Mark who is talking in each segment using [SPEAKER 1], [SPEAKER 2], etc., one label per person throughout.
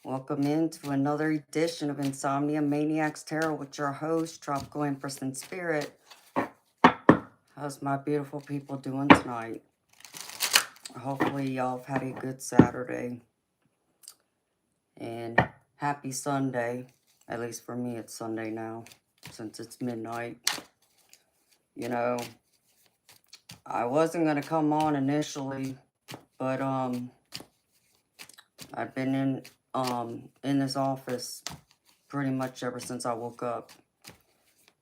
[SPEAKER 1] Welcome into another edition of Insomnia Maniac's Tarot with your host, Tropical Empress in Spirit. How's my beautiful people doing tonight? Hopefully y'all have had a good Saturday. And happy Sunday. At least for me, it's Sunday now, since it's midnight. You know, I wasn't going to come on initially, but I've been in this office pretty much ever since I woke up.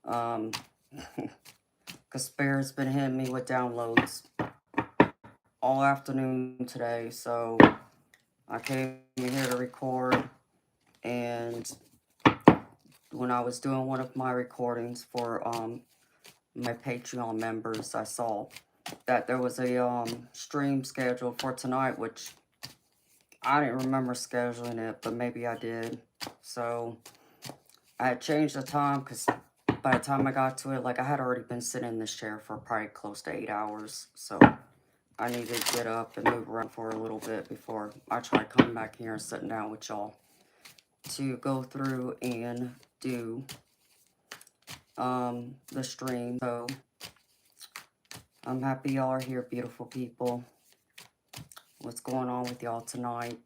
[SPEAKER 1] Because Spirit's been hitting me with downloads all afternoon today, so I came here to record, and when I was doing one of my recordings for my Patreon members, I saw that there was a stream scheduled for tonight, which I didn't remember scheduling it, but maybe I did. So I had changed the time because by the time I got to it, like, I had already been sitting in this chair for probably close to 8 hours. So I needed to get up and move around for a little bit before I try coming back here and sitting down with y'all to go through and do the stream. So I'm happy y'all are here, beautiful people. What's going on with y'all tonight?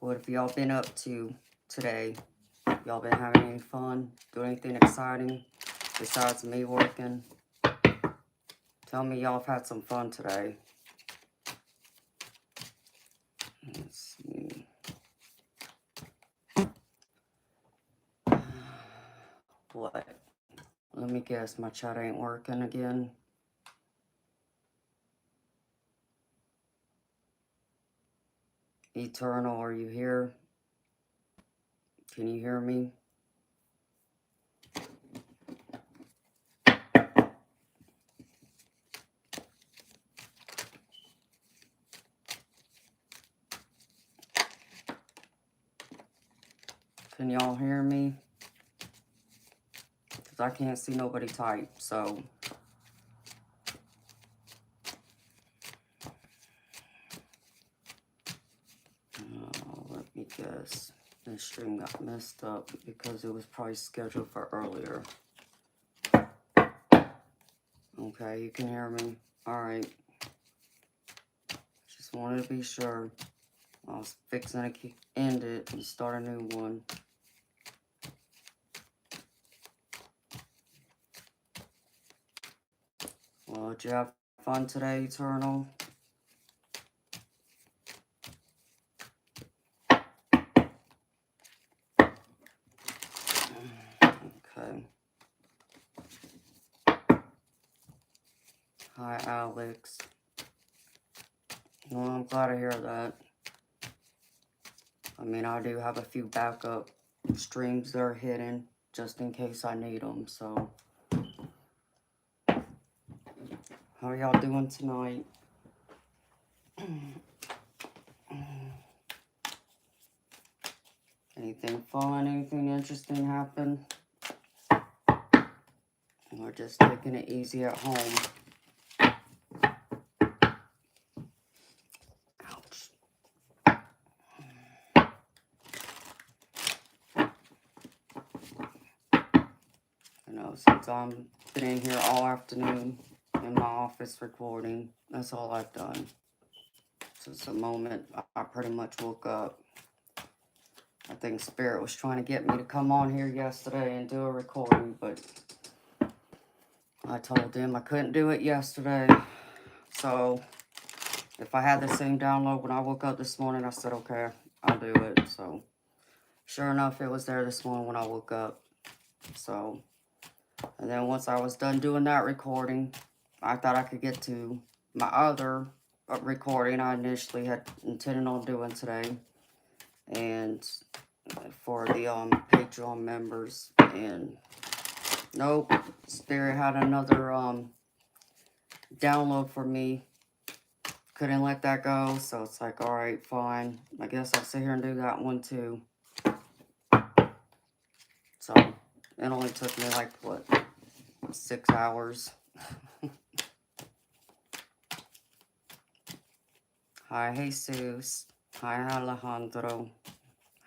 [SPEAKER 1] What have y'all been up to today? Y'all been having any fun? Doing anything exciting besides me working? Tell me y'all have had some fun today. Let's see. What? Let me guess, my chat ain't working again. Eternal, are you here? Can you hear me? Can y'all hear me? Because I can't see nobody type, so. Let me guess. This stream got messed up because it was probably scheduled for earlier. Okay, you can hear me? Alright. Just wanted to be sure. I was fixing to end it and start a new one. Well, did you have fun today, Eternal? Okay. Hi, Alex. Well, I'm glad to hear that. I mean, I do have a few backup streams that are hidden just in case I need them, so. How are y'all doing tonight? Anything fun, anything interesting happen? Or just taking it easy at home? Ouch. You know, since I'm been in here all afternoon in my office recording, that's all I've done. Since the moment I pretty much woke up. I think Spirit was trying to get me to come on here yesterday and do a recording, but I told him I couldn't do it yesterday. So if I had the same download when I woke up this morning, I said, okay, I'll do it. So sure enough, it was there this morning when I woke up. So, and then once I was done doing that recording, I thought I could get to my other recording I initially had intended on doing today. And for the Patreon members, and nope, Spirit had another download for me. Couldn't let that go, so it's like, all right, fine. I guess I'll sit here and do that one too. So it only took me like, what, 6 hours. Hi, Jesus. Hi, Alejandro.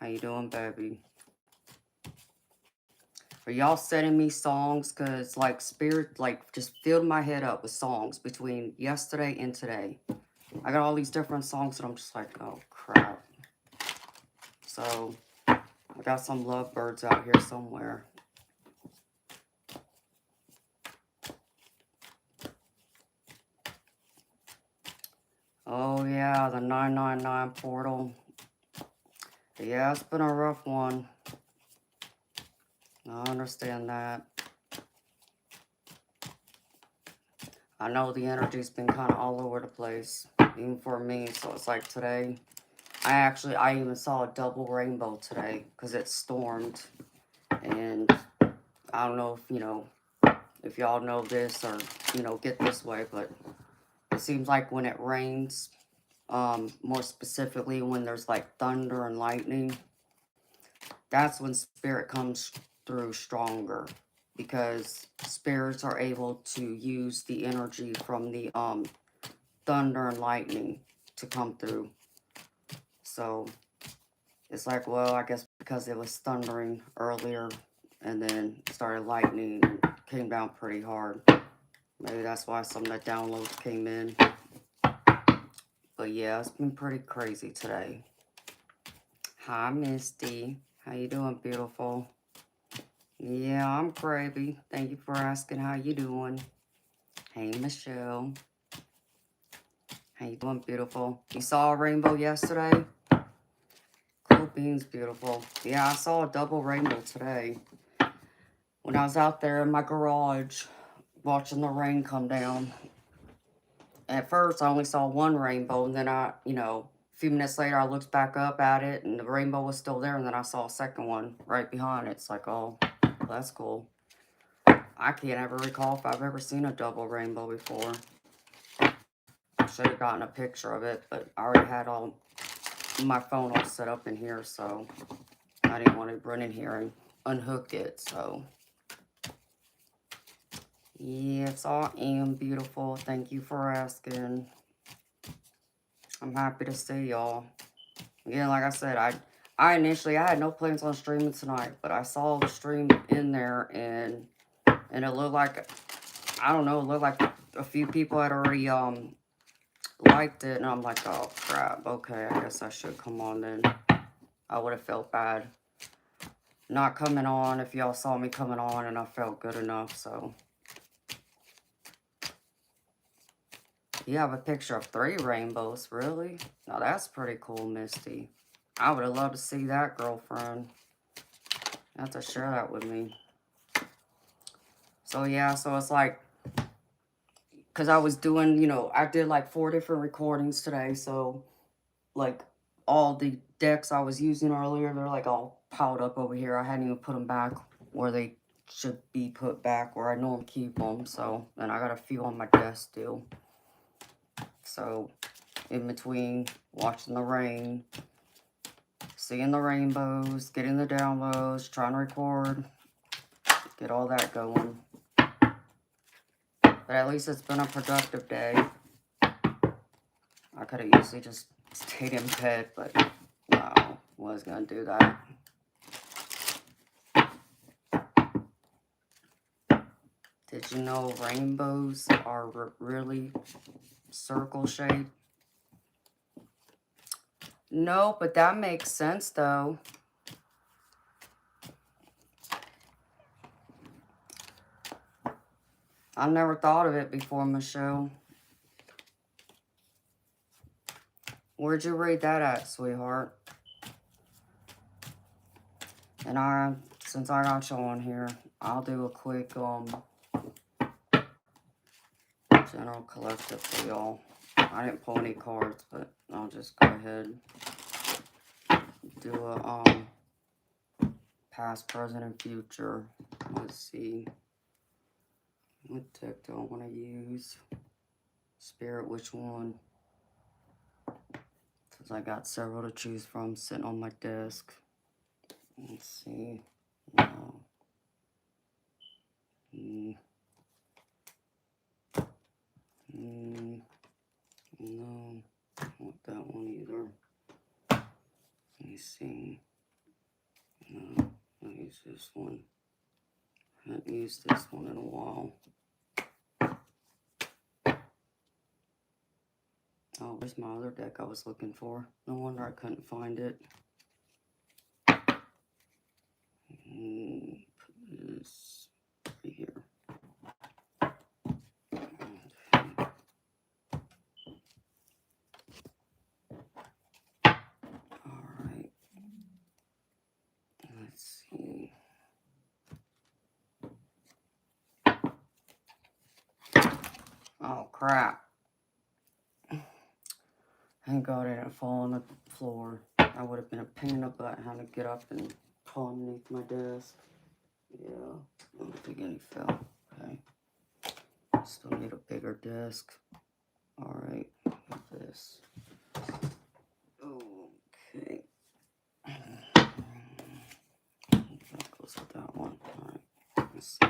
[SPEAKER 1] How you doing, baby? Are y'all sending me songs? Because, like, Spirit, like, just filled my head up with songs between yesterday and today. I got all these different songs and I'm just like, oh, crap. So, I got some lovebirds out here somewhere. Oh, yeah, the 999 portal. Yeah, it's been a rough one. I understand that. I know the energy's been kind of all over the place, even for me. So it's like today, I even saw a double rainbow today because it stormed. And I don't know if, if y'all know this or, get this way, but it seems like when it rains, more specifically when there's like thunder and lightning, that's when spirit comes through stronger, because spirits are able to use the energy from the thunder and lightning to come through. So it's like, well, I guess because it was thundering earlier and then started lightning and came down pretty hard. Maybe that's why some of the downloads came in. But yeah, it's been pretty crazy today. Hi, Misty. How you doing, beautiful? Yeah, I'm gravy. Thank you for asking. How you doing? Hey, Michelle. How you doing, beautiful? You saw a rainbow yesterday? Cool beans, beautiful. Yeah, I saw a double rainbow today when I was out there in my garage watching the rain come down. At first, I only saw one rainbow, and then a few minutes later, I looked back up at it, and the rainbow was still there, and then I saw a second one right behind it. It's like, oh, that's cool. I can't ever recall if I've ever seen a double rainbow before. I should have gotten a picture of it, but I already had all my phone all set up in here, so I didn't want to run in here and unhook it, so. Yes, I am beautiful. Thank you for asking. I'm happy to see y'all. Again, like I said, I initially, I had no plans on streaming tonight, but I saw the stream in there, and it looked like, I don't know, it looked like a few people had already liked it, and I'm like, oh crap, okay, I guess I should come on then. I would have felt bad not coming on if y'all saw me coming on and I felt good enough. So you have a picture of 3 rainbows, really? Now that's pretty cool, Misty. I would have loved to see that, girlfriend. You have to share that with me. So yeah, so it's like, because I was doing, I did like 4 different recordings today. So like all the decks I was using earlier, they're like all piled up over here. I hadn't even put them back where they should be put back where I normally keep them. So, and I got a few on my desk still. So, in between watching the rain, seeing the rainbows, getting the downloads, trying to record, get all that going. But at least it's been a productive day. I could have easily just stayed in bed, but no, was gonna do that. Did you know rainbows are really circle shaped? No, but that makes sense though. I never thought of it before, Michelle. Where'd you read that at, sweetheart? And since I got you on here, I'll do a quick general collective for y'all. I didn't pull any cards, but I'll just go ahead do a past, present, and future. Let's see. What deck do I want to use? Spirit, which one? Since I got several to choose from sitting on my desk. Let's see. No. No, not that one either. Let me see. No, I'll use this one. I haven't used this one in a while. Oh, where's my other deck I was looking for? No wonder I couldn't find it. Put this right here. Alright. Let's see. Oh, crap. Thank God I didn't fall on the floor. That would have been a pain in the butt having to get up and pull underneath my desk. Yeah, I don't think any fell. Okay. Still need a bigger desk. Alright, this. Okay. That goes with that one. Alright, let's see.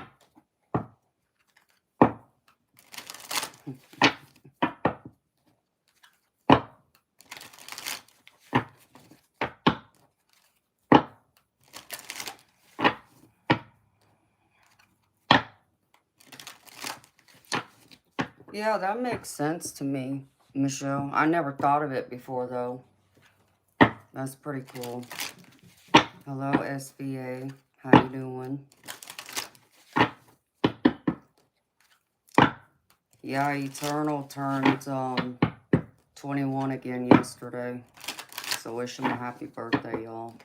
[SPEAKER 1] Yeah, that makes sense to me, Michelle. I never thought of it before, though. That's pretty cool. Hello, SBA. How you doing? Yeah, Eternal turned 21 again yesterday. So wish him a happy birthday, y'all.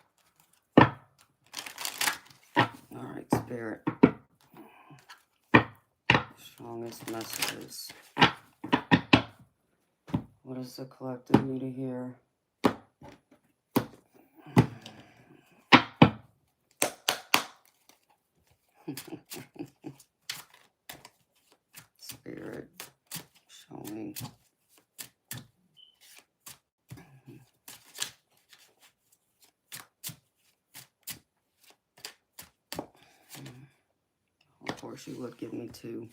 [SPEAKER 1] Alright, Spirit. Strongest messages. What does the collective need to hear? Spirit, show me. Of course, you would give me 2.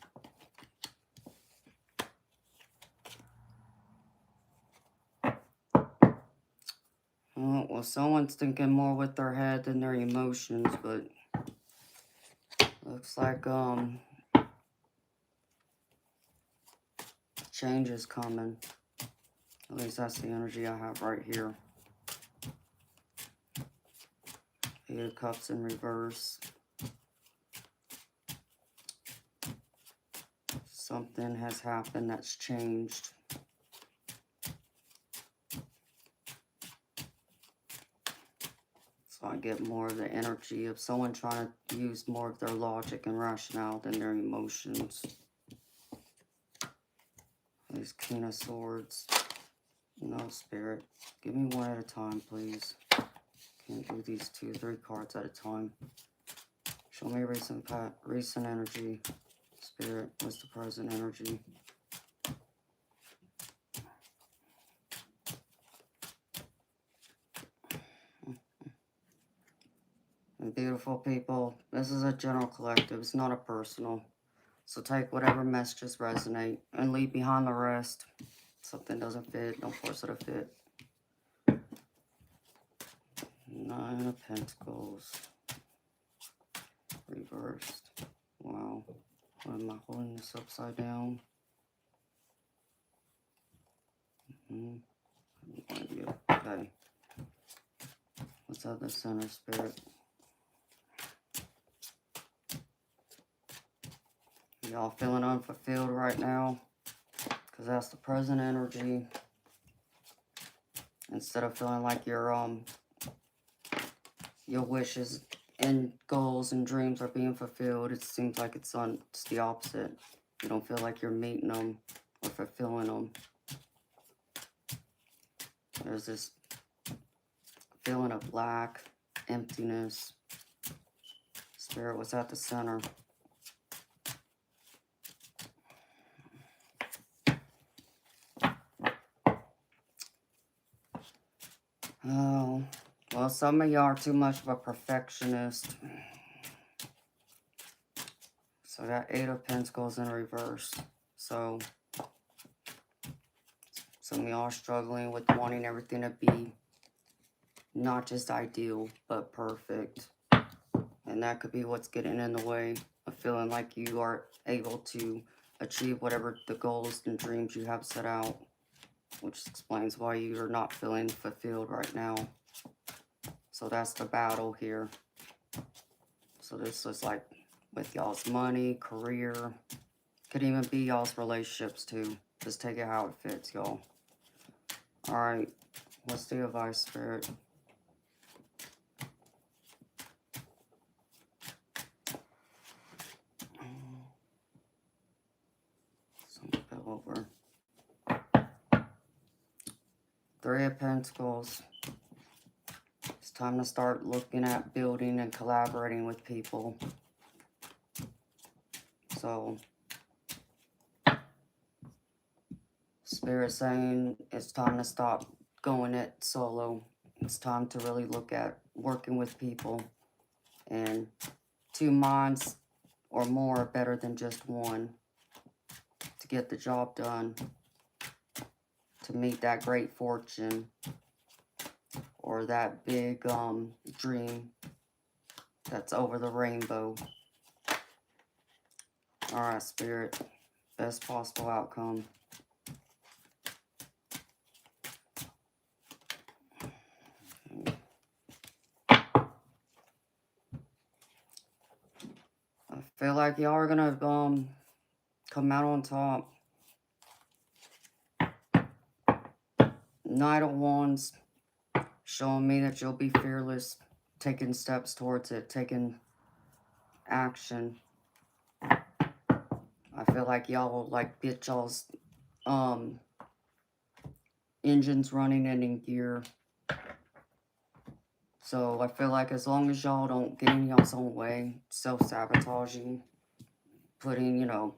[SPEAKER 1] Oh, well, someone's thinking more with their head than their emotions, but looks like change is coming. At least that's the energy I have right here. 8 of Cups in reverse. Something has happened that's changed. So I get more of the energy of someone trying to use more of their logic and rationale than their emotions. These King of Swords. No, Spirit. Give me one at a time, please. Can't do these 2, 3 cards at a time. Show me recent energy. Spirit, what's the present energy? And beautiful people, this is a general collective. It's not a personal. So take whatever messages resonate and leave behind the rest. Something doesn't fit, don't force it to fit. 9 of Pentacles. Reversed. Wow. Why am I holding this upside down? No idea. Okay. What's at the center, Spirit? Y'all feeling unfulfilled right now? Because that's the present energy. Instead of feeling like your wishes and goals and dreams are being fulfilled, it seems like it's the opposite. You don't feel like you're meeting them or fulfilling them. There's this feeling of lack, emptiness. Spirit was at the center. Oh, well, some of y'all are too much of a perfectionist. So that 8 of Pentacles in reverse. So some of y'all are struggling with wanting everything to be not just ideal, but perfect. And that could be what's getting in the way of feeling like you are able to achieve whatever the goals and dreams you have set out, which explains why you're not feeling fulfilled right now. So that's the battle here. So this is like with y'all's money, career, could even be y'all's relationships too. Just take it how it fits, y'all. All right, what's the advice, Spirit? Some fell over. 3 of Pentacles. It's time to start looking at building and collaborating with people. So, Spirit saying it's time to stop going it solo. It's time to really look at working with people. And 2 minds or more are better than just one to get the job done, to meet that great fortune or that big dream that's over the rainbow. All right, Spirit, best possible outcome. I feel like y'all are gonna come out on top. Knight of Wands, showing me that you'll be fearless, taking steps towards it, taking action. I feel like y'all will like get y'all's engines running and in gear. So I feel like as long as y'all don't get in y'all's own way, self-sabotaging, putting, you know,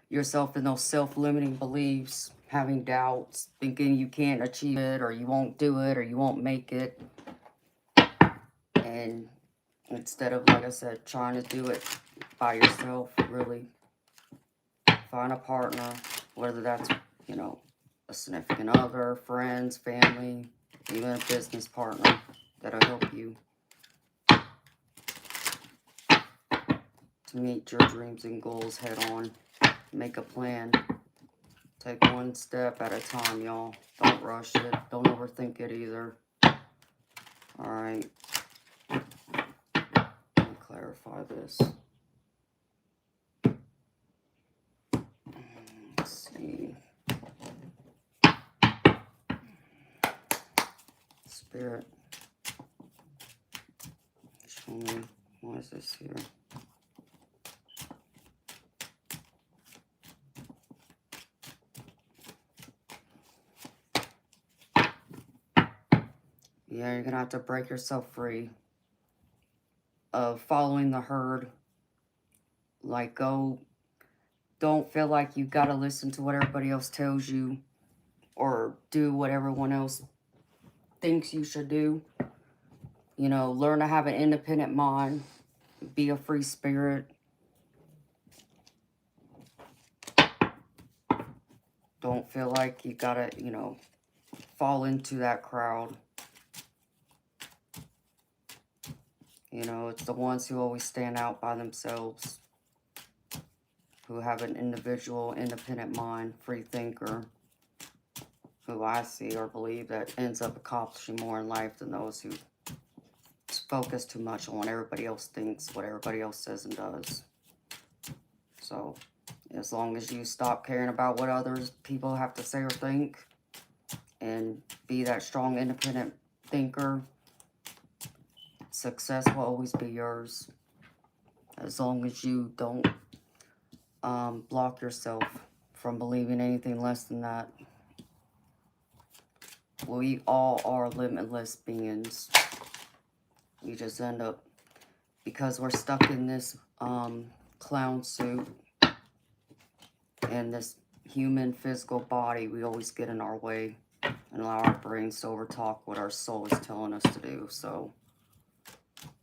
[SPEAKER 1] yourself in those self-limiting beliefs, having doubts, thinking you can't achieve it or you won't do it or you won't make it. And instead of, like I said, trying to do it by yourself, really find a partner, whether that's, you know, a significant other, friends, family, even a business partner that'll help you to meet your dreams and goals head on. Make a plan. Take one step at a time, y'all. Don't rush it. Don't overthink it either. Alright. Let me clarify this. Let's see. Spirit. Show me. What is this here? Yeah, you're going to have to break yourself free of following the herd. Like, don't feel like you got to listen to what everybody else tells you or do what everyone else thinks you should do. You know, learn to have an independent mind. Be a free spirit. Don't feel like you got to, you know, fall into that crowd. You know, it's the ones who always stand out by themselves, who have an individual, independent mind, free thinker, who I see or believe that ends up accomplishing more in life than those who focus too much on what everybody else thinks, what everybody else says and does. So, as long as you stop caring about what others people have to say or think, and be that strong, independent thinker, success will always be yours. As long as you don't block yourself from believing anything less than that. We all are limitless beings. We just end up, because we're stuck in this clown suit and this human physical body, we always get in our way and allow our brains to overtalk what our soul is telling us to do. So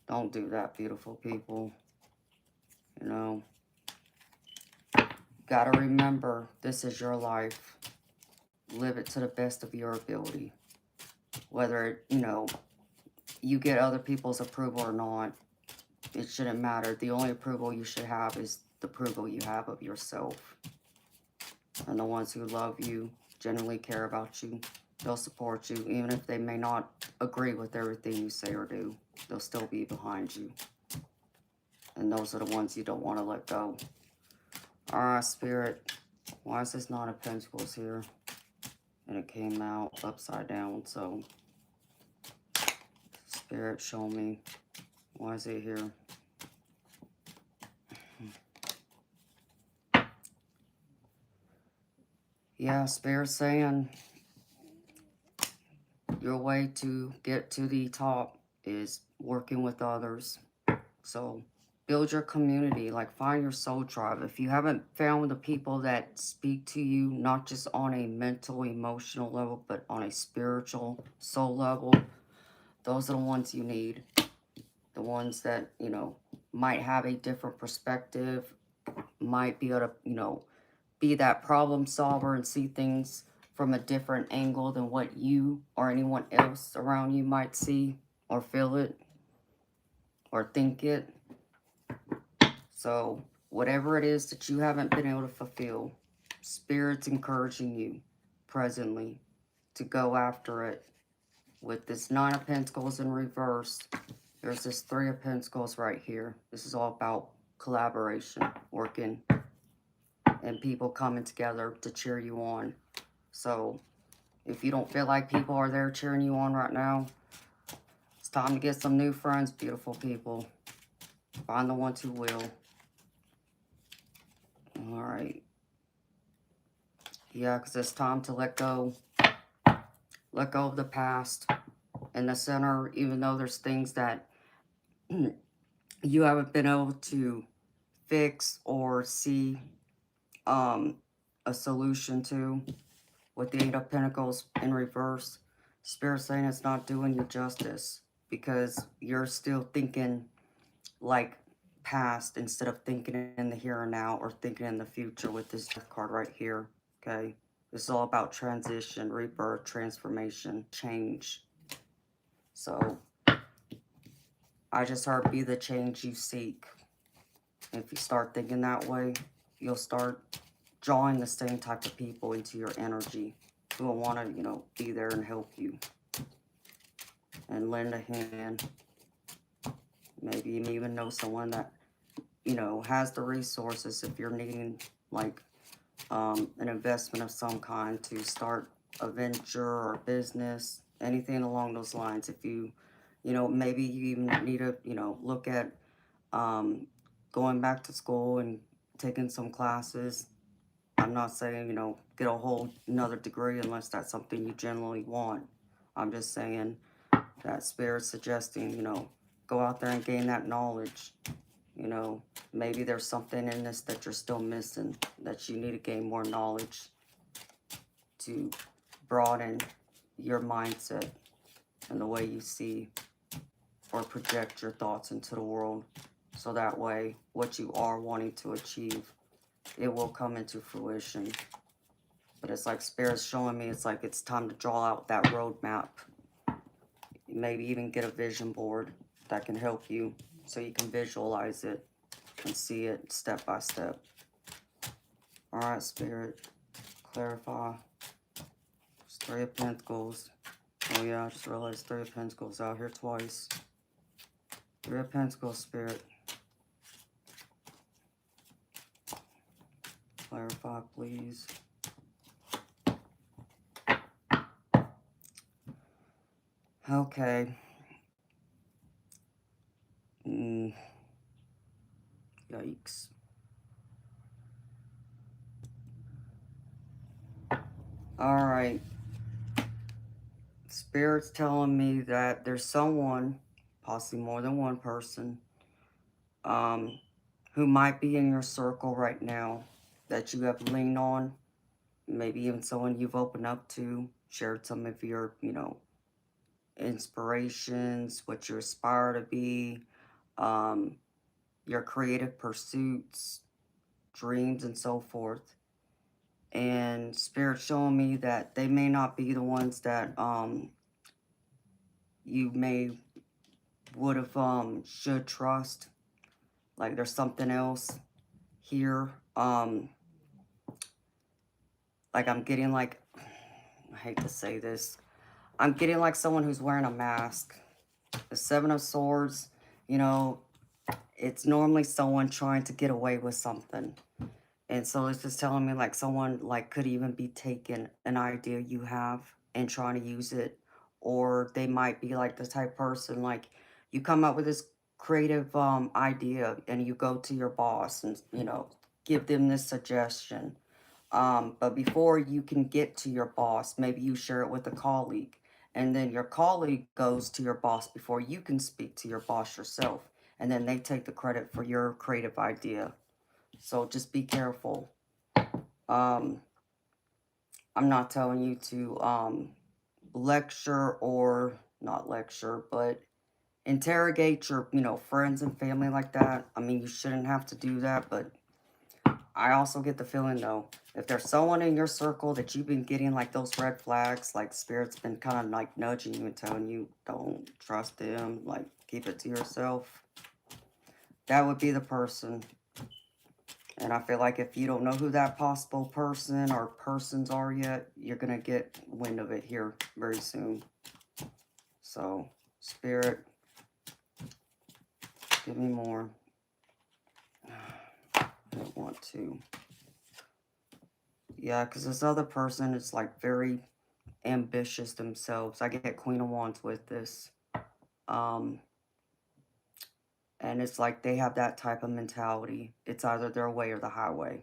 [SPEAKER 1] don't do that, beautiful people. You know, gotta remember, this is your life. Live it to the best of your ability. Whether, you know, you get other people's approval or not, it shouldn't matter. The only approval you should have is the approval you have of yourself. And the ones who love you, genuinely care about you, they'll support you, even if they may not agree with everything you say or do. They'll still be behind you. And those are the ones you don't want to let go. Alright, Spirit. Why is this Nine of Pentacles here? And it came out upside down, so... Spirit, show me. Why is it here? Yeah, Spirit saying your way to get to the top is working with others. So build your community, like find your soul tribe. If you haven't found the people that speak to you, not just on a mental, emotional level, but on a spiritual soul level, those are the ones you need. The ones that, you know, might have a different perspective, might be able to, you know, be that problem solver and see things from a different angle than what you or anyone else around you might see or feel it or think it. So whatever it is that you haven't been able to fulfill, Spirit's encouraging you presently to go after it. With this Nine of Pentacles in reverse, there's this Three of Pentacles right here. This is all about collaboration, working, and people coming together to cheer you on. So if you don't feel like people are there cheering you on right now, it's time to get some new friends, beautiful people. Find the ones who will. Alright. Yeah, because it's time to let go. Let go of the past. In the center, even though there's things that you haven't been able to fix or see a solution to, with the Eight of Pentacles in reverse, Spirit saying it's not doing you justice because you're still thinking like past instead of thinking in the here and now or thinking in the future with this Death card right here, okay? This is all about transition, rebirth, transformation, change. So I just heard be the change you seek. If you start thinking that way, you'll start drawing the same type of people into your energy who will want to, you know, be there and help you and lend a hand. Maybe you even know someone that, you know, has the resources if you're needing like an investment of some kind to start a venture or business, anything along those lines. If you, you know, maybe you even need to, you know, look at going back to school and taking some classes. I'm not saying, you know, get a whole another degree unless that's something you generally want. I'm just saying that Spirit's suggesting, you know, go out there and gain that knowledge. You know, maybe there's something in this that you're still missing, that you need to gain more knowledge to broaden your mindset and the way you see or project your thoughts into the world. So that way, what you are wanting to achieve, it will come into fruition. But it's like Spirit's showing me, it's like it's time to draw out that roadmap. Maybe even get a vision board that can help you so you can visualize it and see it step by step. Alright, Spirit, clarify. It's Three of Pentacles. Oh yeah, I just realized Three of Pentacles out here twice. Three of Pentacles, Spirit. Clarify, please. Okay. Yikes. Alright. Spirit's telling me that there's someone, possibly more than one person, who might be in your circle right now that you have leaned on. Maybe even someone you've opened up to, shared some of your, you know, inspirations, what you aspire to be, your creative pursuits, dreams, and so forth. And Spirit showing me that they may not be the ones that you may would have should trust. Like there's something else here. Like I'm getting like, I hate to say this, I'm getting like someone who's wearing a mask. The Seven of Swords, you know, it's normally someone trying to get away with something. And so it's just telling me like someone like could even be taking an idea you have and trying to use it. Or they might be like the type person like you come up with this creative idea and you go to your boss and you know give them this suggestion. But before you can get to your boss, maybe you share it with a colleague. And then your colleague goes to your boss before you can speak to your boss yourself. And then they take the credit for your creative idea. So just be careful. I'm not telling you to lecture or not lecture, but interrogate your, you know, friends and family like that. I mean, you shouldn't have to do that, but I also get the feeling though, if there's someone in your circle that you've been getting like those red flags, like Spirit's been kind of like nudging you and telling you don't trust them, like keep it to yourself, that would be the person. And I feel like if you don't know who that possible person or persons are yet, you're going to get wind of it here very soon. So, Spirit, give me more. I don't want to. Yeah, because this other person is like very ambitious themselves. I get Queen of Wands with this. And it's like they have that type of mentality. It's either their way or the highway.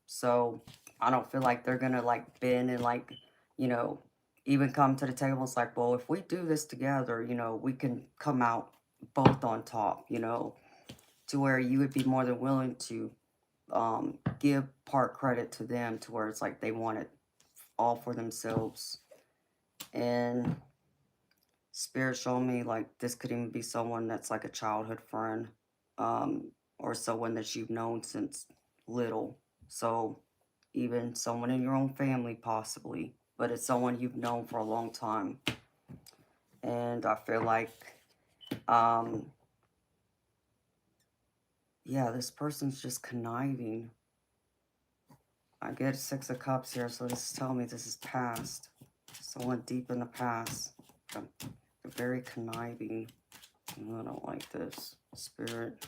[SPEAKER 1] So I don't feel like they're going to like bend and like, you know, even come to the table. It's like, well, if we do this together, you know, we can come out both on top, you know, to where you would be more than willing to give part credit to them to where it's like they want it all for themselves. And Spirit showed me like this could even be someone that's like a childhood friend, or someone that you've known since little. So even someone in your own family possibly, but it's someone you've known for a long time. And I feel like, yeah, this person's just conniving. I get Six of Cups here, so this is telling me this is past. Someone deep in the past. They're very conniving. I don't like this. Spirit.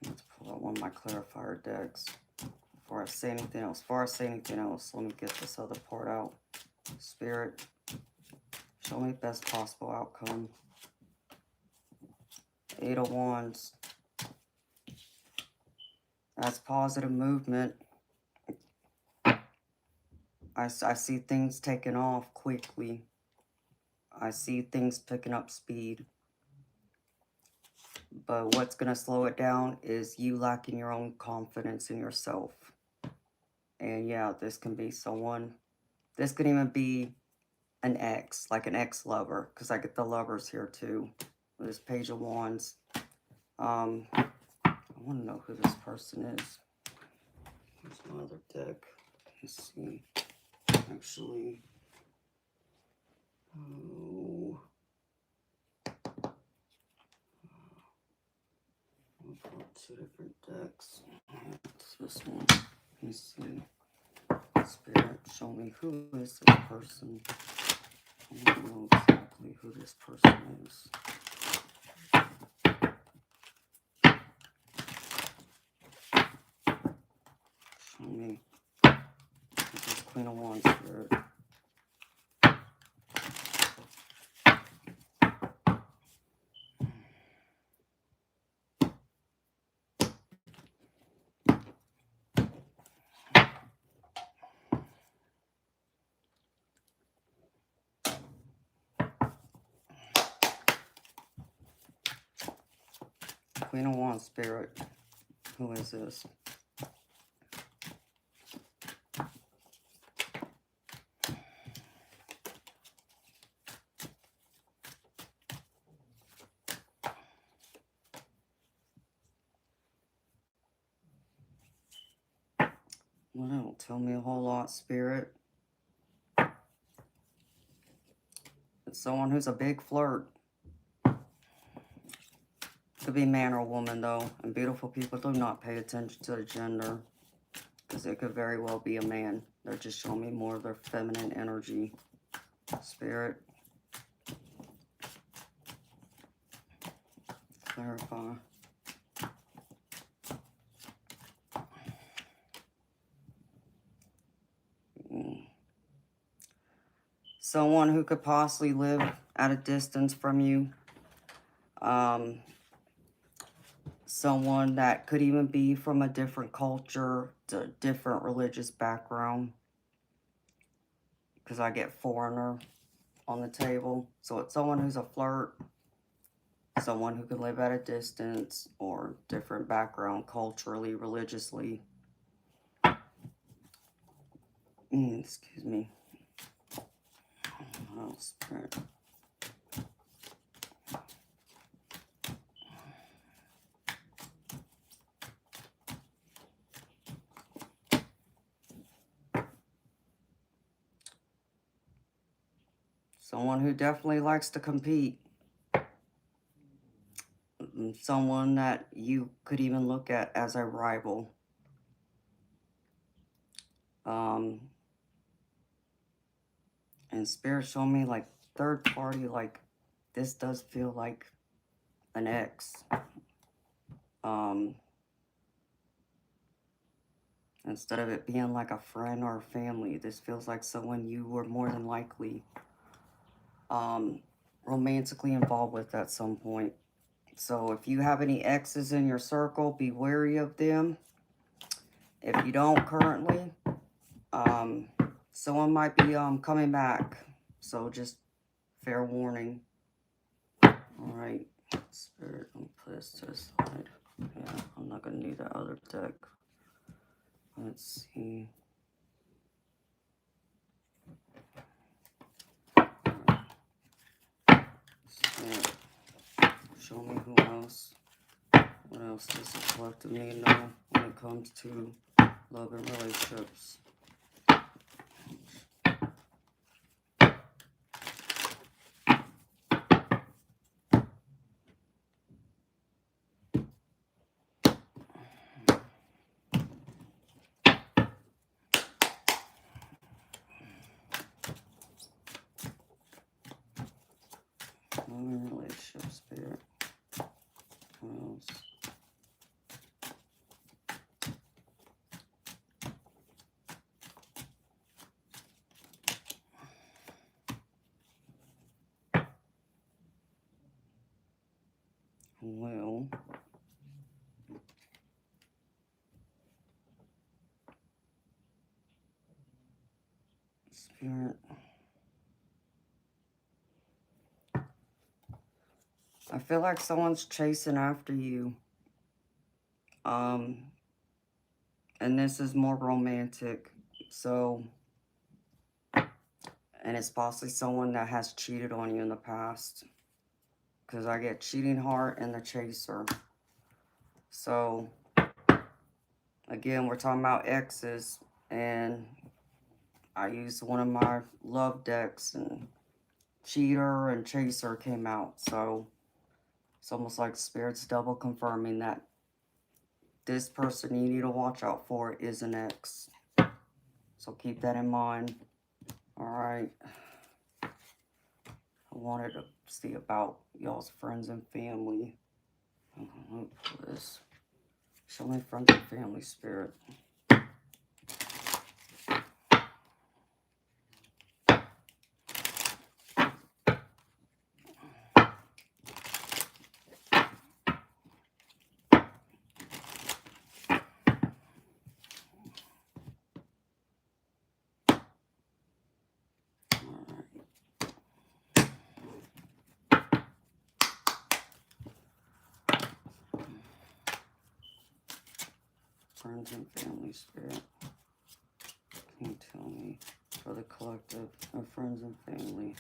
[SPEAKER 1] Let's pull out one of my clarifier decks. Before I say anything else, let me get this other part out. Spirit, show me best possible outcome. Eight of Wands. That's positive movement. I see things taking off quickly. I see things picking up speed. But what's going to slow it down is you lacking your own confidence in yourself. And yeah, this can be someone. This could even be an ex, like an ex-lover. Because I get the lovers here too. This Page of Wands. I want to know who this person is. Here's my other deck. Let's see. Actually, oh, I've got two different decks. It's this one. Let's see. Spirit, show me who is this person. I don't know exactly who this person is. Show me. This is Queen of Wands, Spirit. Queen of Wands, Spirit. Who is this? Well, that don't tell me a whole lot, Spirit. It's someone who's a big flirt. Could be man or woman, though. And beautiful people do not pay attention to the gender, because it could very well be a man. They're just showing me more of their feminine energy. Spirit. Clarify. Someone who could possibly live at a distance from you. Someone that could even be from a different culture, a different religious background. Because I get foreigner on the table. So it's someone who's a flirt, someone who can live at a distance, or different background culturally, religiously. Excuse me. What else? Right. Someone who definitely likes to compete. Someone that you could even look at as a rival. And Spirit showed me like third party, like this does feel like an ex. Instead of it being like a friend or a family, this feels like someone you were more than likely romantically involved with at some point. So if you have any exes in your circle, be wary of them. If you don't currently, someone might be coming back. So just fair warning. Alright, Spirit, let me put this to the side. Yeah, I'm not going to need that other deck. Let's see. Spirit, show me who else. What else does the collective need to know when it comes to love and relationships? Love and relationship, Spirit. What else? Well, Spirit, I feel like someone's chasing after you. And this is more romantic. So, and it's possibly someone that has cheated on you in the past. Because I get cheating heart and the chaser. So, again, we're talking about exes. And I used one of my love decks, and cheater and chaser came out. So, it's almost like Spirit's double confirming that this person you need to watch out for is an ex. So keep that in mind. Alright. I wanted to see about y'all's friends and family. Let me pull this. Show me friends and family, Spirit. Friends and family, Spirit. Can you tell me for the collective of friends and family?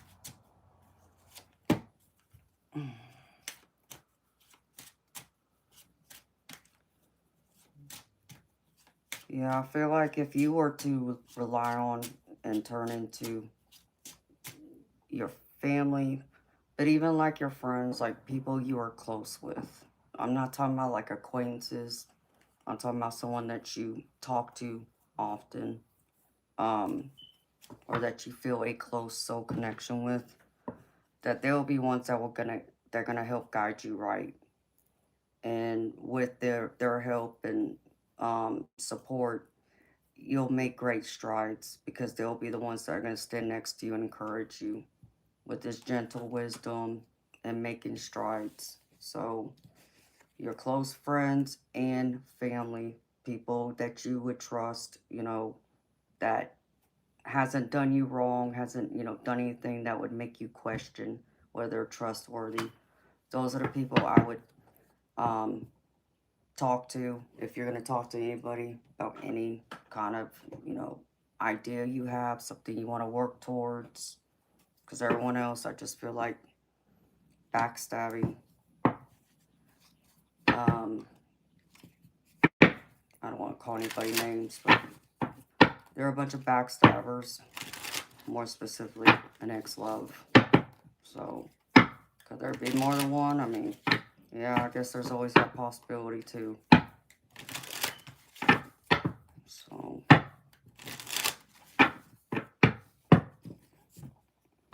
[SPEAKER 1] Yeah, I feel like if you were to rely on and turn into your family, but even like your friends, like people you are close with, I'm not talking about like acquaintances. I'm talking about someone that you talk to often, or that you feel a close soul connection with. That there will be ones that they're gonna help guide you right, and with their help and support, you'll make great strides because they'll be the ones that are gonna stand next to you and encourage you with this gentle wisdom and making strides. So your close friends and family, people that you would trust, that hasn't done you wrong, hasn't, done anything that would make you question whether they're trustworthy. Those are the people I would um, talk to if you're going to talk to anybody about any kind of, idea you have, something you want to work towards. Because everyone else, I just feel like backstabbing. I don't want to call anybody names, but they're a bunch of backstabbers, more specifically an ex-love. So, could there be more than one? I mean, yeah, I guess there's always that possibility too. So,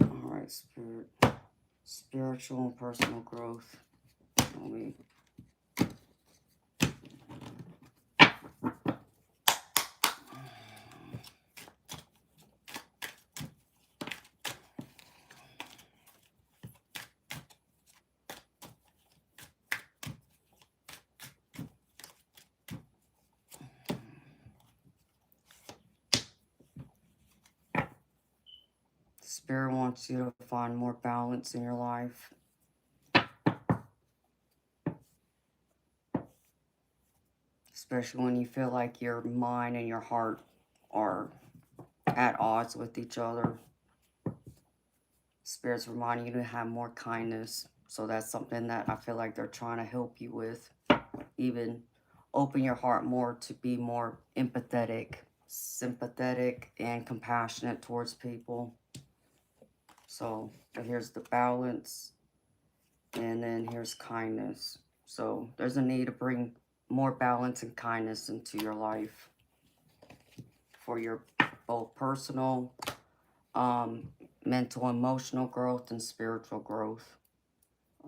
[SPEAKER 1] alright, spirit. Spiritual and personal growth. Let me... Spirit wants you to find more balance in your life. Especially when you feel like your mind and your heart are at odds with each other. Spirit's reminding you to have more kindness. So that's something that I feel like they're trying to help you with. Even open your heart more to be more empathetic, sympathetic, and compassionate towards people. So here's the balance. And then here's kindness. So there's a need to bring more balance and kindness into your life for your both personal, mental, emotional growth, and spiritual growth.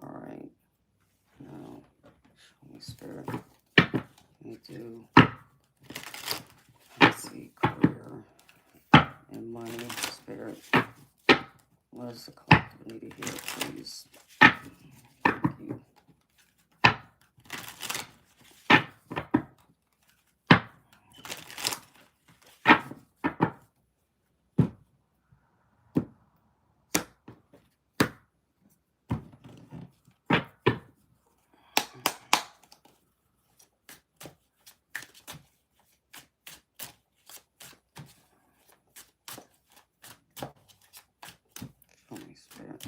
[SPEAKER 1] All right. Now, show me spirit. We do, let's see, career and money, spirit. What does the collective need to hear, please? Thank you. Show me spirit.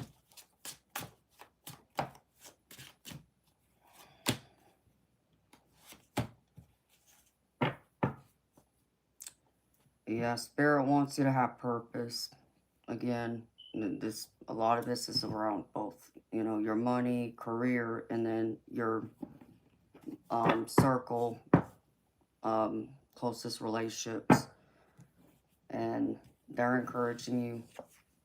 [SPEAKER 1] Yeah, spirit wants you to have purpose. Again, a lot of this is around both, your money, career, and then your circle, closest relationships. And they're encouraging you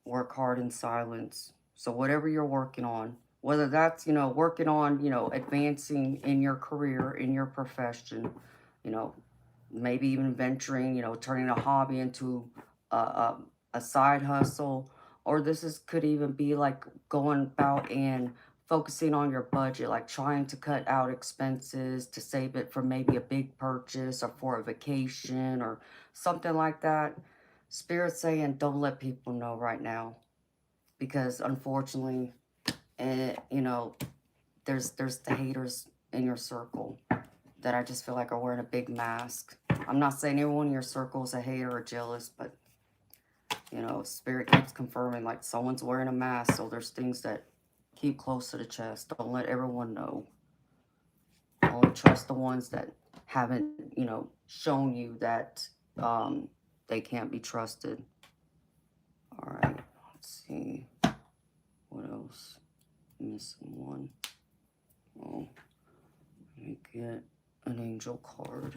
[SPEAKER 1] work hard in silence. So whatever you're working on, whether that's, working on, advancing in your career, in your profession, you know, maybe even venturing, turning a hobby into a side hustle, or could even be like going about and focusing on your budget, like trying to cut out expenses to save it for maybe a big purchase or for a vacation or something like that. Spirit's saying don't let people know right now, because unfortunately, there's the haters in your circle that I just feel like are wearing a big mask. I'm not saying everyone in your circle is a hater or jealous, but, Spirit keeps confirming, like, someone's wearing a mask, so there's things that keep close to the chest. Don't let everyone know. Only trust the ones that haven't, shown you that they can't be trusted. All right, let's see. What else? Missing one. Oh. get an angel card.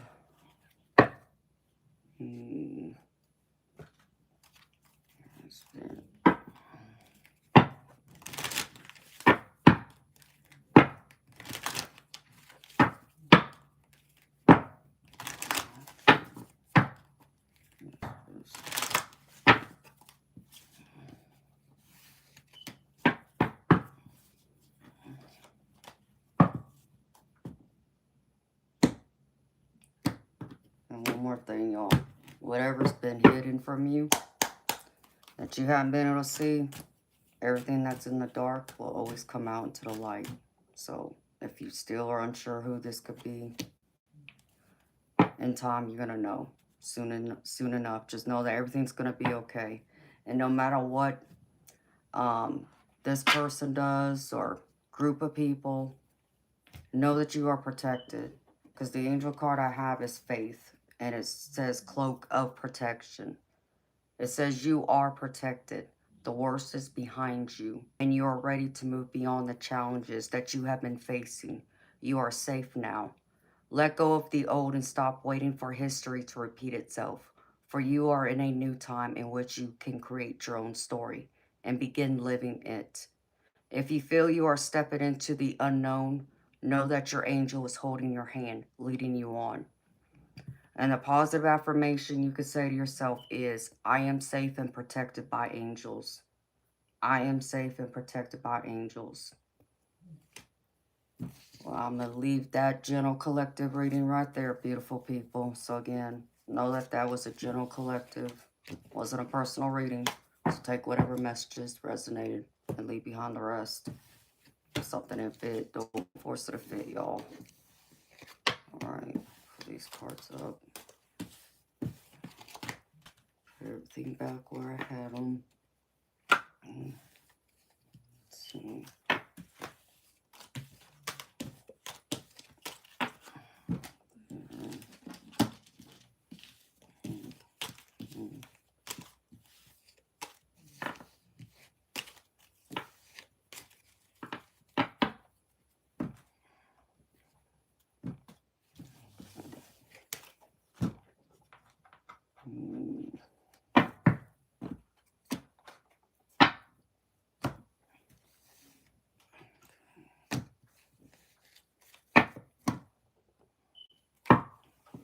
[SPEAKER 1] And one more thing, y'all. Whatever's been hidden from you that you haven't been able to see, everything that's in the dark will always come out into the light. So if you still are unsure who this could be, in time you're gonna know soon enough. Just know that everything's gonna be okay, and no matter what this person does or group of people, know that you are protected, because the angel card I have is faith, and it says cloak of protection. It says you are protected. The worst is behind you, and you are ready to move beyond the challenges that you have been facing. You are safe now. Let go of the old and stop waiting for history to repeat itself, for you are in a new time in which you can create your own story and begin living it. If you feel you are stepping into the unknown, know that your angel is holding your hand, leading you on. And the positive affirmation you could say to yourself is, I am safe and protected by angels. I am safe and protected by angels. Well, I'm going to leave that general collective reading right there, beautiful people. So again, know that that was a general collective. Wasn't a personal reading. So take whatever messages resonated and leave behind the rest. If something didn't fit, don't force it to fit, y'all. Alright, put these cards up. Put everything back where I had them. Let's see.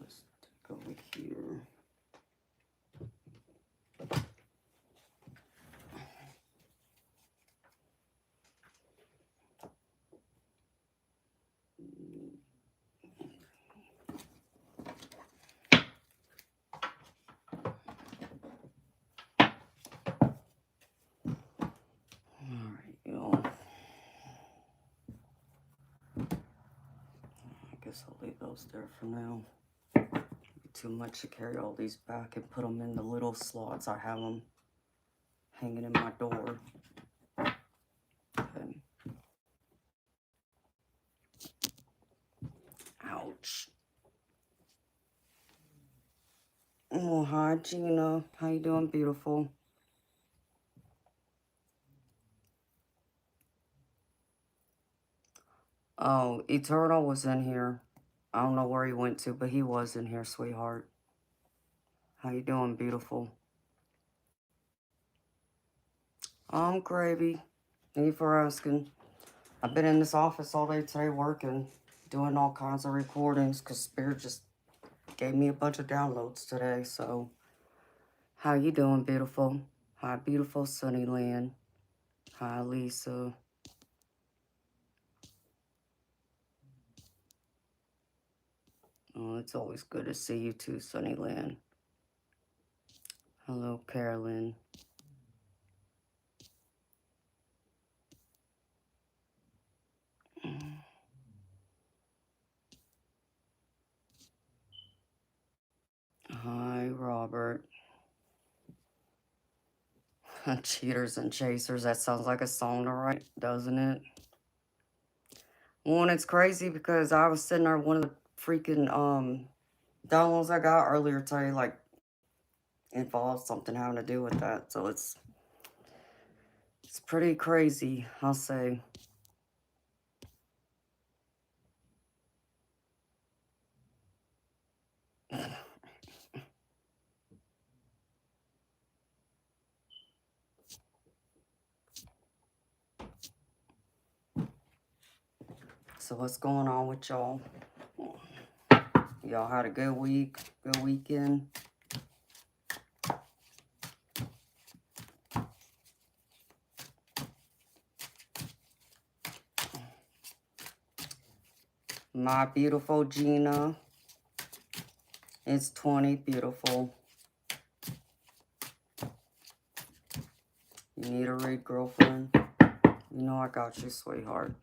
[SPEAKER 1] Let's go here. Alright, y'all. I guess I'll leave those there for now. Too much to carry all these back and put them in the little slots. I have them hanging in my door. Okay. Ouch. Oh, hi, Gina. How you doing, beautiful? Oh, Eternal was in here. I don't know where he went to, but he was in here, sweetheart. How you doing, beautiful? I'm gravy. Thank you for asking. I've been in this office all day today working, doing all kinds of recordings, because Spirit just gave me a bunch of downloads today, so... How you doing, beautiful? Hi, beautiful Sunnyland. Hi, Lisa. Oh, it's always good to see you too, Sunnyland. Hello, Carolyn. Hi, Robert. Cheaters and Chasers. That sounds like a song to write, doesn't it? Well, and it's crazy because I was sitting there, one of the freaking downloads I got earlier today, like, involved something having to do with that. So it's pretty crazy, I'll say. So what's going on with y'all? Y'all had a good week, good weekend? My beautiful Gina is 20, beautiful. You need a read, girlfriend? You know I got you, sweetheart.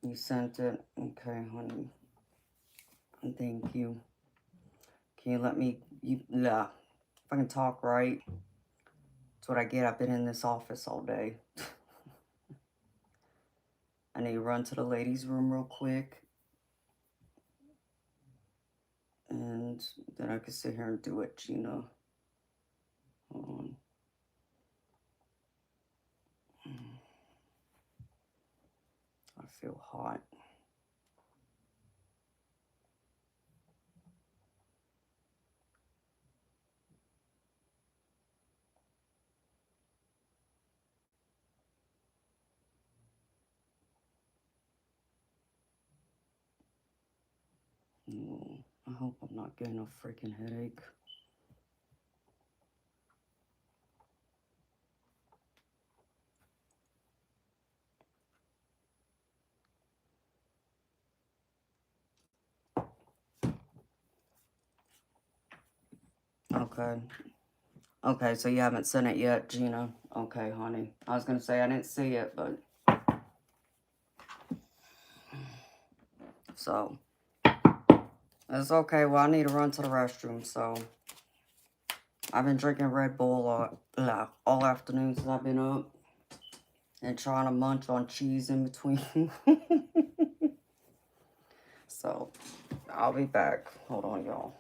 [SPEAKER 1] You sent it? Okay, honey. Thank you. Can you let me, if I can talk right, that's what I get. I've been in this office all day. I need to run to the ladies' room real quick. And then I can sit here and do it, Gina. Hold on. I feel hot. Oh, I hope I'm not getting a freaking headache. Okay. Okay, so you haven't sent it yet, Gina? Okay, honey. I was going to say I didn't see it, but... So... It's okay. Well, I need to run to the restroom, so... I've been drinking Red Bull all afternoon since I've been up. And trying to munch on cheese in between. So, I'll be back. Hold on, y'all.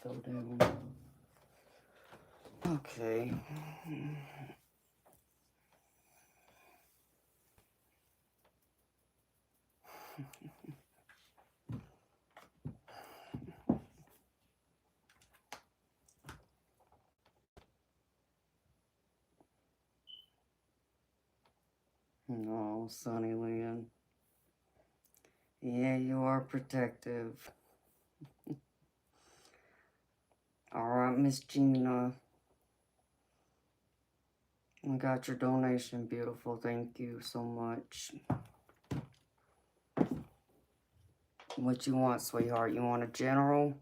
[SPEAKER 1] go down. Okay. Oh, Sunnyland. Yeah, you are protective. Alright, Miss Gina. I got your donation, beautiful. Thank you so much. What you want, sweetheart? You want a general?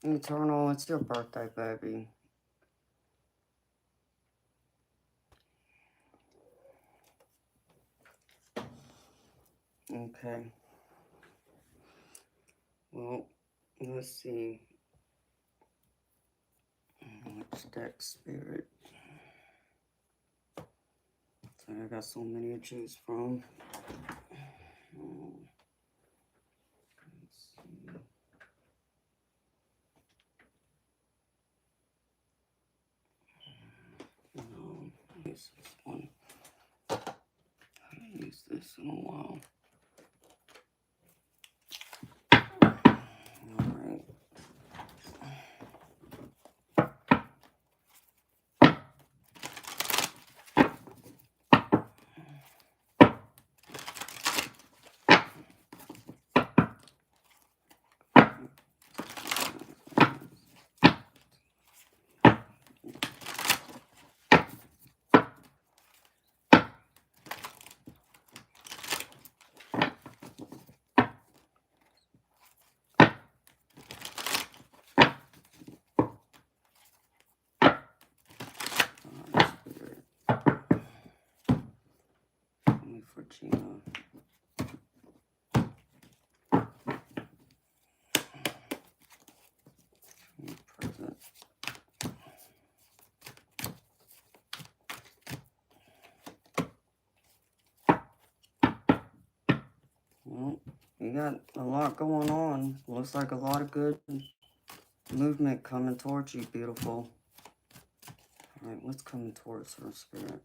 [SPEAKER 1] Eternal, it's your birthday, baby. Okay. Well, let's see. Which deck, Spirit? So I got so many to choose from. Let's see. Use this one. I haven't used this in a while. Alright. Spirit. Only for Gina. Present. Well, you got a lot going on. Looks like a lot of good movement coming towards you, beautiful. Alright, what's coming towards her, Spirit?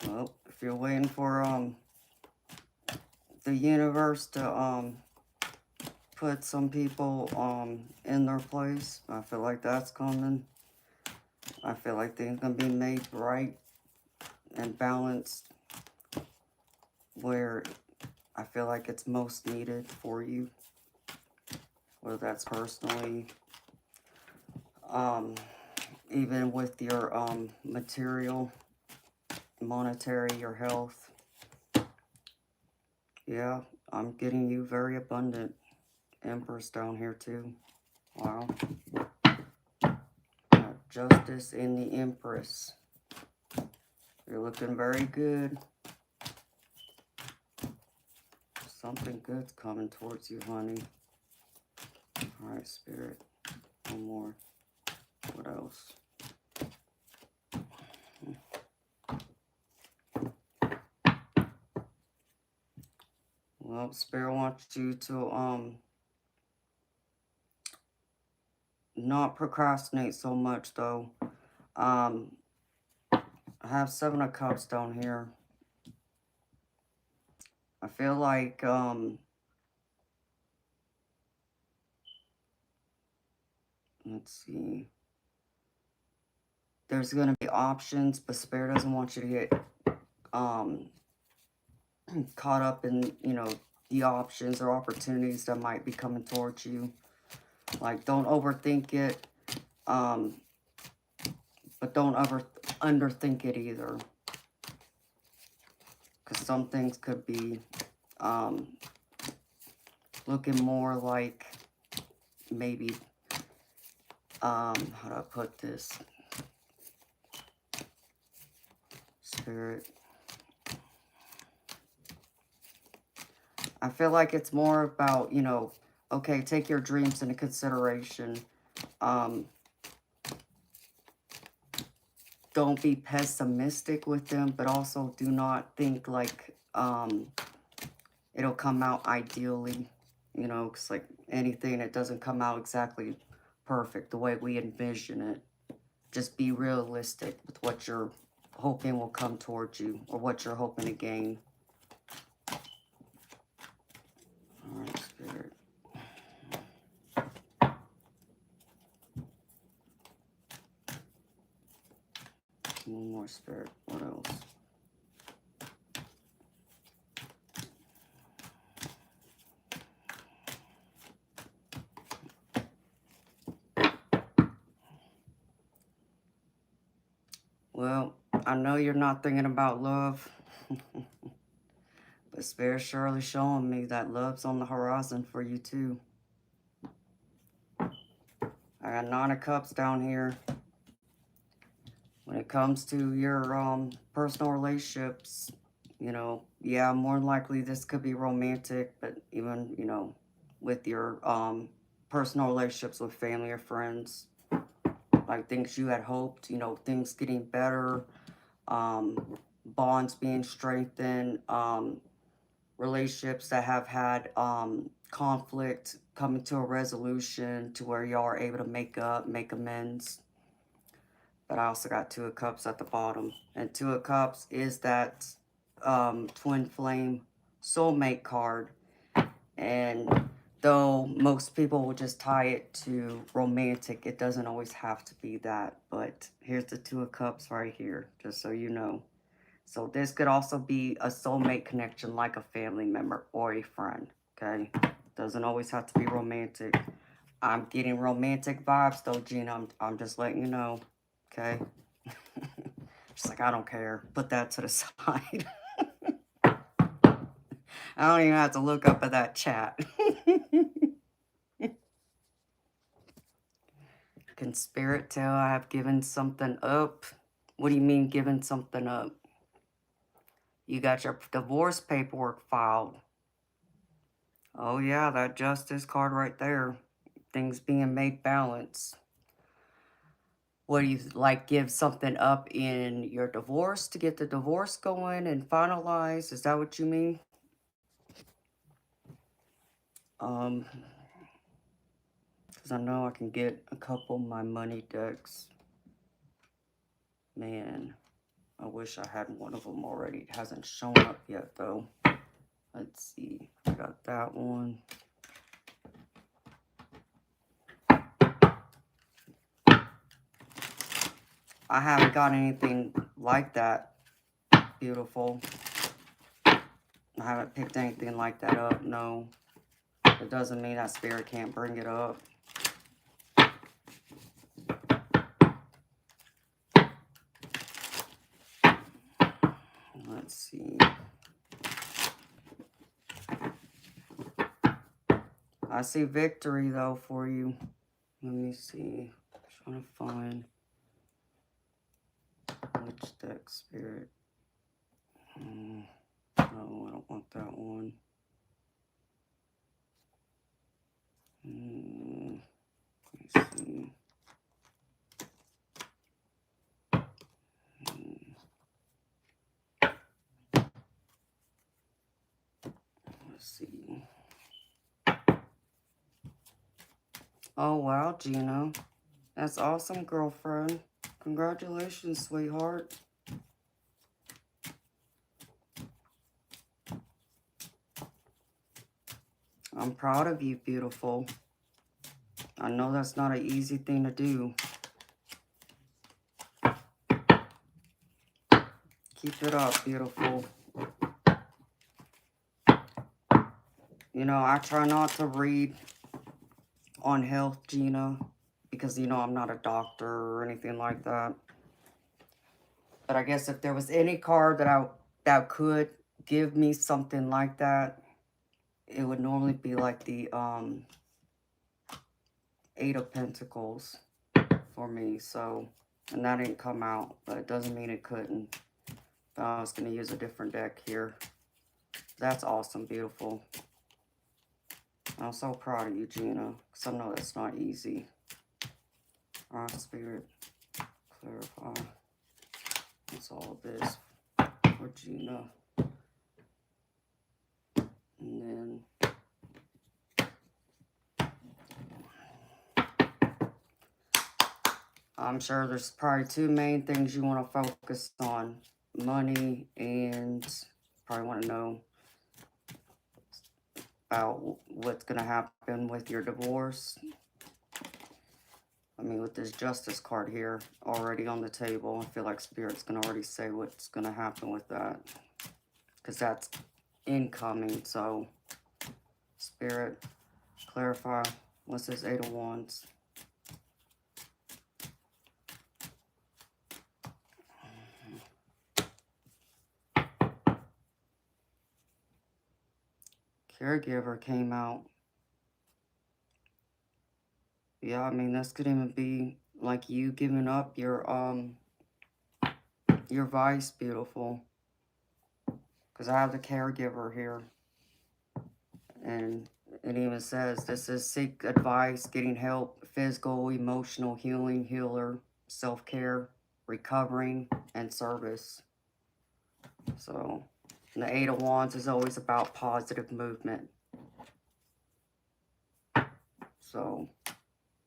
[SPEAKER 1] Well, if you're waiting for the universe to put some people in their place, I feel like that's coming. I feel like things gonna be made right and balanced where I feel like it's most needed for you, whether that's personally, even with your material, monetary, your health. Yeah, I'm getting you very abundant. Empress down here too. Wow. Justice in the Empress. You're looking very good. Something good's coming towards you, honey. Alright, Spirit. One more. What else? Well, Spirit wants you to not procrastinate so much though. I have 7 of Cups down here. I feel like let's see. There's gonna be options, but Spirit doesn't want you to get caught up in, you know, the options or opportunities that might be coming towards you. Like, don't overthink it, but don't underthink it either. Because some things could be looking more like maybe how do I put this? Spirit. I feel like it's more about, you know, okay, take your dreams into consideration. Don't be pessimistic with them, but also do not think like it'll come out ideally, you know, because like anything, it doesn't come out exactly perfect the way we envision it. Just be realistic with what you're hoping will come towards you or what you're hoping to gain. All right, Spirit. One more, Spirit. What else? Well, I know you're not thinking about love, but Spirit's surely showing me that love's on the horizon for you too. I got 9 of Cups down here. When it comes to your personal relationships, you know, yeah, more than likely this could be romantic, but even, you know, with your personal relationships with family or friends, like things you had hoped, you know, things getting better, bonds being strengthened, relationships that have had conflict coming to a resolution to where y'all are able to make up, make amends. But I also got 2 of Cups at the bottom. And 2 of Cups is that twin flame soulmate card. And though most people will just tie it to romantic, it doesn't always have to be that. But here's the 2 of Cups right here, just so you know. So this could also be a soulmate connection like a family member or a friend, okay? Doesn't always have to be romantic. I'm getting romantic vibes though, Gina. I'm just letting you know, okay? She's like, I don't care. Put that to the side. I don't even have to look up at that chat. Can Spirit tell I have given something up? What do you mean giving something up? You got your divorce paperwork filed. Oh yeah, that justice card right there. Things being made balanced. What do you like, give something up in your divorce to get the divorce going and finalized? Is that what you mean? Because I know I can get a couple of my money decks. Man, I wish I had one of them already. It hasn't shown up yet, though. Let's see. I got that one. I haven't got anything like that. Beautiful. I haven't picked anything like that up, no. It doesn't mean that Spirit can't bring it up. Let's see. I see victory, though, for you. Let me see. I'm trying to find which deck, Spirit. No, I don't want that one. Let me see. Let's see. Oh, wow, Gina. That's awesome, girlfriend. Congratulations, sweetheart. I'm proud of you, beautiful. I know that's not an easy thing to do. Keep it up, beautiful. You know, I try not to read on health, Gina, because, you know, I'm not a doctor or anything like that. But I guess if there was any card that could give me something like that, it would normally be like the 8 of Pentacles. for me. So, and that didn't come out, but it doesn't mean it couldn't. But I was going to use a different deck here. That's awesome, beautiful. I'm so proud of you, Gina, because I know that's not easy. All right, Spirit, clarify. What's all this for Gina? And then I'm sure there's probably two main things you want to focus on. Money, and probably want to know about what's going to happen with your divorce. I mean, with this Justice card here already on the table, I feel like Spirit's going to already say what's going to happen with that. Because that's incoming. So, Spirit, clarify. What's this Eight of Wands? Caregiver came out. Yeah, I mean, this could even be like you giving up your vice, beautiful. Because I have the caregiver here. And it even says this is seek advice, getting help, physical, emotional healing, healer, self-care, recovering, and service. So, and the Eight of Wands is always about positive movement. So,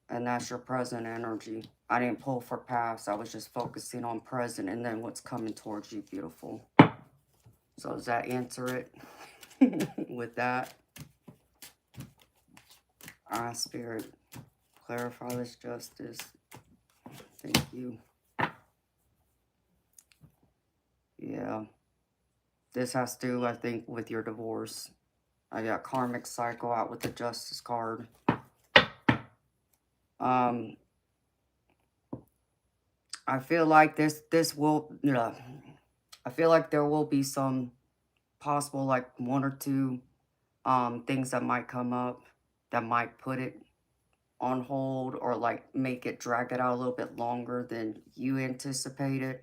[SPEAKER 1] and that's your present energy. I didn't pull for past. I was just focusing on present and then what's coming towards you, beautiful. So does that answer it with that? Spirit, clarify this justice. Thank you. Yeah. This has to do, I think, with your divorce. I got karmic cycle out with the Justice card. I feel like this will, I feel like there will be some possible, like, one or two things that might come up that might put it on hold or, like, make it drag it out a little bit longer than you anticipated.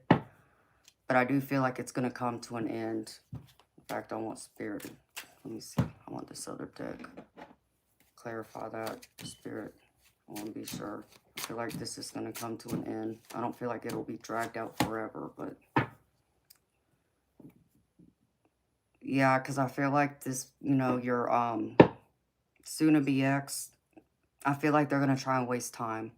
[SPEAKER 1] But I do feel like it's going to come to an end. In fact, I want Spirit. Let me see. I want this other deck. Clarify that, Spirit. I want to be sure. I feel like this is going to come to an end. I don't feel like it'll be dragged out forever, but yeah, because I feel like this, your soon-to-be ex, I feel like they're going to try and waste time.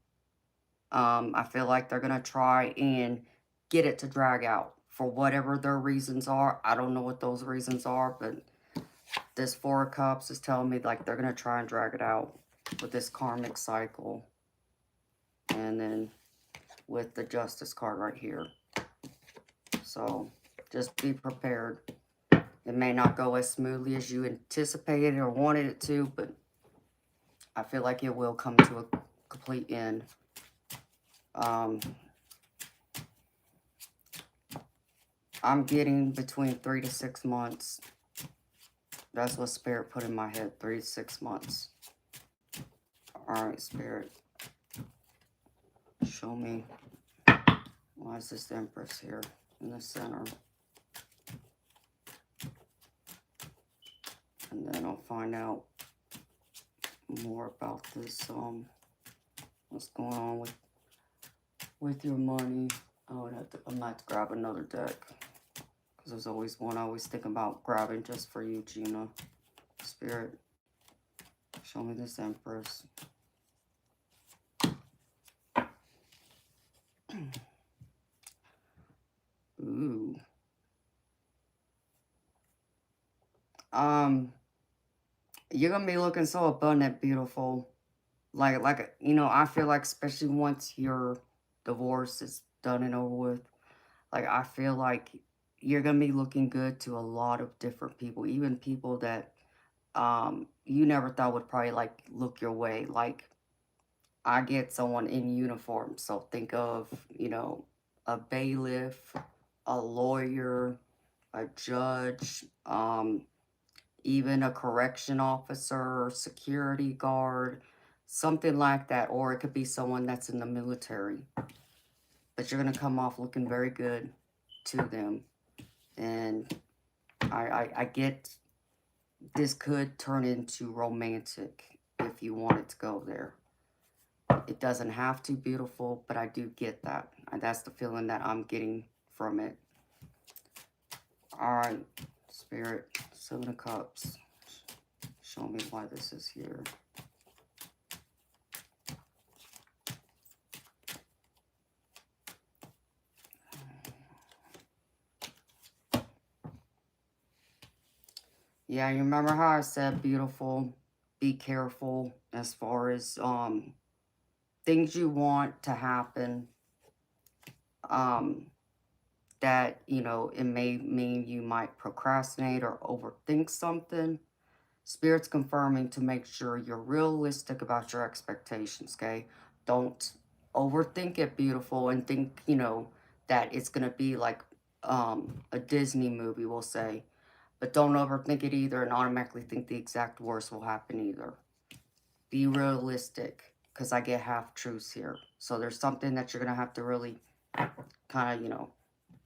[SPEAKER 1] I feel like they're going to try and get it to drag out for whatever their reasons are. I don't know what those reasons are, but this Four of Cups is telling me like they're going to try and drag it out with this karmic cycle. And then with the Justice card right here. So just be prepared. It may not go as smoothly as you anticipated or wanted it to, but I feel like it will come to a complete end. I'm getting between 3 to 6 months. That's what Spirit put in my head, 3 to 6 months. All right, Spirit. Show me. Why is this Empress here in the center? And then I'll find out more about this, what's going on with your money. I'm gonna have to grab another deck. Because there's always one I always think about grabbing just for you, Gina. Spirit, show me this Empress. Ooh. You're gonna be looking so abundant, beautiful. Like, I feel like especially once your divorce is done and over with, like, I feel like you're gonna be looking good to a lot of different people, even people that you never thought would probably like look your way. Like, I get someone in uniform, so think of, a bailiff, a lawyer, a judge, even a correction officer, security guard, Something like that. Or it could be someone that's in the military. But you're going to come off looking very good to them. And I get this could turn into romantic if you want it to go there. It doesn't have to, beautiful, but I do get that. And that's the feeling that I'm getting from it. All right, Spirit, Seven of Cups. Show me why this is here. Yeah, you remember how I said, beautiful, be careful as far as things you want to happen. That, you know, it may mean you might procrastinate or overthink something. Spirit's confirming to make sure you're realistic about your expectations, okay? Don't overthink it, beautiful, and think, you know, that it's going to be like a Disney movie, we'll say. But don't overthink it either and automatically think the exact worst will happen either. Be realistic, because I get half-truths here. So there's something that you're going to have to really kind of, you know,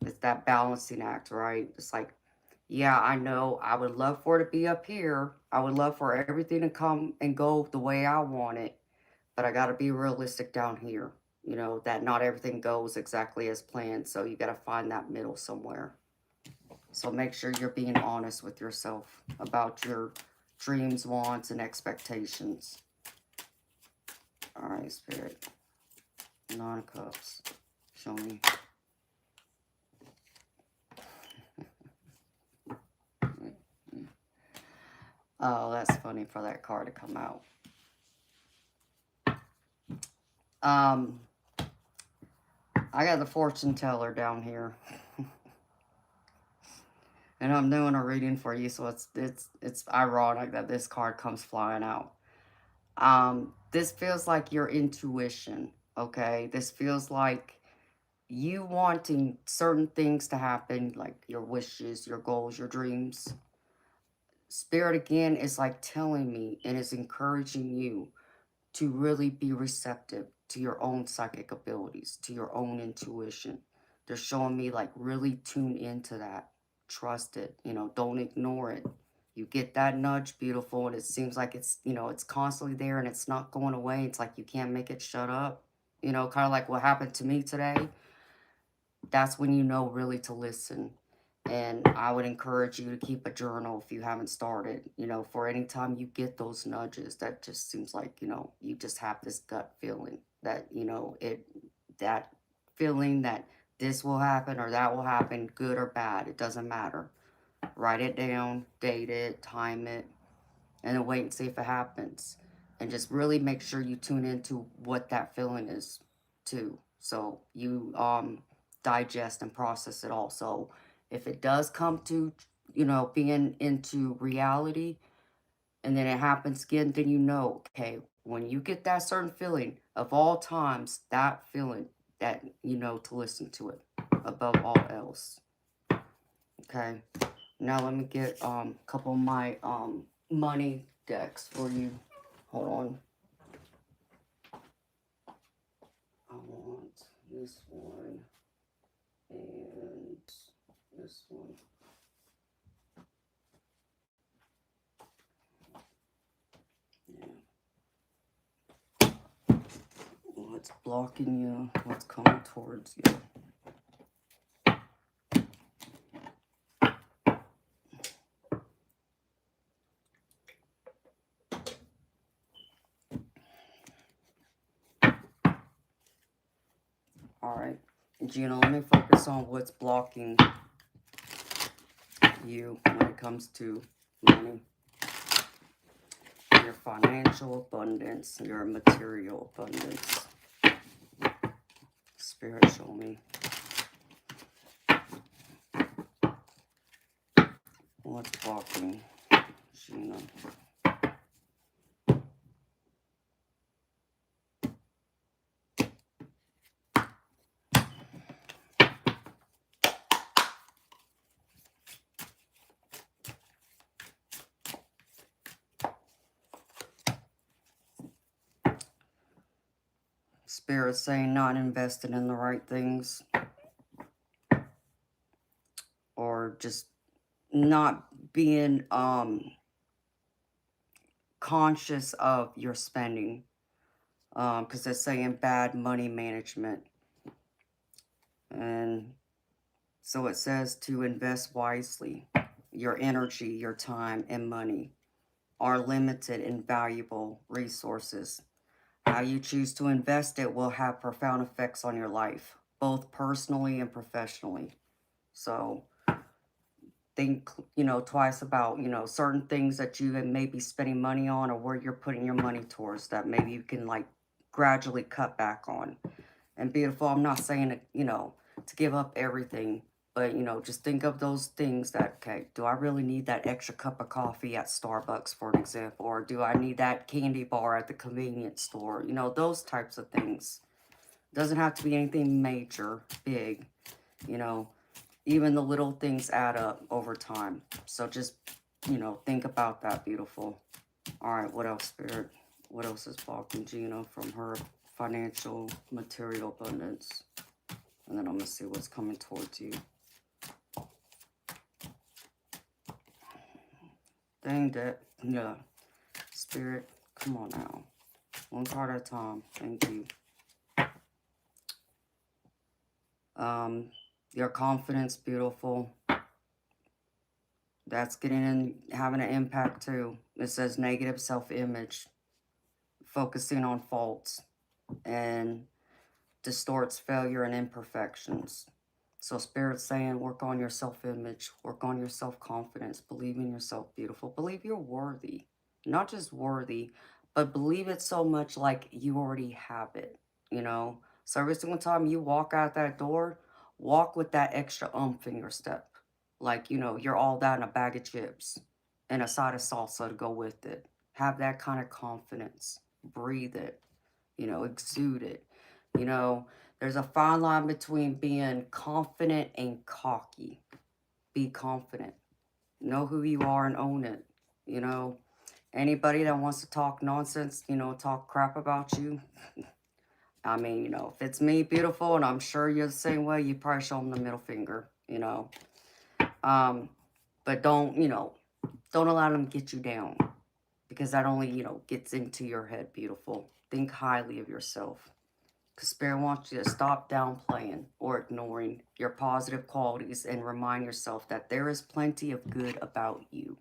[SPEAKER 1] it's that balancing act, right? It's like, yeah, I know I would love for it to be up here. I would love for everything to come and go the way I want it. But I got to be realistic down here. You know, that not everything goes exactly as planned. So you got to find that middle somewhere. So make sure you're being honest with yourself about your dreams, wants, and expectations. All right, Spirit. Nine of Cups. Show me. Oh, that's funny for that card to come out. I got the fortune teller down here. And I'm doing a reading for you, so it's ironic that this card comes flying out. This feels like your intuition, okay? This feels like you wanting certain things to happen, like your wishes, your goals, your dreams. Spirit, again, is like telling me and is encouraging you to really be receptive to your own psychic abilities, to your own intuition. They're showing me like really tune into that. Trust it, you know, don't ignore it. You get that nudge, beautiful, and it seems like it's, you know, it's constantly there and it's not going away. It's like you can't make it shut up. You know, kind of like what happened to me today. That's when you know really to listen. And I would encourage you to keep a journal if you haven't started, you know, for any time you get those nudges. That just seems like, you know, you just have this gut feeling that, you know, that feeling that this will happen or that will happen, good or bad, it doesn't matter. Write it down, date it, time it, and then wait and see if it happens. And just really make sure you tune into what that feeling is too. So you digest and process it all. So if it does come to, you know, being into reality and then it happens again, then you know, okay, when you get that certain feeling of all times, that feeling that you know to listen to it above all else. Okay. Now let me get a couple of my money decks for you. Hold on. I want this one and this one. Yeah. What's blocking you? What's coming towards you? Alright. Gina, let me focus on what's blocking you when it comes to money. Your financial abundance, your material abundance. Spirit, show me. What's blocking Gina? Spirit's saying not invested in the right things, or just not being conscious of your spending, because they're saying bad money management. And so it says to invest wisely. Your energy, your time, and money are limited and valuable resources. How you choose to invest it will have profound effects on your life, both personally and professionally. So think, twice about, certain things that you may be spending money on, or where you're putting your money towards, that maybe you can like gradually cut back on. And beautiful, I'm not saying, to give up everything, but, just think of those things that, okay, do I really need that extra cup of coffee at Starbucks, for an example? Or do I need that candy bar at the convenience store? Those types of things. Doesn't have to be anything major, big, even the little things add up over time. So just, think about that, beautiful. All right, what else, Spirit? What else is blocking Gina from her financial, material abundance? And then I'm going to see what's coming towards you. Dang that. Yeah. Spirit, come on now. One card at a time. Thank you. Your confidence, beautiful. That's having an impact too. It says negative self-image, focusing on faults, and distorts failure and imperfections. So Spirit's saying work on your self-image, work on your self-confidence, believe in yourself, beautiful. Believe you're worthy. Not just worthy, but believe it so much like you already have it, So every single time you walk out that door, walk with that extra in your step. Like, you're all that in a bag of chips and a side of salsa to go with it. Have that kind of confidence. Breathe it, exude it. There's a fine line between being confident and cocky. Be confident. Know who you are and own it. Anybody that wants to talk nonsense, talk crap about you. I mean, if it's me, beautiful, and I'm sure you're the same way, you probably show them the middle finger, But don't allow them to get you down, because that only, gets into your head, beautiful. Think highly of yourself. Because Spirit wants you to stop downplaying or ignoring your positive qualities and remind yourself that there is plenty of good about you.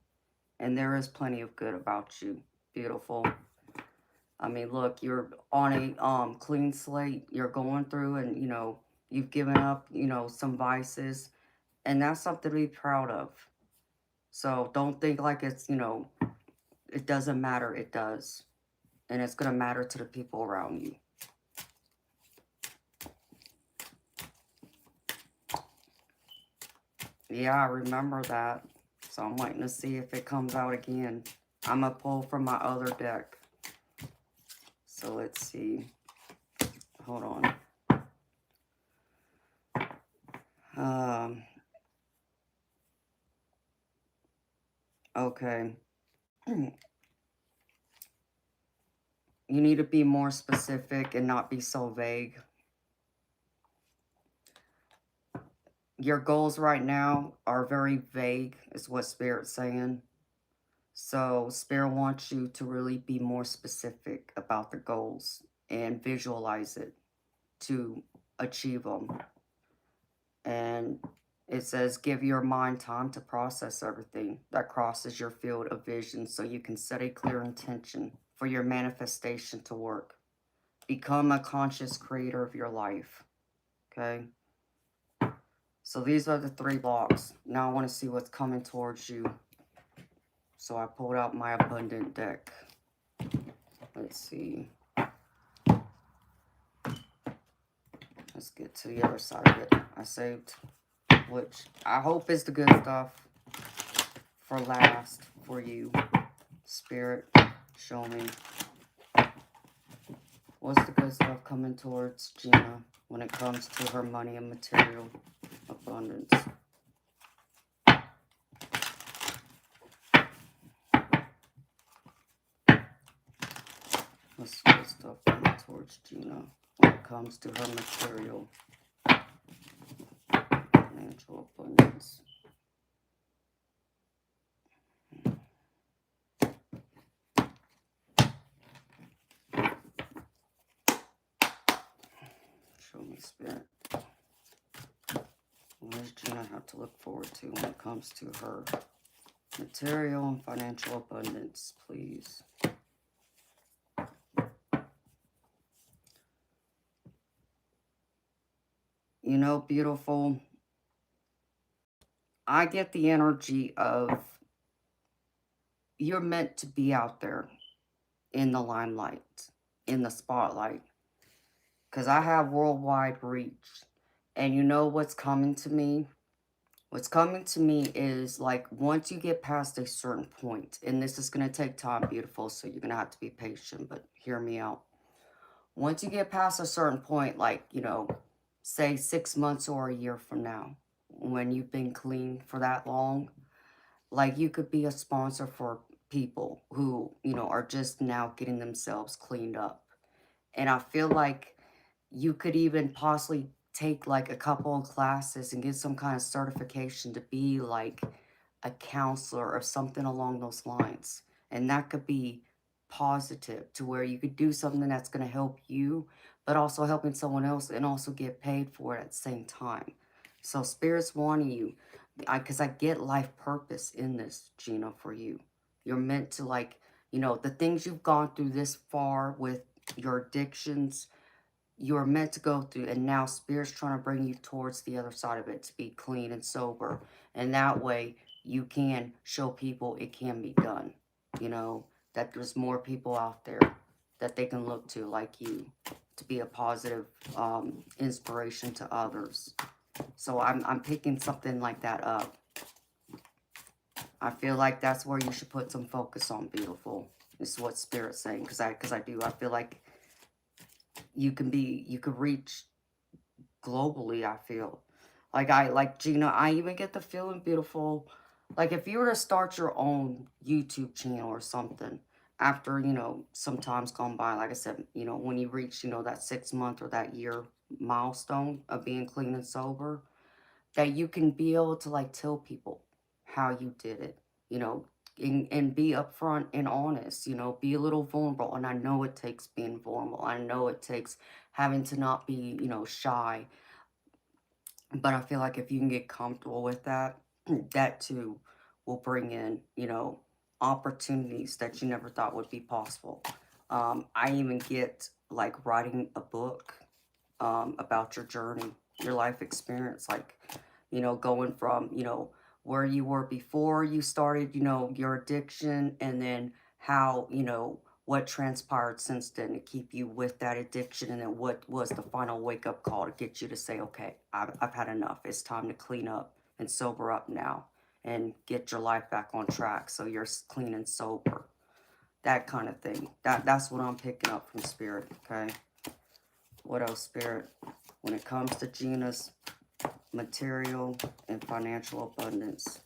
[SPEAKER 1] And there is plenty of good about you. Beautiful. I mean, look, you're on a clean slate. You're going through and, you've given up, some vices. And that's something to be proud of. So don't think like it's, it doesn't matter. It does. And it's going to matter to the people around you. Yeah, I remember that. So I'm waiting to see if it comes out again. I'm going to pull from my other deck. So let's see. Hold on. Okay. You need to be more specific and not be so vague. Your goals right now are very vague, is what Spirit's saying. So Spirit wants you to really be more specific about the goals and visualize it to achieve them. And it says give your mind time to process everything that crosses your field of vision so you can set a clear intention for your manifestation to work. Become a conscious creator of your life. Okay? So these are the 3 blocks. Now I want to see what's coming towards you. So I pulled out my abundant deck. Let's see. Let's get to the other side of it. I saved, which I hope is the good stuff for last for you. Spirit, show me. What's the good stuff coming towards Gina when it comes to her money and material abundance? What's the good stuff coming towards Gina when it comes to her material, financial abundance. Show me, Spirit. What does Gina have to look forward to when it comes to her material and financial abundance, please? You know, beautiful, I get the energy of you're meant to be out there in the limelight, in the spotlight, because I have worldwide reach. And you know what's coming to me? What's coming to me is like once you get past a certain point, and this is going to take time, beautiful, so you're going to have to be patient, but hear me out. Once you get past a certain point, like, you know, say 6 months or a year from now, when you've been clean for that long, like you could be a sponsor for people who, you know, are just now getting themselves cleaned up. And I feel like you could even possibly take like a couple of classes and get some kind of certification to be like a counselor or something along those lines. And that could be positive to where you could do something that's going to help you, but also helping someone else and also get paid for it at the same time. So Spirit's wanting you, because I get life purpose in this, Gina, for you. You're meant to, like, you know, the things you've gone through this far with your addictions, you're meant to go through, and now Spirit's trying to bring you towards the other side of it to be clean and sober. And that way you can show people it can be done. You know, that there's more people out there that they can look to like you to be a positive inspiration to others. So I'm picking something like that up. I feel like that's where you should put some focus on, beautiful. This is what Spirit's saying, because I do. I feel like you could reach globally. I feel like Gina, I even get the feeling, beautiful, like if you were to start your own YouTube channel or something after, you know, some time's gone by, like I said, you know, when you reach, you know, that 6 month or that year milestone of being clean and sober, that you can be able to like tell people how you did it, you know, and be upfront and honest, you know, be a little vulnerable. And I know it takes being vulnerable. I know it takes having to not be, you know, shy. But I feel like if you can get comfortable with that, that too will bring in, you know, opportunities that you never thought would be possible. I even get like writing a book about your journey, your life experience, like, you know, going from, you know, where you were before you started, you know, your addiction, and then how, you know, what transpired since then to keep you with that addiction, and then what was the final wake-up call to get you to say, okay, I've had enough. It's time to clean up and sober up now and get your life back on track so you're clean and sober. That kind of thing. That's what I'm picking up from Spirit, okay? What else, Spirit? When it comes to Gina's material and financial abundance,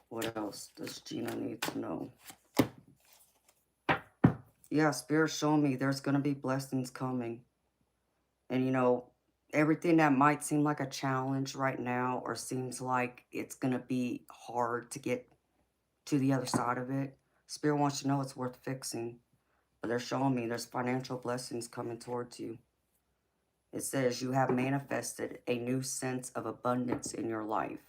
[SPEAKER 1] what else does Gina need to know? Yeah, Spirit's showing me there's going to be blessings coming. And, you know, everything that might seem like a challenge right now or seems like it's going to be hard to get to the other side of it, Spirit wants you to know it's worth fixing. But they're showing me there's financial blessings coming towards you. It says you have manifested a new sense of abundance in your life.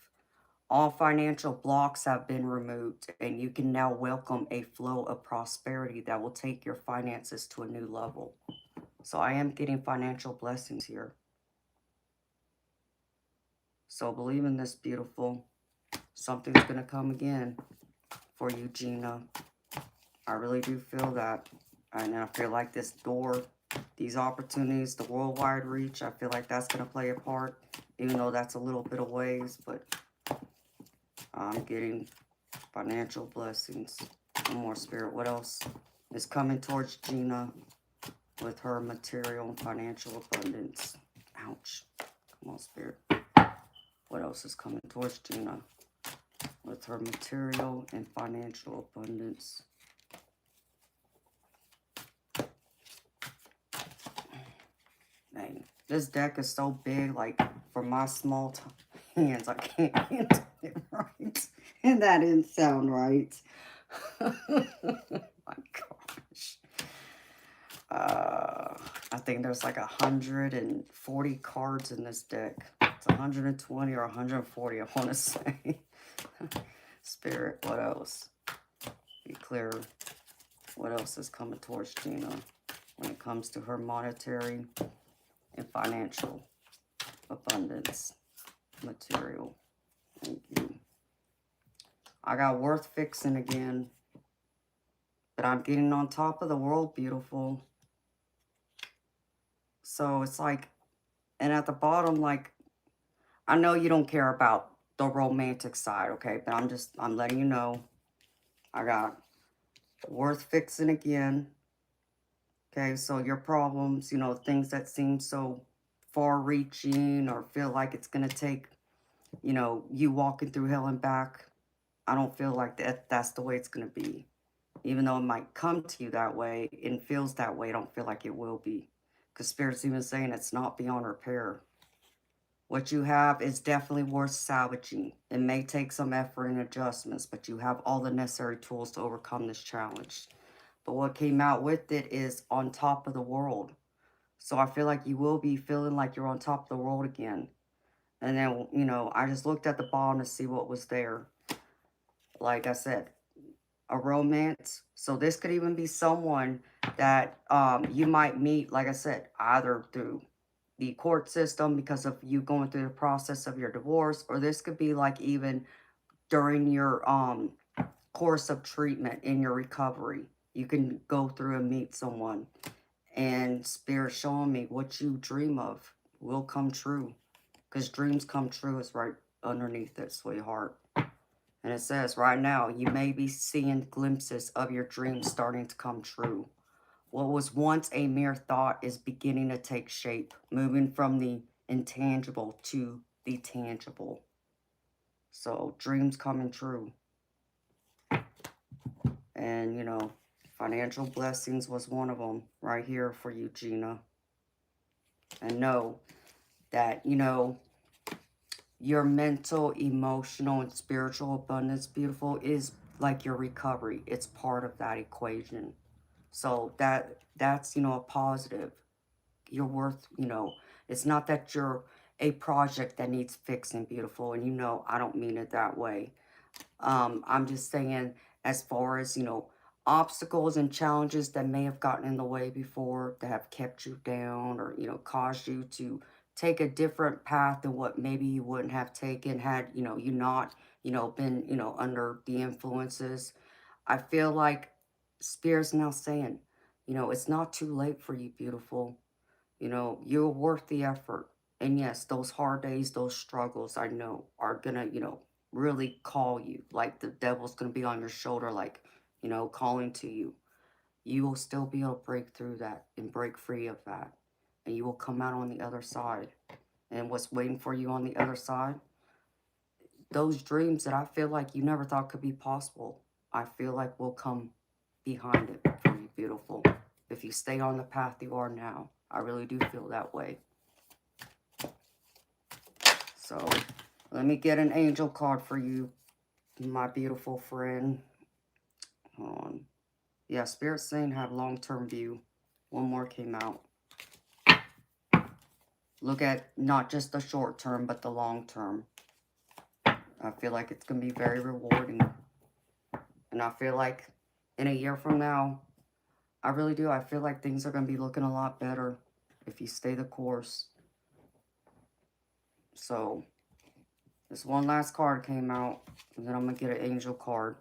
[SPEAKER 1] All financial blocks have been removed, and you can now welcome a flow of prosperity that will take your finances to a new level. So I am getting financial blessings here. So believe in this, beautiful. Something's going to come again for you, Gina. I really do feel that. And I feel like this door, these opportunities, the worldwide reach, I feel like that's going to play a part, even though that's a little bit of ways, but I'm getting financial blessings. One more, Spirit. What else is coming towards Gina with her material and financial abundance? Ouch. Come on, Spirit. What else is coming towards Gina with her material and financial abundance? Dang. This deck is so big, like, for my small hands, I can't handle it right. And that didn't sound right. My gosh. I think there's like 140 cards in this deck. It's 120 or 140, I want to say. Spirit, what else? Be clear. What else is coming towards Gina when it comes to her monetary and financial abundance material? Thank you. I got worth fixing again, but I'm getting on top of the world, beautiful. So it's like, and at the bottom, like, I know you don't care about the romantic side, okay? But I'm letting you know, I got worth fixing again. Okay, so your problems, you know, things that seem so far-reaching or feel like it's going to take, you know, you walking through hell and back, I don't feel like that's the way it's going to be. Even though it might come to you that way and feels that way, I don't feel like it will be. Because Spirit's even saying it's not beyond repair. What you have is definitely worth salvaging. It may take some effort and adjustments, but you have all the necessary tools to overcome this challenge. But what came out with it is on top of the world. So I feel like you will be feeling like you're on top of the world again. And then, you know, I just looked at the bottom to see what was there. Like I said, a romance. So this could even be someone that you might meet, like I said, either through the court system because of you going through the process of your divorce, or this could be like even during your course of treatment in your recovery. You can go through and meet someone. And Spirit showing me what you dream of will come true. Because dreams come true is right underneath it, sweetheart. And it says, right now, you may be seeing glimpses of your dreams starting to come true. What was once a mere thought is beginning to take shape, moving from the intangible to the tangible. So, dreams coming true. And, you know, financial blessings was one of them right here for you, Gina. And know that, you know, your mental, emotional, and spiritual abundance, beautiful, is like your recovery. It's part of that equation. So that's, you know, a positive. You're worth, you know, it's not that you're a project that needs fixing, beautiful. And, you know, I don't mean it that way. I'm just saying, as far as, you know, obstacles and challenges that may have gotten in the way before, that have kept you down or, you know, caused you to take a different path than what maybe you wouldn't have taken had, you know, you not, you know, been, you know, under the influences. I feel like Spirit's now saying, you know, it's not too late for you, beautiful. You know, you're worth the effort. And yes, those hard days, those struggles, I know, are gonna, you know, really call you. Like the devil's gonna be on your shoulder, like, you know, calling to you. You will still be able to break through that and break free of that. And you will come out on the other side. And what's waiting for you on the other side? Those dreams that I feel like you never thought could be possible, I feel like will come behind it for you, beautiful. If you stay on the path you are now. I really do feel that way. So, let me get an angel card for you, my beautiful friend. Hold on. Yeah, Spirit's saying have long-term view. One more came out. Look at not just the short term, but the long term. I feel like it's going to be very rewarding. And I feel like in a year from now, I really do. I feel like things are going to be looking a lot better if you stay the course. So, this one last card came out, and then I'm going to get an angel card.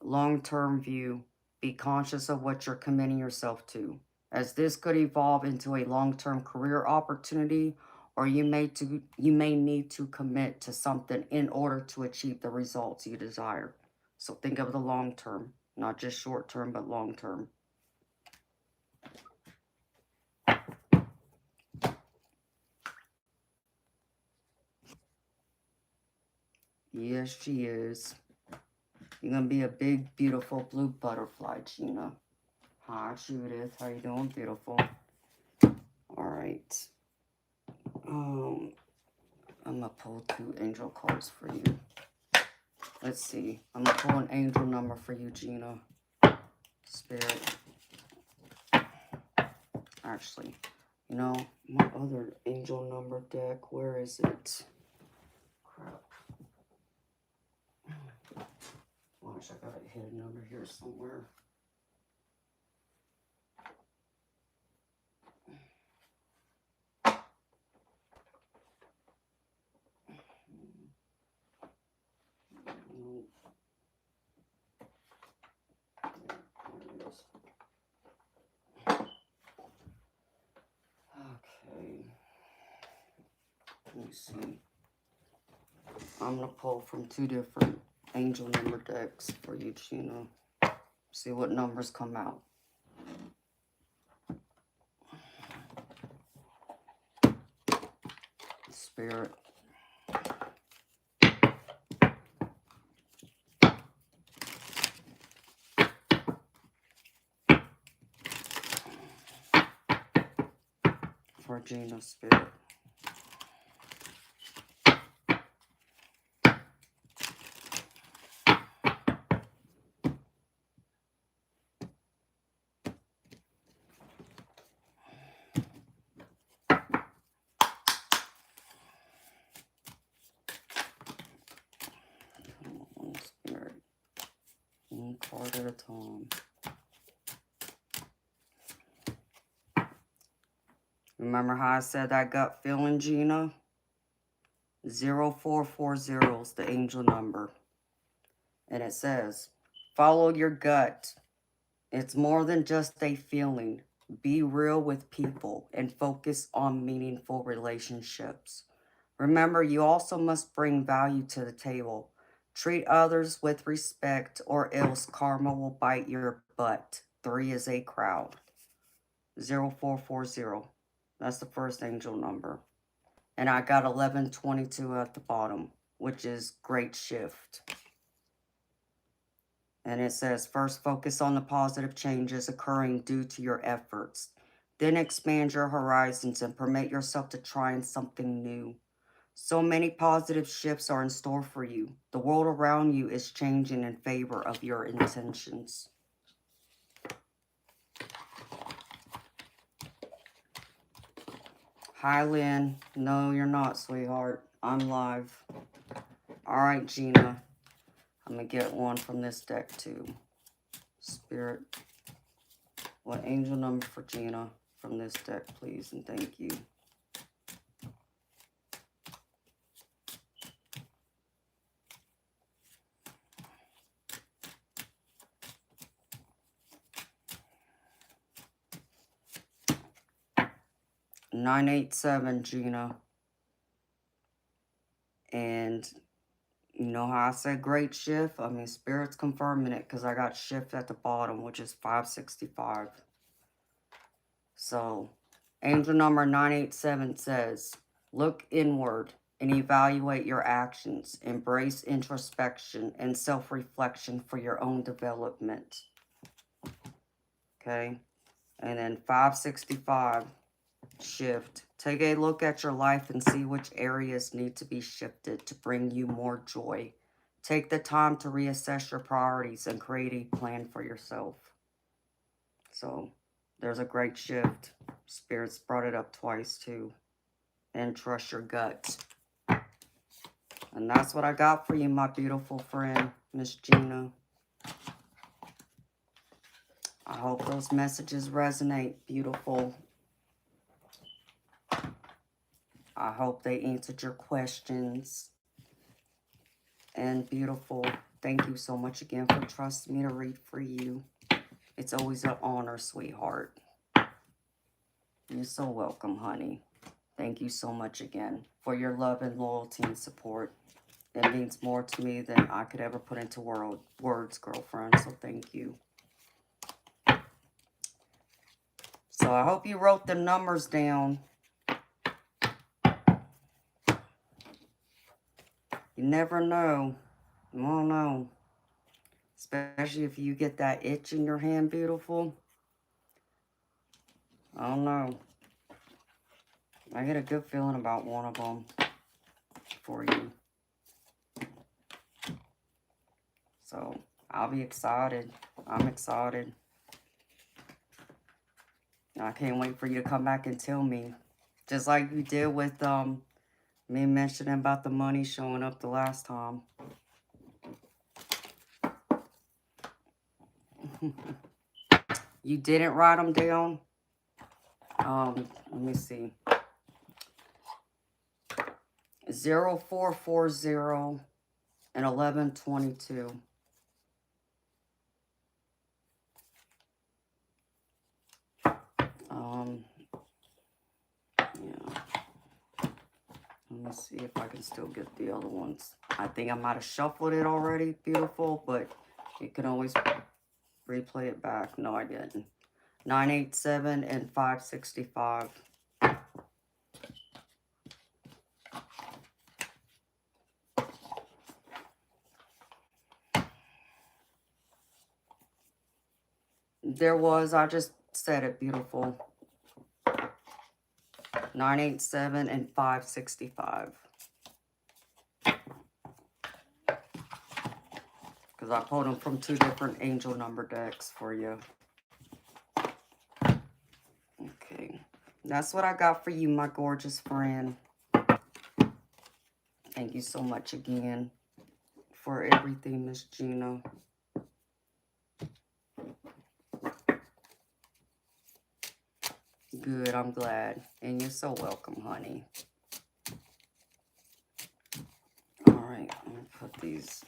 [SPEAKER 1] Long-term view. Be conscious of what you're committing yourself to, as this could evolve into a long-term career opportunity, or you may need to commit to something in order to achieve the results you desire. So think of the long term, not just short term, but long term. Yes, she is. You're going to be a big, beautiful blue butterfly, Gina. Hi, Judith. How you doing, beautiful? All right. I'm gonna pull 2 angel cards for you. Let's see. I'm gonna pull an angel number for you, Gina. Spirit. Actually, you know, my other angel number deck, where is it? Crap. Gosh, I got a hidden number here somewhere. Okay. Let me see. I'm going to pull from 2 different angel number decks for you, Gina. See what numbers come out. Spirit. For Gina, Spirit. Come on, Spirit. 1 card at a time. Remember how I said that gut feeling, Gina? 0440 is the angel number. And it says, follow your gut. It's more than just a feeling. Be real with people and focus on meaningful relationships. Remember, you also must bring value to the table. Treat others with respect or else karma will bite your butt. 3 is a crowd. 0440. That's the first angel number. And I got 1122 at the bottom, which is great shift. And it says, first focus on the positive changes occurring due to your efforts. Then expand your horizons and permit yourself to try something new. So many positive shifts are in store for you. The world around you is changing in favor of your intentions. Hi, Lynn. No, you're not, sweetheart. I'm live. All right, Gina. I'm going to get one from this deck, too. Spirit. What angel number for Gina from this deck, please, and thank you. $987, Gina. And you know how I said great shift? I mean, Spirit's confirming it because I got shift at the bottom, which is 565. So, angel number 987 says, look inward and evaluate your actions. Embrace introspection and self-reflection for your own development. Okay? And then 565, shift. Take a look at your life and see which areas need to be shifted to bring you more joy. Take the time to reassess your priorities and create a plan for yourself. So, there's a great shift. Spirit's brought it up twice too. And trust your gut. And that's what I got for you, my beautiful friend, Miss Gina. I hope those messages resonate, beautiful. I hope they answered your questions. And beautiful, thank you so much again for trusting me to read for you. It's always an honor, sweetheart. You're so welcome, honey. Thank you so much again for your love and loyalty and support. It means more to me than I could ever put into words, girlfriend. So thank you. So I hope you wrote the numbers down. You never know. I don't know. Especially if you get that itch in your hand, beautiful. I don't know. I get a good feeling about one of them for you. So, I'll be excited. I'm excited. I can't wait for you to come back and tell me. Just like you did with me mentioning about the money showing up the last time. You didn't write them down? Let me see. 0440 and 1122. Yeah. Let me see if I can still get the other ones. I think I might have shuffled it already, beautiful, but you can always replay it back. No, I didn't. 987 and 565. There was, I just said it, beautiful. 987 and 565. Because I pulled them from 2 different angel number decks for you. Okay. That's what I got for you, my gorgeous friend. Thank you so much again for everything, Miss Gina. Good, I'm glad. And you're so welcome, honey. Alright, I'm going to put these...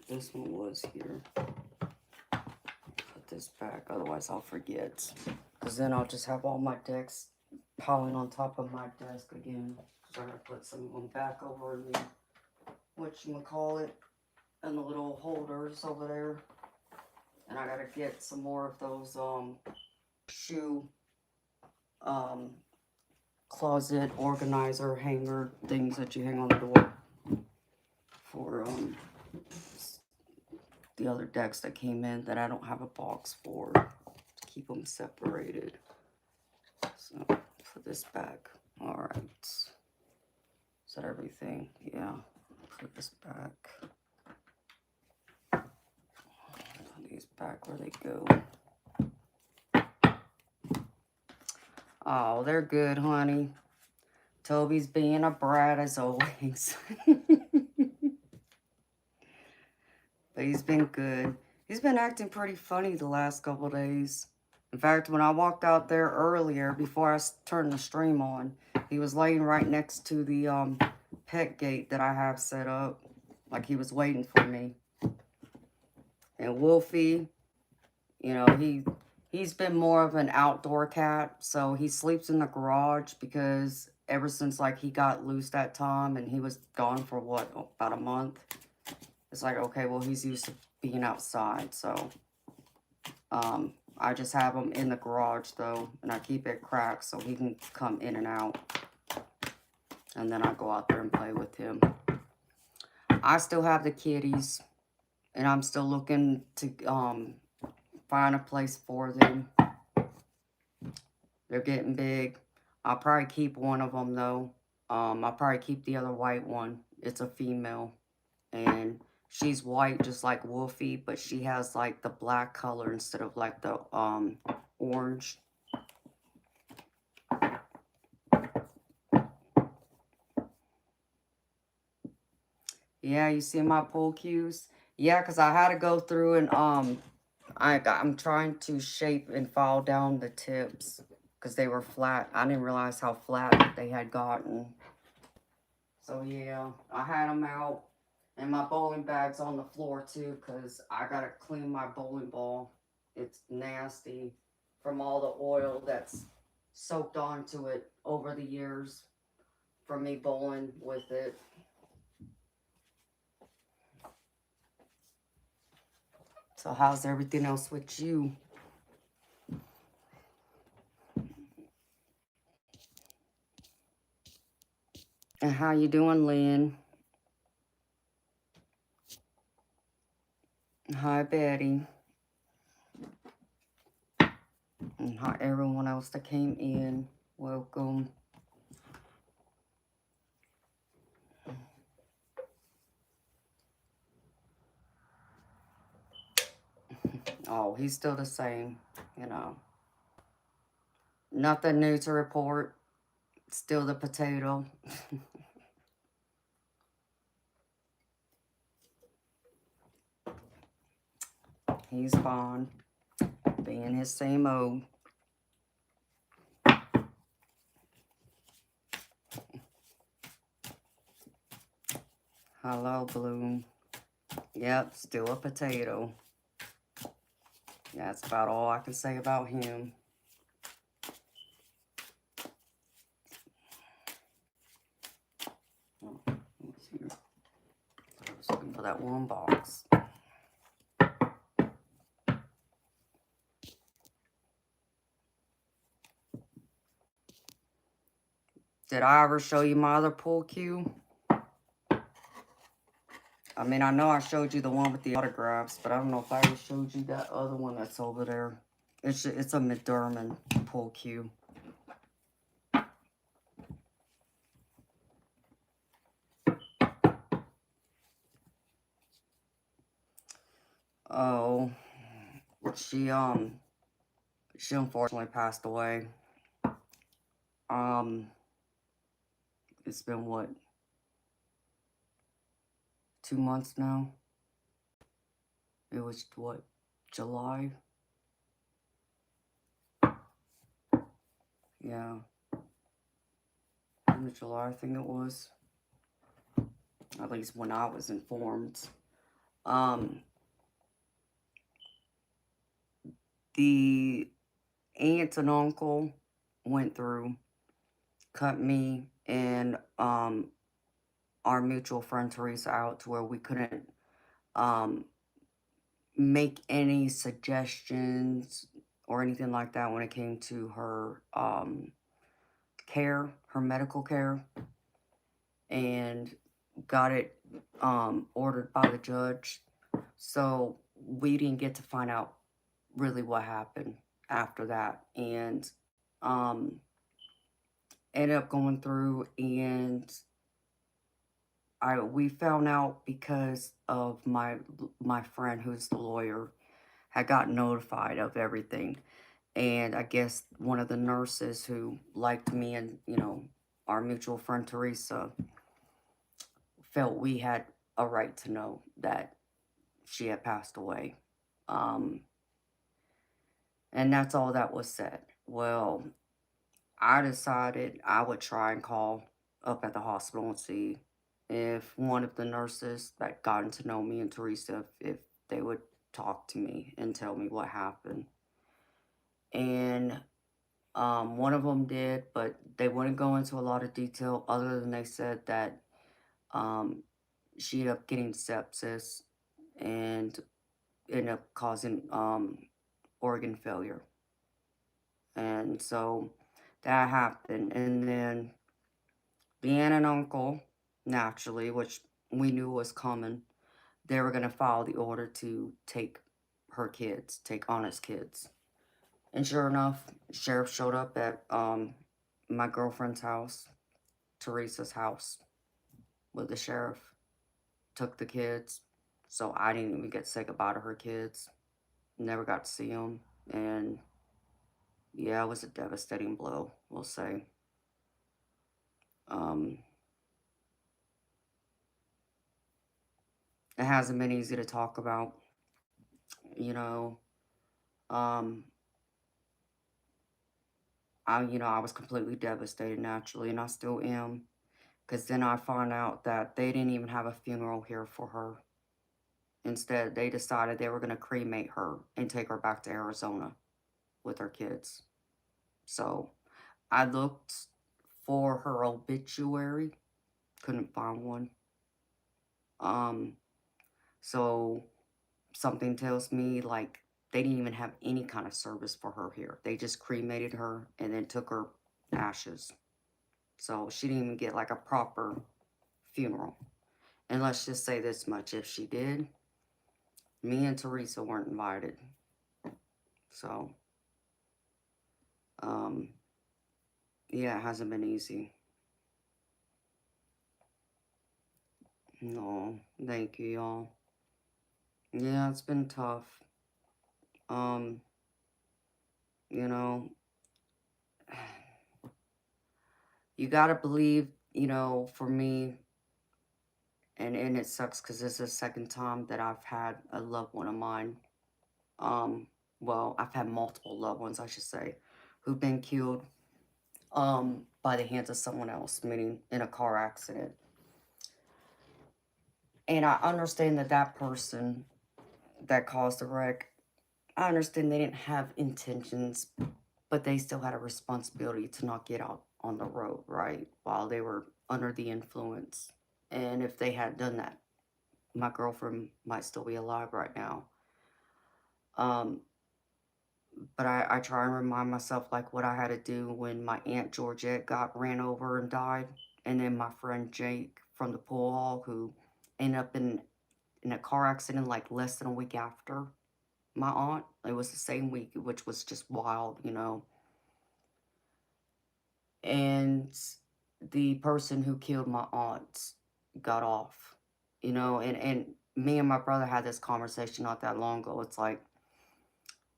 [SPEAKER 1] this one was here. Put this back, otherwise I'll forget. Because then I'll just have all my decks piling on top of my desk again. So I'm going to put some of them back over in the... whatchamacallit, and the little holders over there. And I gotta get some more of those shoe closet organizer hanger things that you hang on the door for the other decks that came in that I don't have a box for to keep them separated. So put this back. All right. Is that everything? Yeah. Put this back. Put these back where they go. Oh, they're good, honey. Toby's being a brat as always. But he's been good. He's been acting pretty funny the last couple days. In fact, when I walked out there earlier, before I turned the stream on, he was laying right next to the pet gate that I have set up. Like he was waiting for me. And Wolfie, you know, he's been more of an outdoor cat. So he sleeps in the garage because ever since like he got loose that time and he was gone for what, about a month. It's like, okay, well, he's used to being outside, so I just have him in the garage, though, and I keep it cracked so he can come in and out, and then I go out there and play with him. I still have the kitties, and I'm still looking to find a place for them. They're getting big. I'll probably keep one of them, though. I'll probably keep the other white one. It's a female, and... she's white just like Wolfie, but she has like the black color instead of like the orange. Yeah, you see my pull cues? Yeah, because I had to go through and I'm trying to shape and file down the tips because they were flat. I didn't realize how flat they had gotten. So yeah, I had them out. And my bowling bag's on the floor, too, because I got to clean my bowling ball. It's nasty from all the oil that's soaked onto it over the years from me bowling with it. So how's everything else with you? And how you doing, Lynn? Hi, Betty. And hi, everyone else that came in. Welcome. Oh, he's still the same, you know. Nothing new to report. Still the potato. He's fine. Being his same mode. Hello, Bloom. Yep, still a potato. That's about all I can say about him. Oh, what's here? I was looking for that one box. Did I ever show you my other pool cue? I mean, I know I showed you the one with the autographs, but I don't know if I ever showed you that other one that's over there. It's a McDermott pool cue. Oh, she unfortunately passed away. It's been what, 2 months now? It was what, July? Yeah. In July, I think it was. At least when I was informed. The aunt and uncle went through, cut me and our mutual friend Teresa out to where we couldn't make any suggestions or anything like that when it came to her care, her medical care, and got it ordered by the judge. So we didn't get to find out really what happened after that, and ended up going through, and we found out because of my friend who's the lawyer had got notified of everything. And I guess one of the nurses who liked me and, you know, our mutual friend Teresa felt we had a right to know that she had passed away. And that's all that was said. Well, I decided I would try and call up at the hospital and see if one of the nurses that gotten to know me and Teresa, if they would talk to me and tell me what happened. And one of them did, but they wouldn't go into a lot of detail other than they said that she ended up getting sepsis and ended up causing organ failure. And so that happened. And then the aunt and uncle, naturally, which we knew was coming, they were going to file the order to take her kids, take Anna's kids. And sure enough, sheriff showed up at my girlfriend's house, Teresa's house, with the sheriff. Took the kids, so I didn't even get to say goodbye to her kids. Never got to see them, and yeah, it was a devastating blow, we'll say. It hasn't been easy to talk about, you know. Um, I was completely devastated naturally, and I still am. Because then I found out that they didn't even have a funeral here for her. Instead, they decided they were going to cremate her and take her back to Arizona with her kids. So I looked for her obituary, couldn't find one. So something tells me like they didn't even have any kind of service for her here. They just cremated her and then took her ashes. So she didn't even get like a proper funeral. And let's just say this much, if she did, me and Teresa weren't invited. So, yeah, it hasn't been easy. No, thank you, y'all. Yeah, it's been tough. Um, you know, you gotta believe, for me, and it sucks because this is the second time that I've had a loved one of mine. Um, well, I've had multiple loved ones, I should say, who've been killed by the hands of someone else, meaning in a car accident. And I understand that that person that caused the wreck, I understand they didn't have intentions, but they still had a responsibility to not get out on the road, right? While they were under the influence. And if they had done that, my girlfriend might still be alive right now. Um, but I try and remind myself like what I had to do when my Aunt Georgette got ran over and died. And then my friend Jake from the pool hall who ended up in a car accident like less than a week after my aunt. It was the same week, which was just wild. And the person who killed my aunt got off, and me and my brother had this conversation not that long ago. It's like,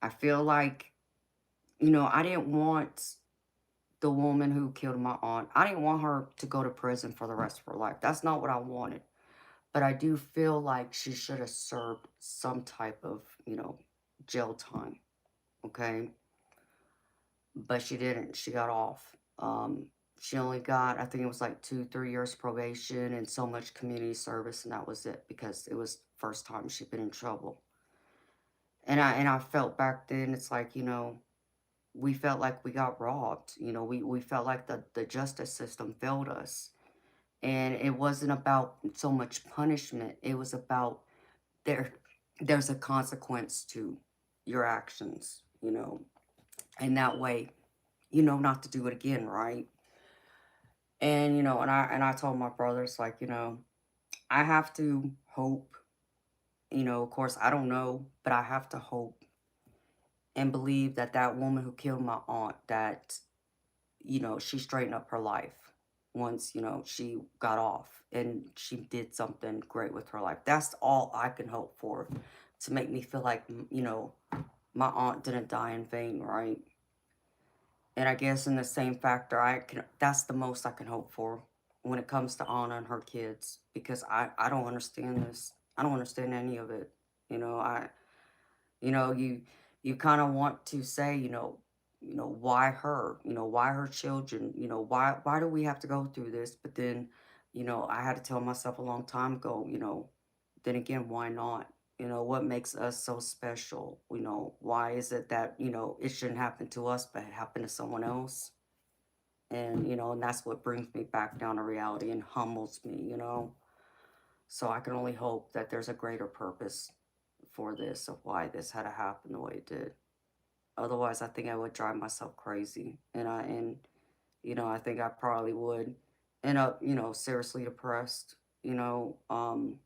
[SPEAKER 1] I feel like, I didn't want the woman who killed my aunt, I didn't want her to go to prison for the rest of her life. That's not what I wanted. But I do feel like she should have served some type of, jail time. Okay. But she didn't. She got off. She only got, I think it was like 2, 3 years probation and so much community service, and that was it because it was the first time she'd been in trouble. And I felt back then, it's like, we felt like we got robbed. We felt like the justice system failed us. And it wasn't about so much punishment. It was about there there's a consequence to your actions, and that way, not to do it again, right? And and I told my brothers, like, I have to hope, of course I don't know, but I have to hope and believe that that woman who killed my aunt, that she straightened up her life once, she got off and she did something great with her life. That's all I can hope for, to make me feel like, my aunt didn't die in vain, right? And I guess in the same factor, that's the most I can hope for when it comes to Anna and her kids, because I don't understand this. I don't understand any of it. You know, I you know, you kind of want to say, why her? Why her children? Why do we have to go through this? But then, I had to tell myself a long time ago, then again, why not? What makes us so special? Why is it that, it shouldn't happen to us, but it happened to someone else? And, and that's what brings me back down to reality and humbles me. So I can only hope that there's a greater purpose for this, of why this had to happen the way it did. Otherwise, I think I would drive myself crazy. I think I probably would end up, seriously depressed, knowing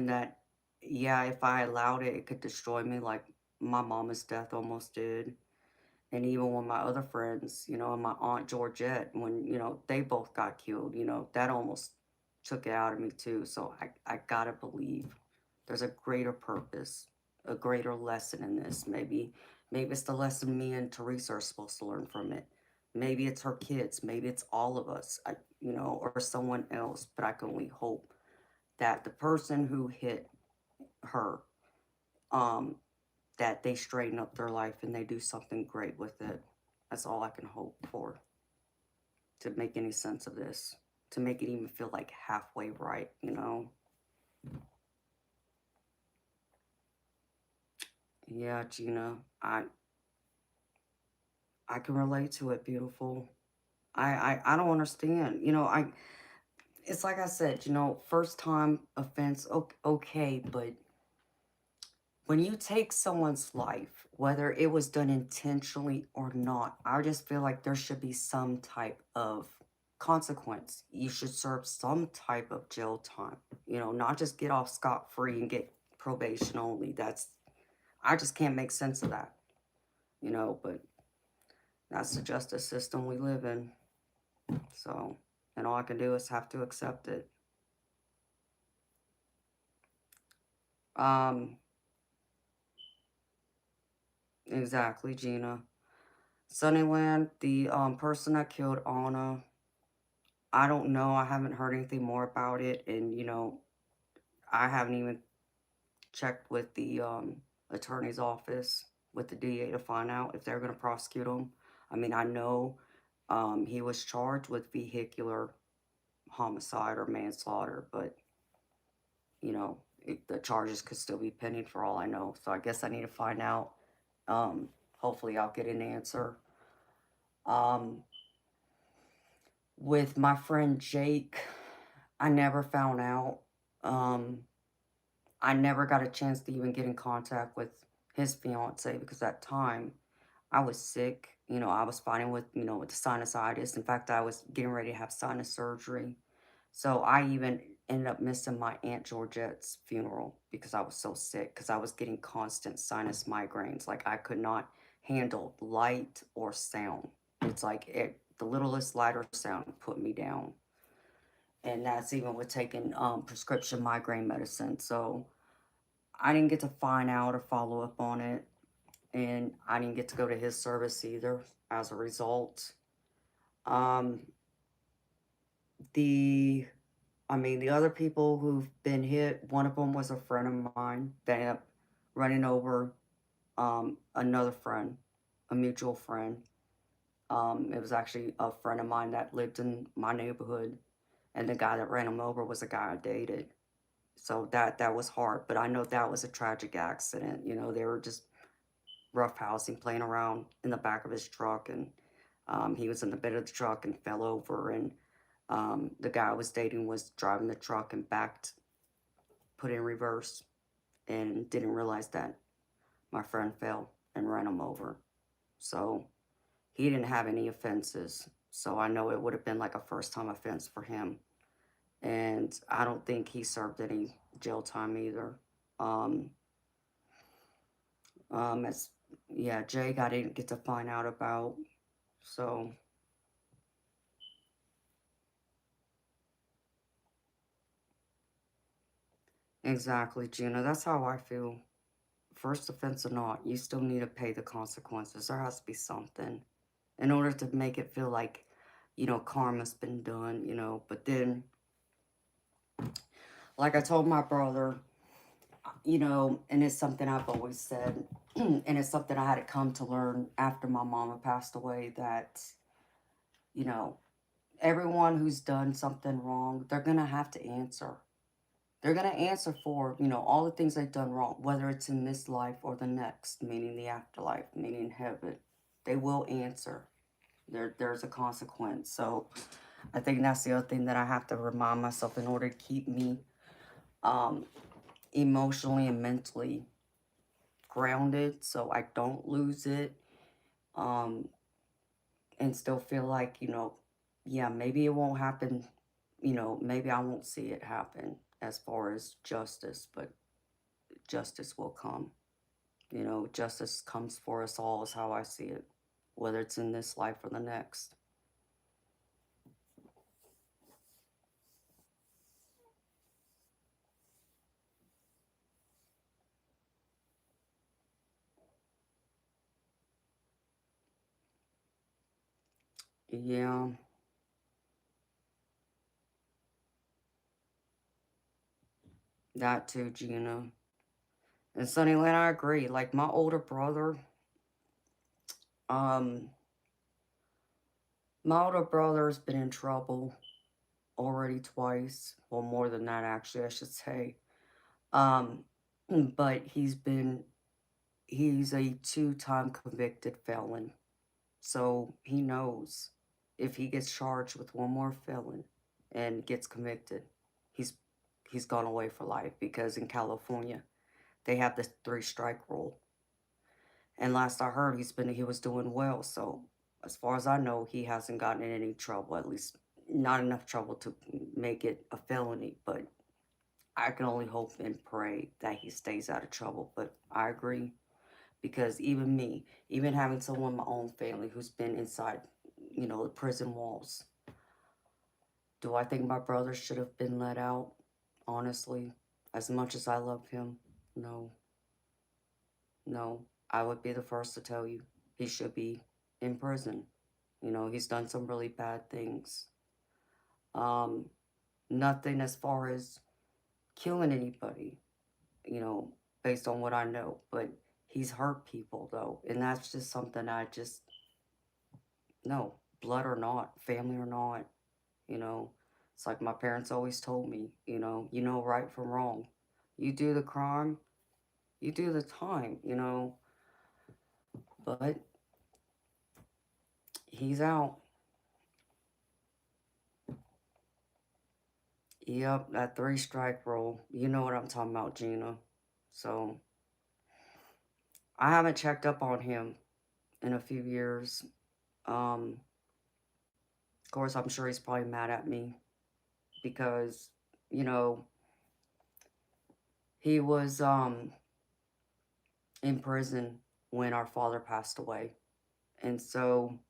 [SPEAKER 1] that, yeah, if I allowed it, it could destroy me like my mama's death almost did. And even when my other friends, and my Aunt Georgette, when, they both got killed, that almost took it out of me too. So I gotta believe there's a greater purpose, a greater lesson in this. Maybe it's the lesson me and Teresa are supposed to learn from it. Maybe it's her kids. Maybe it's all of us, or someone else. But I can only hope that the person who hit her, um, that they straighten up their life and they do something great with it. That's all I can hope for, to make any sense of this, to make it even feel like halfway right. Yeah, Gina, I can relate to it, beautiful. I don't understand. It's like I said, first time offense, okay, but when you take someone's life, whether it was done intentionally or not, I just feel like there should be some type of consequence. You should serve some type of jail time, not just get off scot-free and get probation only. I just can't make sense of that, but that's the justice system we live in. So, and all I can do is have to accept it. Um, Exactly, Gina. Sunnyland, the person that killed Anna, I don't know. I haven't heard anything more about it, and I haven't even checked with the attorney's office with the DA to find out if they're going to prosecute him. I mean, I know he was charged with vehicular homicide or manslaughter, but the charges could still be pending for all I know. So I guess I need to find out. Hopefully, I'll get an answer. Um, with my friend Jake, I never found out. Um, I never got a chance to even get in contact with his fiance because at that time I was sick. I was fighting with the sinusitis. In fact, I was getting ready to have sinus surgery. So I even ended up missing my Aunt Georgette's funeral because I was so sick because I was getting constant sinus migraines. Like I could not handle light or sound. It's like the littlest light or sound put me down. And that's even with taking prescription migraine medicine. So I didn't get to find out or follow up on it. And I didn't get to go to his service either as a result. Um, the the other people who've been hit, one of them was a friend of mine that ended up running over another friend, a mutual friend. It was actually a friend of mine that lived in my neighborhood, and the guy that ran him over was a guy I dated. So that was hard, but I know that was a tragic accident. They were just roughhousing, playing around in the back of his truck, and he was in the bed of the truck and fell over, and the guy I was dating was driving the truck and backed, put in reverse, and didn't realize that my friend fell and ran him over. So he didn't have any offenses. So I know it would have been like a first time offense for him. And I don't think he served any jail time either. Um, as yeah, Jake, I didn't get to find out about. So exactly, Gina. That's how I feel. First offense or not, you still need to pay the consequences. There has to be something in order to make it feel like, karma's been done. But then, like I told my brother, and it's something I've always said, and it's something I had to come to learn after my mama passed away that, you know, everyone who's done something wrong, they're going to have to answer. They're going to answer for, all the things they've done wrong, whether it's in this life or the next, meaning the afterlife, meaning heaven. They will answer. There's a consequence. So I think that's the other thing that I have to remind myself in order to keep me um, emotionally and mentally grounded so I don't lose it, um, and still feel like, yeah, maybe it won't happen, maybe I won't see it happen as far as justice, but justice will come. Justice comes for us all, is how I see it, whether it's in this life or the next. Yeah, that too, Gina. And Sunnyland, I agree. Like my older brother, um, my older brother's been in trouble already twice. Well, more than that, actually, I should say. Um, but he's a two-time convicted felon. So he knows if he gets charged with one more felon and gets convicted, he's he's gone away for life because in California they have this three-strike rule. And last I heard, he was doing well. So as far as I know, he hasn't gotten in any trouble. At least not enough trouble to make it a felony. But I can only hope and pray that he stays out of trouble. But I agree because even me, even having someone in my own family who's been inside, the prison walls, do I think my brother should have been let out? Honestly, as much as I love him, no, no. I would be the first to tell you he should be in prison. You know, he's done some really bad things. Um, Nothing as far as killing anybody, you know, based on what I know, but he's hurt people though, and that's just something I just no, blood or not, family or not, you know. It's like my parents always told me, you know right from wrong. You do the crime, you do the time, you know. But he's out. Yep, that three strike rule. You know what I'm talking about, Gina. So I haven't checked up on him in a few years. Of course, I'm sure he's probably mad at me because, you know, he was in prison when our father passed away. And so,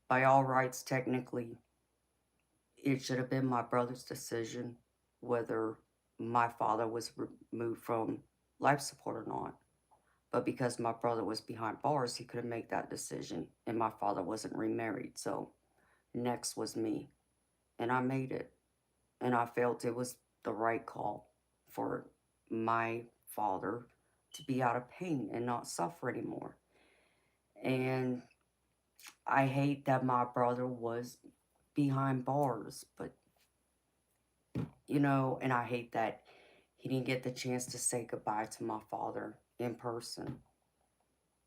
[SPEAKER 1] by all rights, technically, it should have been my brother's decision whether my father was removed from life support or not. But because my brother was behind bars, he couldn't make that decision. And my father wasn't remarried. So, next was me. And I made it. And I felt it was the right call for my father to be out of pain and not suffer anymore. And I hate that my brother was behind bars, but you know, and I hate that he didn't get the chance to say goodbye to my father in person.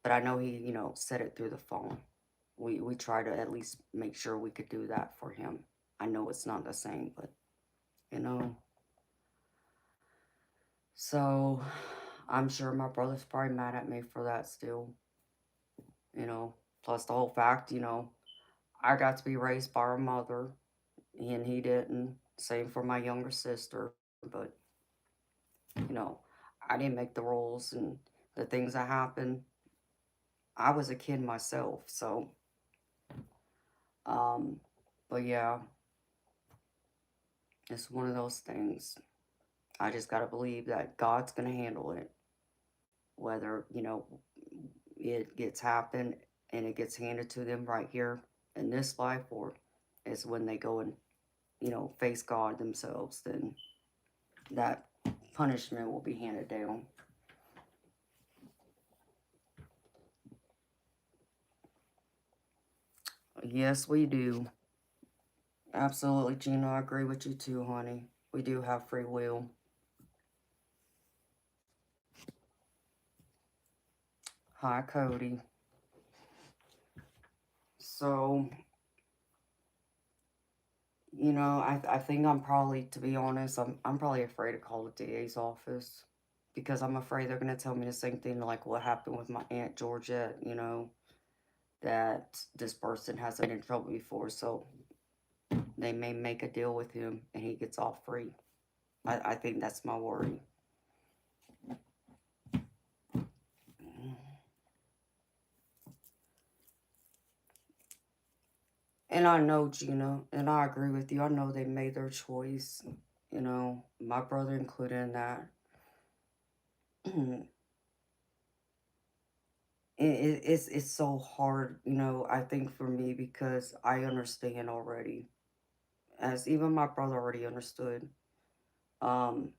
[SPEAKER 1] But I know he, said it through the phone. We try to at least make sure we could do that for him. I know it's not the same, but you know. So I'm sure my brother's probably mad at me for that still, you know. Plus the whole fact, I got to be raised by a mother and he didn't. Same for my younger sister, but you know, I didn't make the rules and the things that happened. I was a kid myself, so um but yeah, it's one of those things. I just got to believe that God's going to handle it, whether, it gets happened and it gets handed to them right here in this life, or it's when they go and, face God themselves, then that punishment will be handed down. Yes, we do. Absolutely, Gina. I agree with you too, honey. We do have free will. Hi, Cody. So, I think I'm probably, to be honest, I'm probably afraid to call the DA's office because I'm afraid they're going to tell me the same thing like what happened with my Aunt Georgette, that this person hasn't been in trouble before, so they may make a deal with him and he gets off free. I think that's my worry. And I know, Gina, and I agree with you. I know they made their choice, my brother included in that. It's so hard, I think for me because I understand already, as even my brother already understood. Um,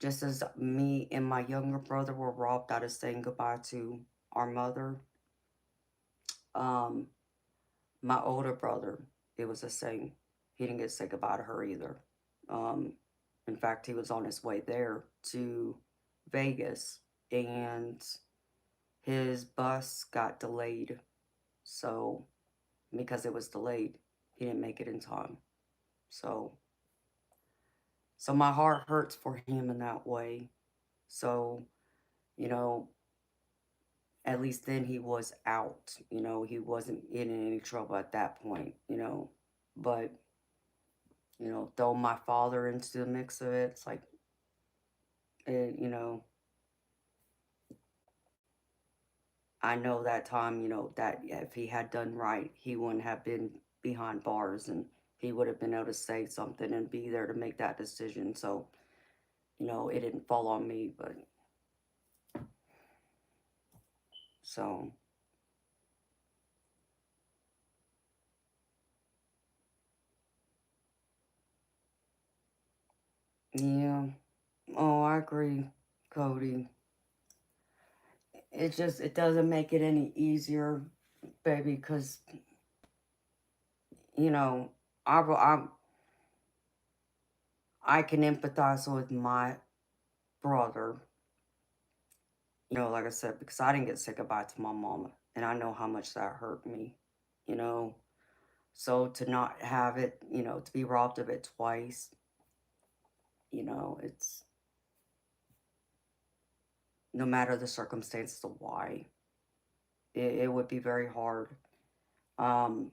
[SPEAKER 1] just as me and my younger brother were robbed out of saying goodbye to our mother, um, my older brother, it was the same. He didn't get to say goodbye to her either. Um, in fact, he was on his way there to Vegas, and his bus got delayed. So, because it was delayed, he didn't make it in time. So, so my heart hurts for him in that way. So, you know, at least then he was out. He wasn't in any trouble at that point. But, throw my father into the mix of it, it's like, it. I know that time, that if he had done right, he wouldn't have been behind bars and he would have been able to say something and be there to make that decision. So, it didn't fall on me, but So, yeah. Oh, I agree, Cody. It doesn't make it any easier, baby, because, you know, I, I can empathize with my brother, like I said, because I didn't get to say goodbye to my mama, and I know how much that hurt me, you know. So to not have it, to be robbed of it twice, it's no matter the circumstances of why, it would be very hard. Um,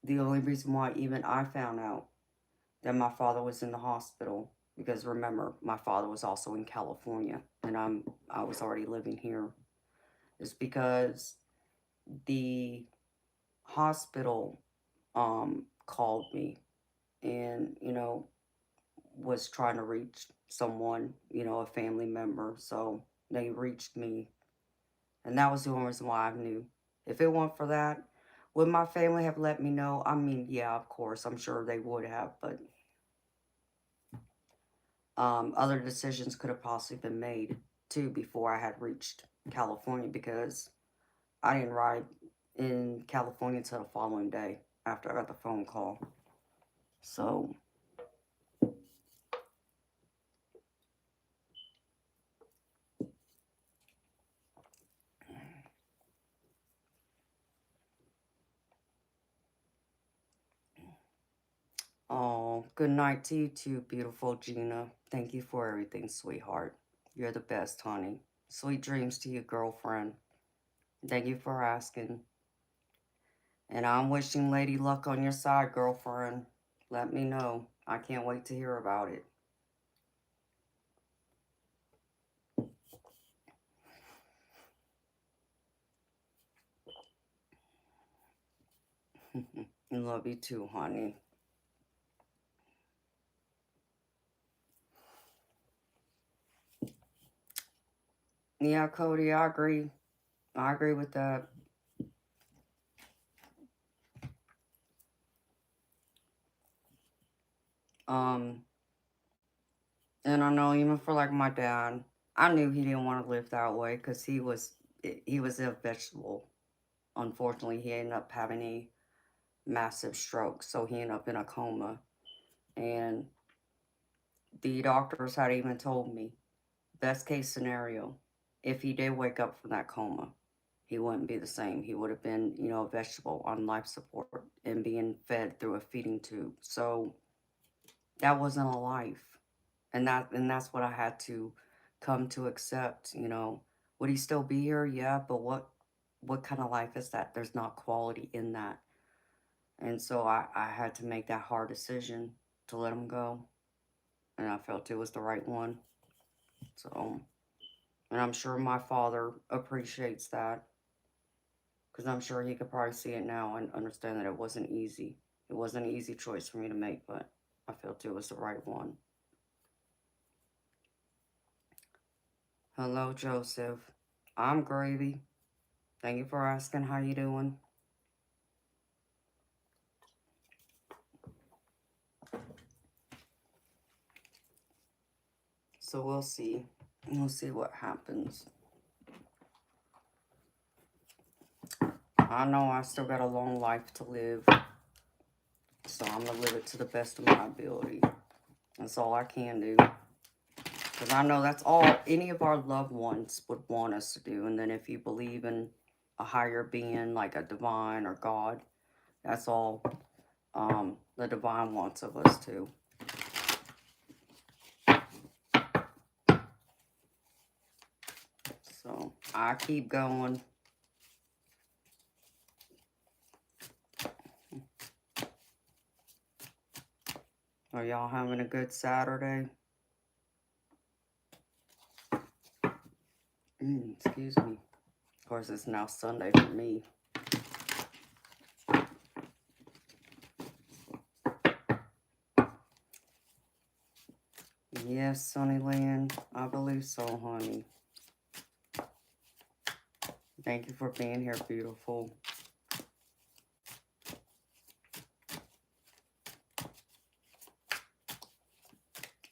[SPEAKER 1] the only reason why even I found out that my father was in the hospital, because remember, my father was also in California, and I was already living here, is because the hospital called me and, was trying to reach someone, a family member. So they reached me. And that was the only reason why I knew. If it weren't for that, would my family have let me know? I mean, yeah, of course. I'm sure they would have. But other decisions could have possibly been made, too, before I had reached California. Because I didn't ride in California until the following day after I got the phone call. So, oh, good night to you too, beautiful Gina. Thank you for everything, sweetheart. You're the best, honey. Sweet dreams to you, girlfriend. Thank you for asking. And I'm wishing Lady Luck on your side, girlfriend. Let me know. I can't wait to hear about it. I love you too, honey. Yeah, Cody, I agree. I agree with that. Um, and I know even for like my dad, I knew he didn't want to live that way because he was a vegetable. Unfortunately, he ended up having a massive stroke, so he ended up in a coma. And the doctors had even told me, best case scenario, if he did wake up from that coma, he wouldn't be the same. He would have been, a vegetable on life support and being fed through a feeding tube. So that wasn't a life. And that's what I had to come to accept, Would he still be here? Yeah, but what kind of life is that? There's not quality in that. And so I had to make that hard decision to let him go. And I felt it was the right one. So, and I'm sure my father appreciates that. Because I'm sure he could probably see it now and understand that it wasn't easy. It wasn't an easy choice for me to make, but I felt it was the right one. Hello, Joseph. I'm Gravy. Thank you for asking. How you doing? So we'll see. We'll see what happens. I know I still got a long life to live. So I'm going to live it to the best of my ability. That's all I can do. Because I know that's all any of our loved ones would want us to do. And then if you believe in a higher being, like a divine or God, that's all the divine wants of us too. So I keep going. Are y'all having a good Saturday? Excuse me. Of course, it's now Sunday for me. Yes, Sunnyland, I believe so, honey. Thank you for being here, beautiful.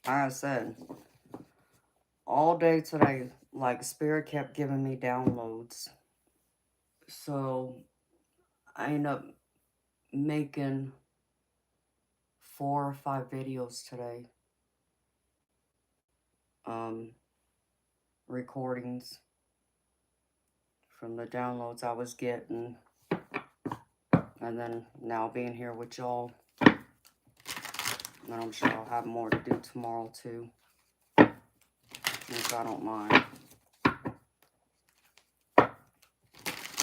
[SPEAKER 1] Like I said, all day today, like, Spirit kept giving me downloads. So, I ended up making 4 or 5 videos today. Recordings from the downloads I was getting. And then now being here with y'all. And I'm sure I'll have more to do tomorrow too, if I don't mind.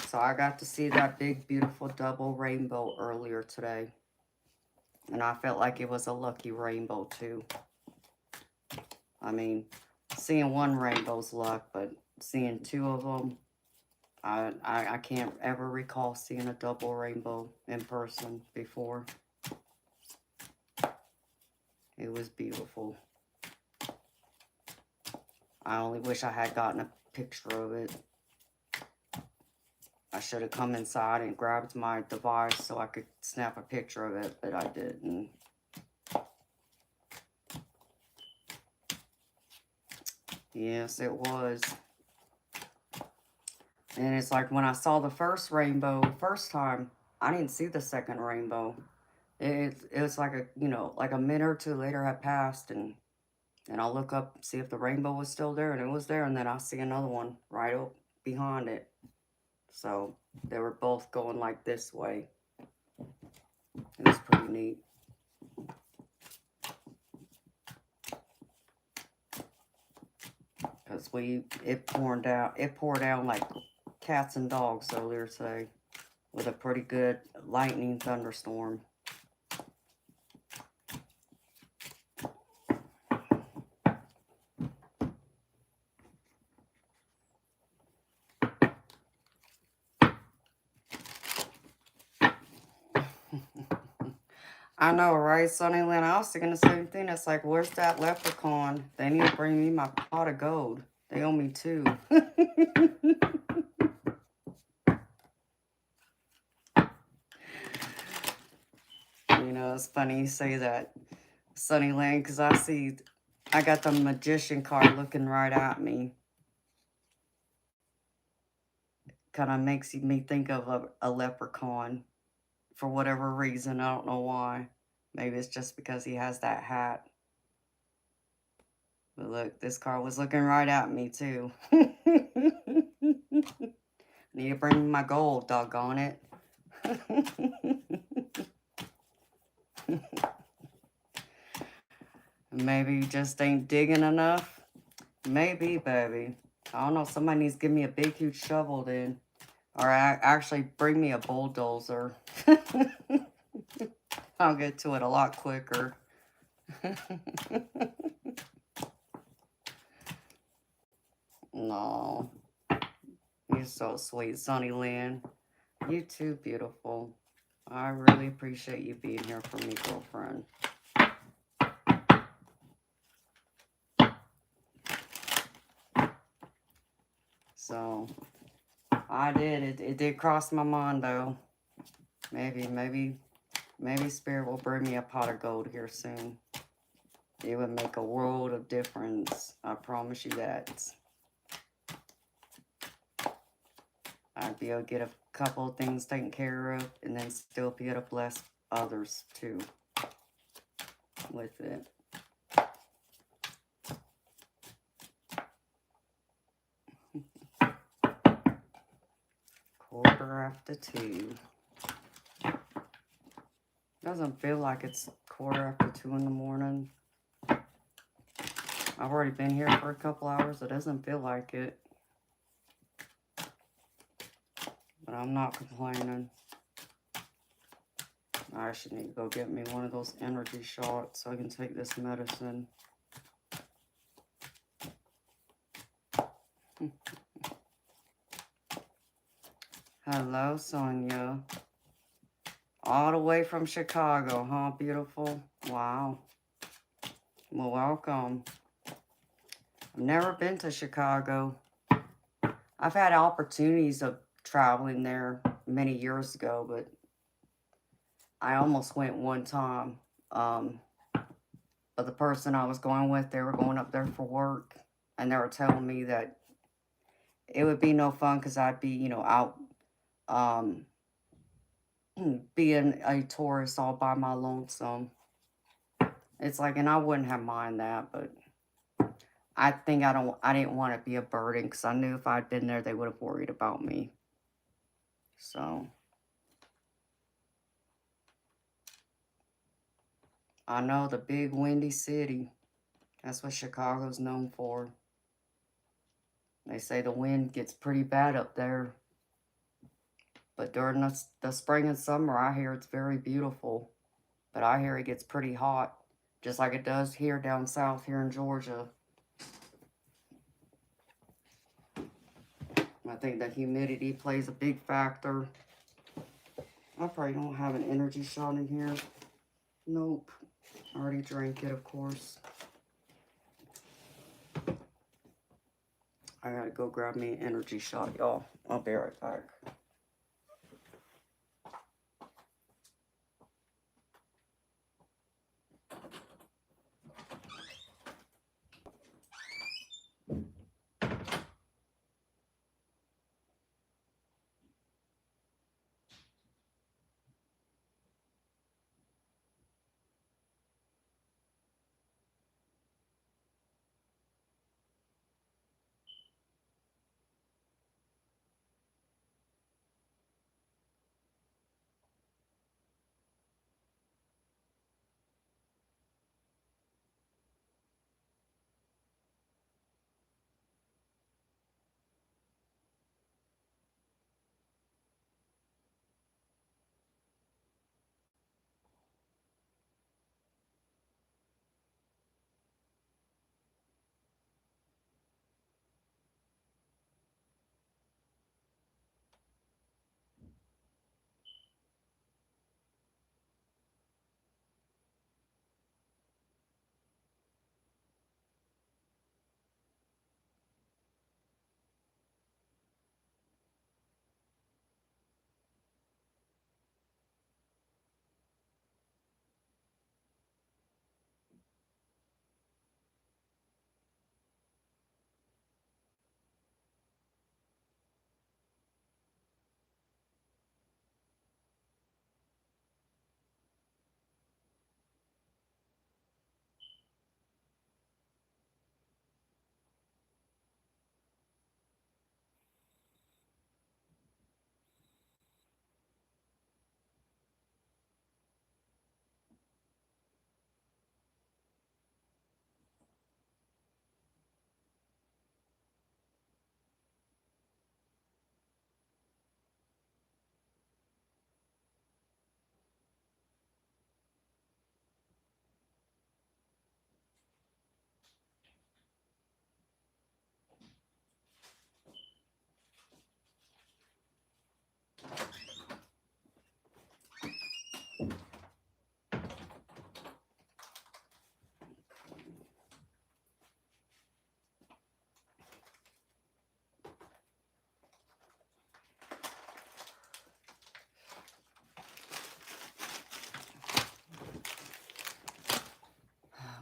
[SPEAKER 1] So I got to see that big, beautiful double rainbow earlier today. And I felt like it was a lucky rainbow too. I mean, seeing one rainbow's luck, but seeing 2 of them, I can't ever recall seeing a double rainbow in person before. It was beautiful. I only wish I had gotten a picture of it. I should have come inside and grabbed my device so I could snap a picture of it, but I didn't. Yes, it was. And it's like when I saw the first rainbow first time, I didn't see the second rainbow. It was like a, you know, like a minute or two later had passed, and I'll look up, see if the rainbow was still there, and it was there, and then I'll see another one right up behind it. So they were both going like this way. It was pretty neat. Because it poured down like cats and dogs earlier today with a pretty good lightning thunderstorm. I know, right, Sunnyland? I was thinking the same thing. It's like, where's that leprechaun? They need to bring me my pot of gold. They owe me 2. You know, it's funny you say that, Sunnyland, because I got the magician card looking right at me. Kind of makes me think of a leprechaun for whatever reason. I don't know why. Maybe it's just because he has that hat. But look, this card was looking right at me, too. Need to bring my gold, doggone it. Maybe you just ain't digging enough. Maybe, baby. I don't know. Somebody needs to give me a big, huge shovel then. Or actually bring me a bulldozer. I'll get to it a lot quicker. No. You're so sweet, Sunnyland. You too, beautiful. I really appreciate you being here for me, girlfriend. So, I did. It did cross my mind, though. Maybe Spirit will bring me a pot of gold here soon. It would make a world of difference. I promise you that. I'd be able to get a couple of things taken care of and then still be able to bless others too with it. 2:15. Doesn't feel like it's 2:45 in the morning. I've already been here for a couple hours. It doesn't feel like it. But I'm not complaining. I actually need to go get me one of those energy shots so I can take this medicine. Hello, Sonia. All the way from Chicago, huh? Beautiful. Wow. Well, welcome. I've never been to Chicago. I've had opportunities of traveling there many years ago, but I almost went one time. Um, but the person I was going with, they were going up there for work, and they were telling me that it would be no fun because I'd be, out um, being a tourist all by my lonesome. It's like, and I wouldn't have mind that, but I didn't want to be a burden because I knew if I'd been there, they would have worried about me. So I know the big windy city. That's what Chicago's known for. They say the wind gets pretty bad up there, but during the spring and summer, I hear it's very beautiful. But I hear it gets pretty hot, just like it does here down south here in Georgia. I think the humidity plays a big factor. I probably don't have an energy shot in here. Nope. I already drank it, of course. I gotta go grab me an energy shot, y'all. I'll be right back.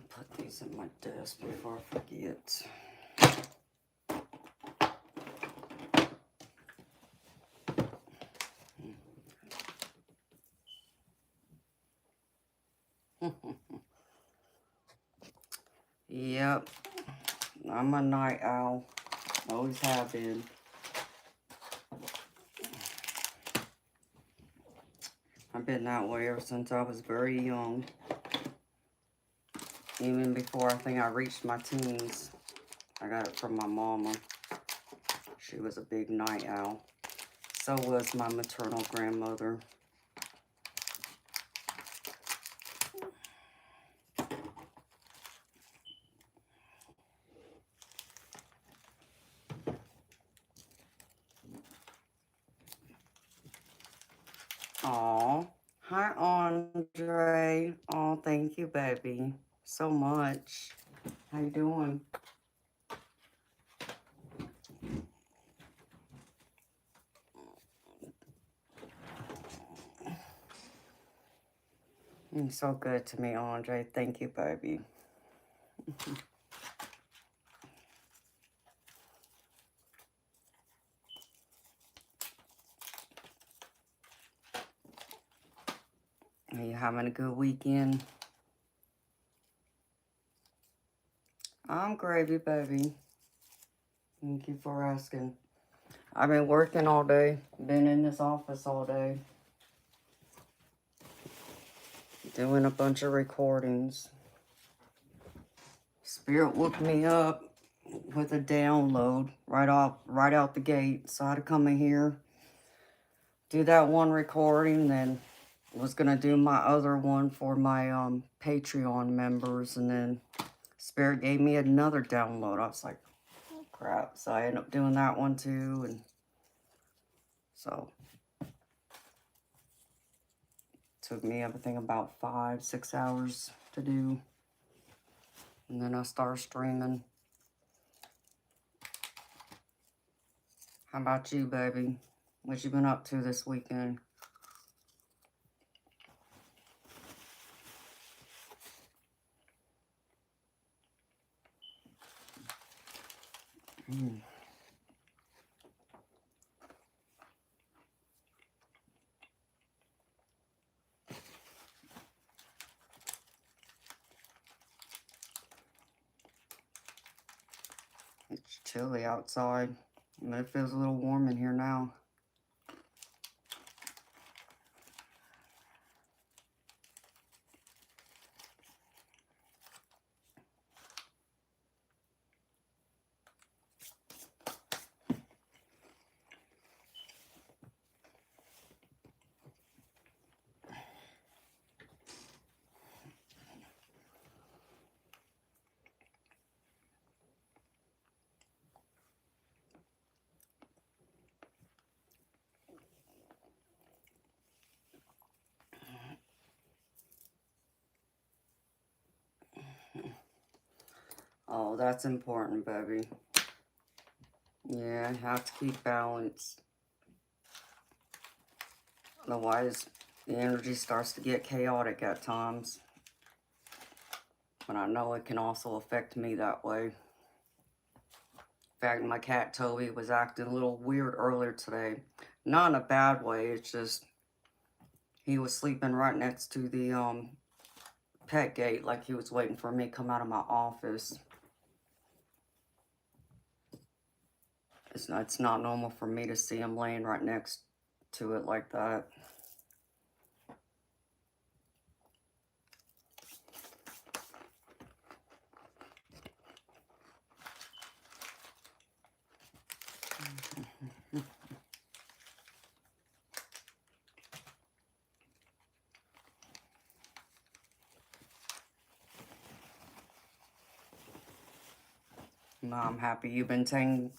[SPEAKER 1] Put these in my desk before I forget. Yep, I'm a night owl. Always have been. I've been that way ever since I was very young. Even before I think I reached my teens. I got it from my mama. She was a big night owl. So was my maternal grandmother. Aw. Hi, Andre. Oh, thank you, baby. so much. How you doing? You're so good to me, Andre. Thank you, baby. Are you having a good weekend? I'm gravy, baby. Thank you for asking. I've been working all day. Been in this office all day. Doing a bunch of recordings. Spirit woke me up with a download right out the gate. So I had to come in here, do that one recording, then was gonna do my other one for my Patreon members, and then Spirit gave me another download. I was like, oh, crap. So I ended up doing that one too, and so took me everything about 5-6 hours to do. And then I started streaming. How about you, baby? What you been up to this weekend? It's chilly outside, but it feels a little warm in here now. Oh, that's important, baby. Yeah, I have to keep balance. Otherwise, the energy starts to get chaotic at times. But I know it can also affect me that way. In fact, my cat Toby was acting a little weird earlier today. Not in a bad way, it's just he was sleeping right next to the pet gate, like he was waiting for me to come out of my office. It's not normal for me to see him laying right next to it like that. I'm happy you've been taking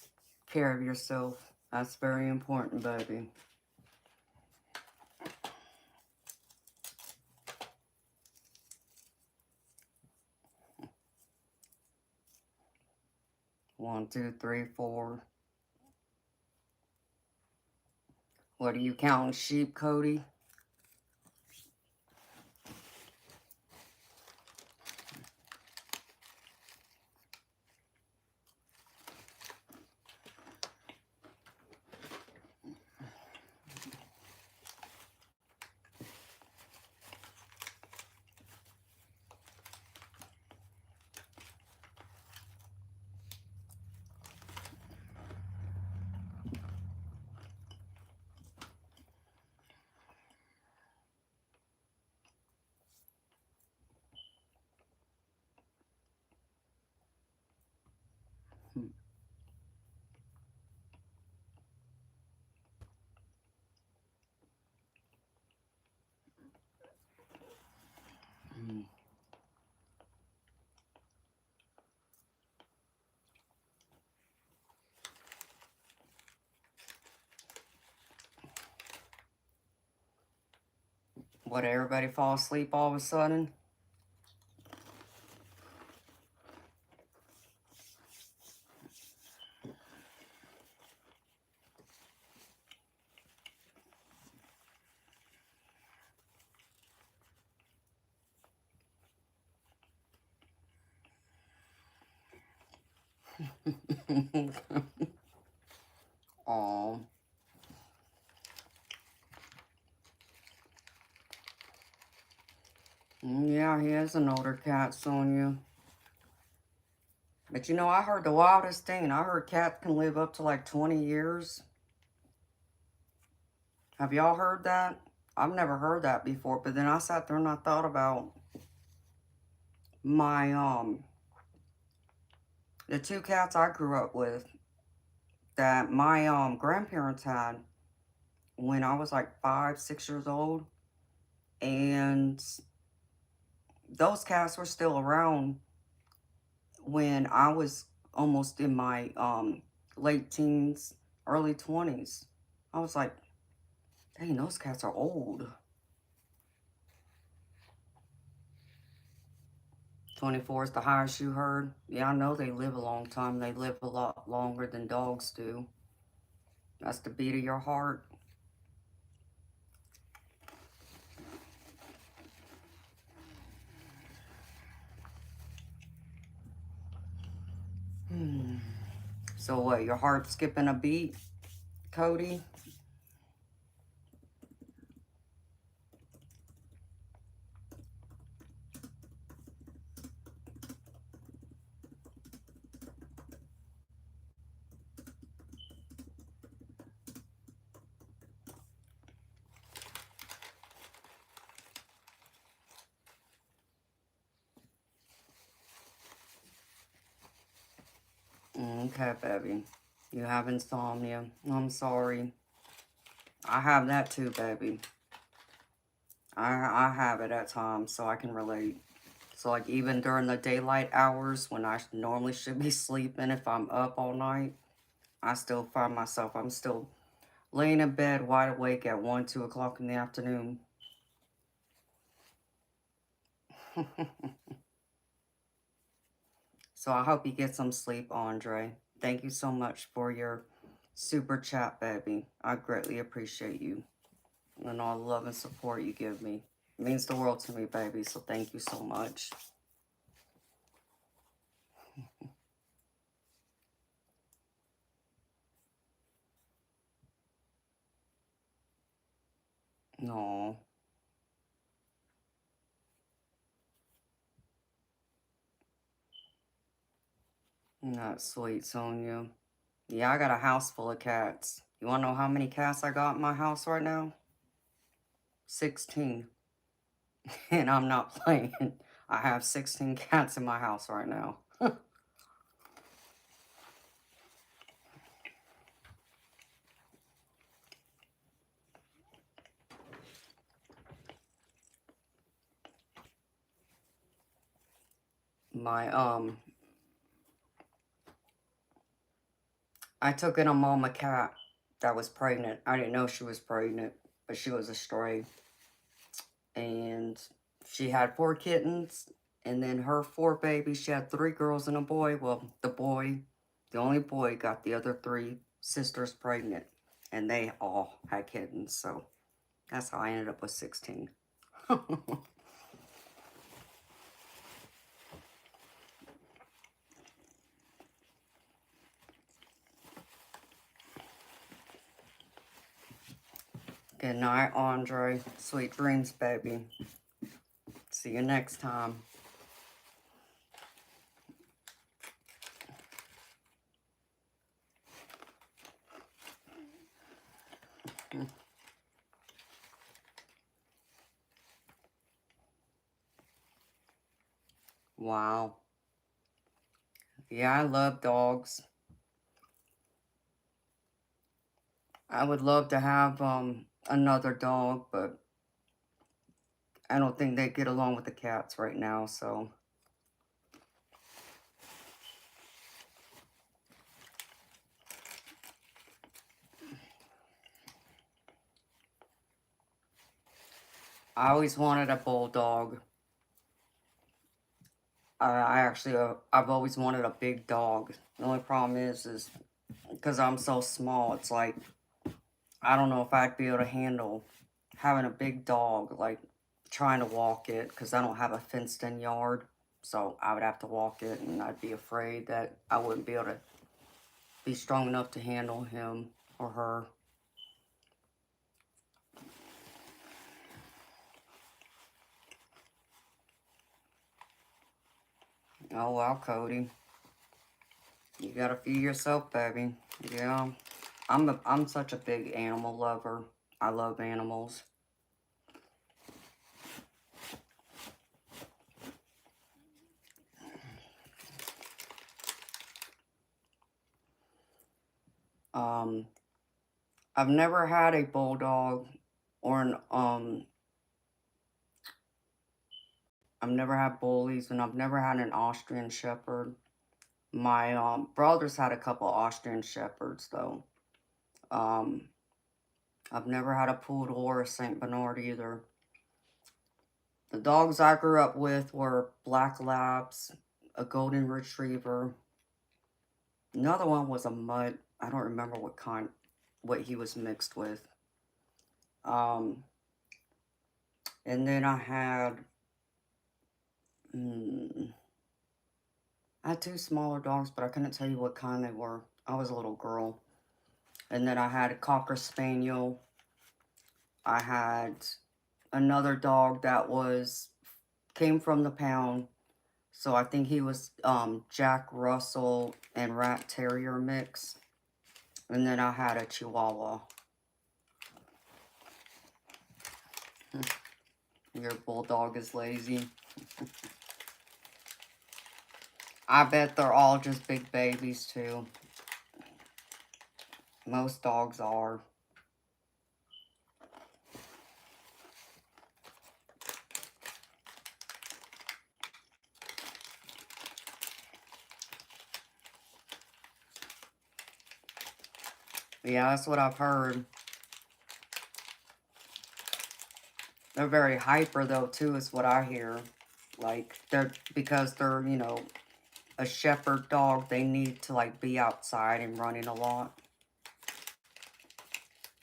[SPEAKER 1] care of yourself. That's very important, baby. One, two, three, four. What are you counting sheep, Cody? What, everybody fall asleep all of a sudden? Oh. Yeah, he is an older cat, Sonia. But you know, I heard the wildest thing. I heard cats can live up to like 20 years. Have y'all heard that? I've never heard that before, but then I sat there and I thought about my the two cats I grew up with that my grandparents had when I was like 5, 6 years old. And those cats were still around when I was almost in my late teens, early 20s. I was like, dang, those cats are old. 24 is the highest you heard. Yeah, I know they live a long time. They live a lot longer than dogs do. That's the beat of your heart. So what, your heart skipping a beat, Cody? Okay, baby. You have insomnia. I'm sorry. I have that too, baby. I have it at times, so I can relate. So like even during the daylight hours when I normally should be sleeping, if I'm up all night, I still find myself, I'm still laying in bed wide awake at 1, 2 o'clock in the afternoon. So I hope you get some sleep, Andre. Thank you so much for your super chat, baby. I greatly appreciate you and all the love and support you give me. It means the world to me, baby, so thank you so much. No, not sweet, Sonia. Yeah, I got a house full of cats. You want to know how many cats I got in my house right now? 16. And I'm not playing. I have 16 cats in my house right now. My, I took in a mama cat that was pregnant. I didn't know she was pregnant, but she was a stray. And she had 4 kittens. And then her 4 babies, she had 3 girls and a boy. Well, the only boy got the other 3 sisters pregnant. And they all had kittens. So that's how I ended up with 16. Good night, Andre. Sweet dreams, baby. See you next time. Wow. Yeah, I love dogs. I would love to have another dog, but I don't think they get along with the cats right now, so I always wanted a bulldog. I actually, I've always wanted a big dog. The only problem is because I'm so small, it's like, I don't know if I'd be able to handle having a big dog, like trying to walk it, because I don't have a fenced-in yard. So I would have to walk it, and I'd be afraid that I wouldn't be able to be strong enough to handle him or her. Oh, wow, Cody. You gotta feed yourself, baby. Yeah. I'm such a big animal lover. I love animals. Um, I've never had a bulldog or an I've never had bullies, and I've never had an Austrian Shepherd. My brothers had a couple Austrian Shepherds though. Um, I've never had a poodle or a Saint Bernard either. The dogs I grew up with were black labs, a golden retriever. Another one was a mutt. I don't remember what he was mixed with. Um, and then mm, I had two smaller dogs, but I couldn't tell you what kind they were. I was a little girl. And then I had a Cocker Spaniel. I had another dog that came from the pound. So I think he was Jack Russell and Rat Terrier mix. And then I had a Chihuahua. Your bulldog is lazy. I bet they're all just big babies too. Most dogs are. Yeah, that's what I've heard. They're very hyper though too, is what I hear. Like because they're, a shepherd dog, they need to like be outside and running a lot.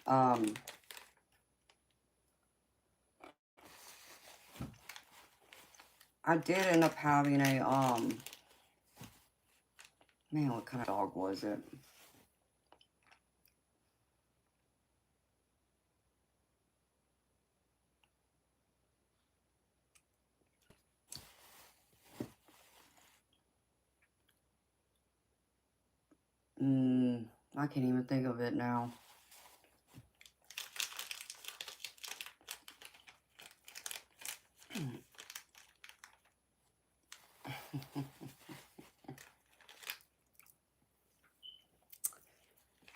[SPEAKER 1] Um I did end up having a man, what kind of dog was it? I can't even think of it now.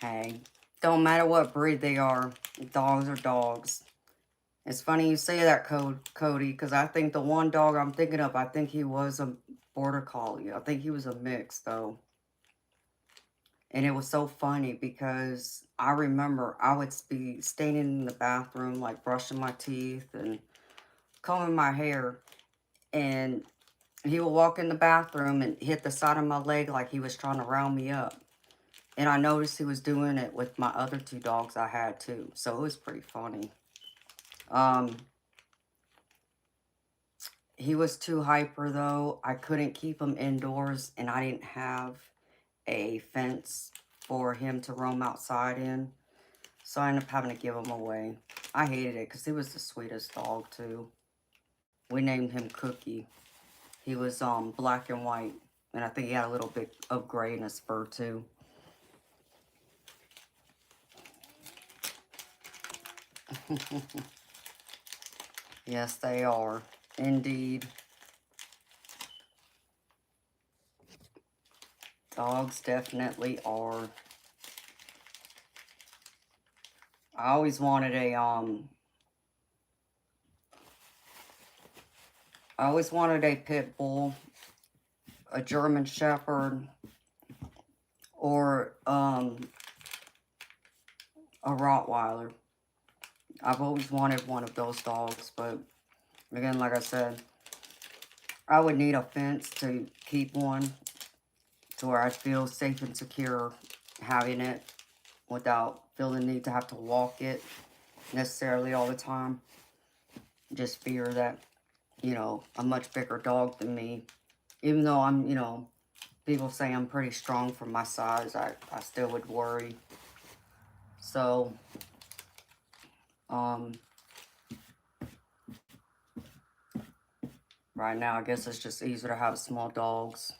[SPEAKER 1] Hey, don't matter what breed they are, dogs are dogs. It's funny you say that, Cody, because I think the one dog I'm thinking of, I think he was a border collie. I think he was a mix, though. And it was so funny because I remember I would be standing in the bathroom, like brushing my teeth and combing my hair. And he would walk in the bathroom and hit the side of my leg like he was trying to round me up. And I noticed he was doing it with my other two dogs I had too. So it was pretty funny. Um, he was too hyper though. I couldn't keep him indoors, and I didn't have a fence for him to roam outside in. So I ended up having to give him away. I hated it because he was the sweetest dog too. We named him Cookie. He was black and white, and I think he had a little bit of gray in his fur too. Yes, they are. Indeed. Dogs definitely are. I always wanted a pit bull, a German Shepherd, or a Rottweiler. I've always wanted one of those dogs, but again, like I said, I would need a fence to keep one to where I'd feel safe and secure having it without feeling the need to have to walk it necessarily all the time. Just fear that, a much bigger dog than me Even though I'm, you know, people say I'm pretty strong for my size, I still would worry. So, right now, I guess it's just easier to have small dogs.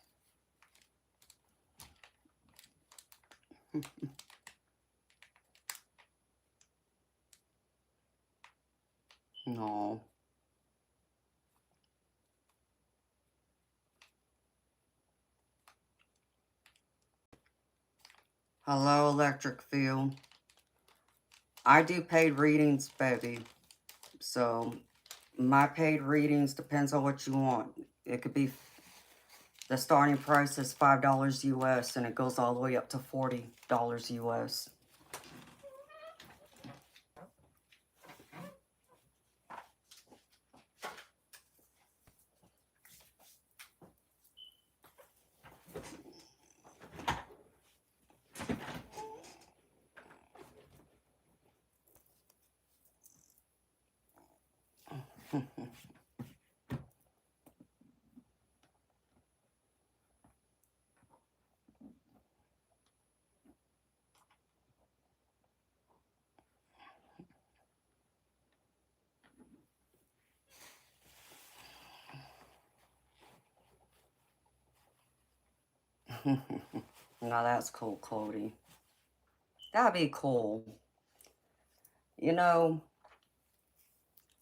[SPEAKER 1] No. Hello, electric field. I do paid readings, baby. So, my paid readings depends on what you want. It could be, the starting price is $5 US and it goes all the way up to $40 US. Now that's cool, Cody. That'd be cool. You know,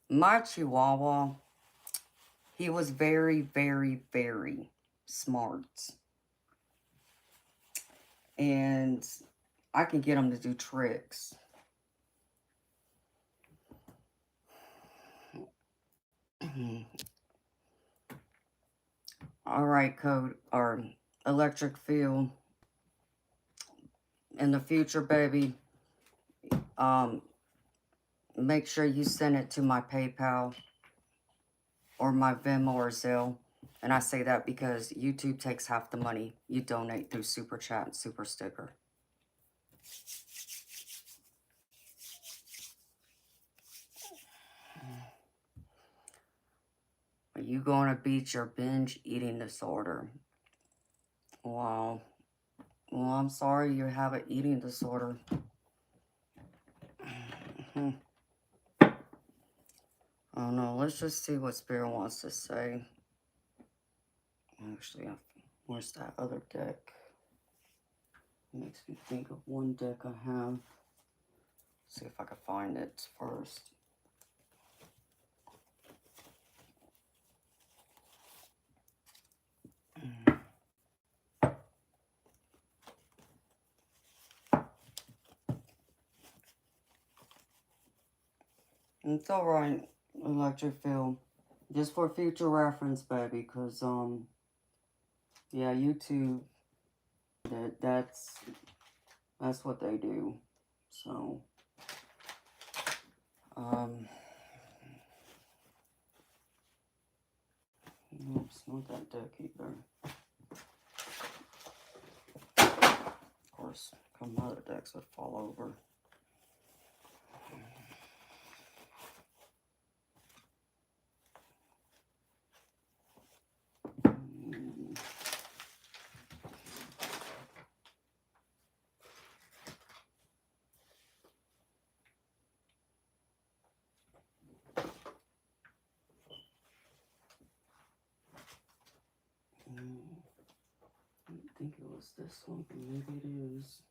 [SPEAKER 1] my Chihuahua, he was very, very, very smart. And I can get him to do tricks. All right, code or electric field. In the future, baby, make sure you send it to my PayPal or my Venmo or Zelle. And I say that because YouTube takes half the money you donate through Super Chat and Super Sticker. Are you going to beat your binge eating disorder? Wow. Well, I'm sorry you have an eating disorder. Oh no, let's just see what Spirit wants to say. Actually, where's that other deck? Makes me think of one deck I have. See if I can find it first. It's alright, electric field. Just for future reference, baby, because, yeah, YouTube, that's what they do. So, oops, not that deck either. Of course, some other decks would fall over. I didn't think it was this one, but maybe it is.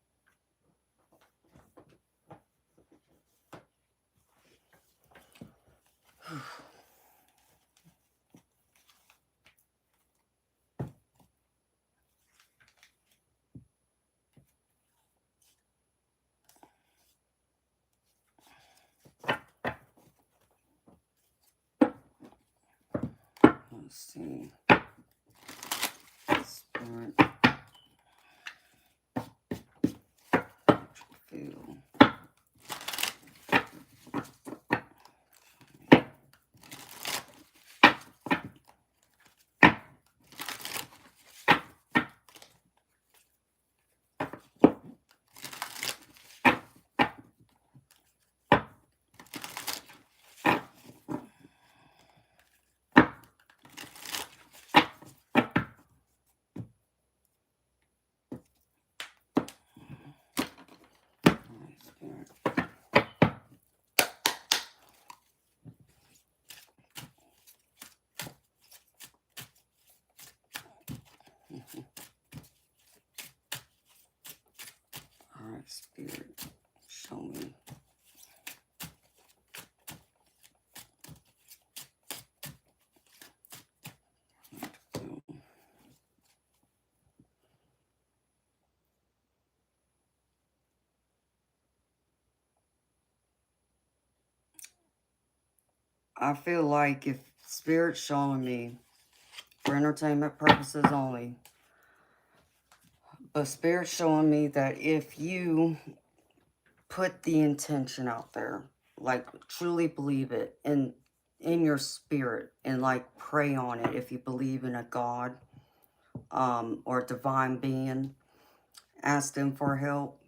[SPEAKER 1] Let's see. Spirit. Feel. Alright, Spirit, show me. I feel like if Spirit's showing me, for entertainment purposes only, but Spirit's showing me that if you put the intention out there, like truly believe it in your spirit, and like pray on it, if you believe in a God or a divine being, ask them for help,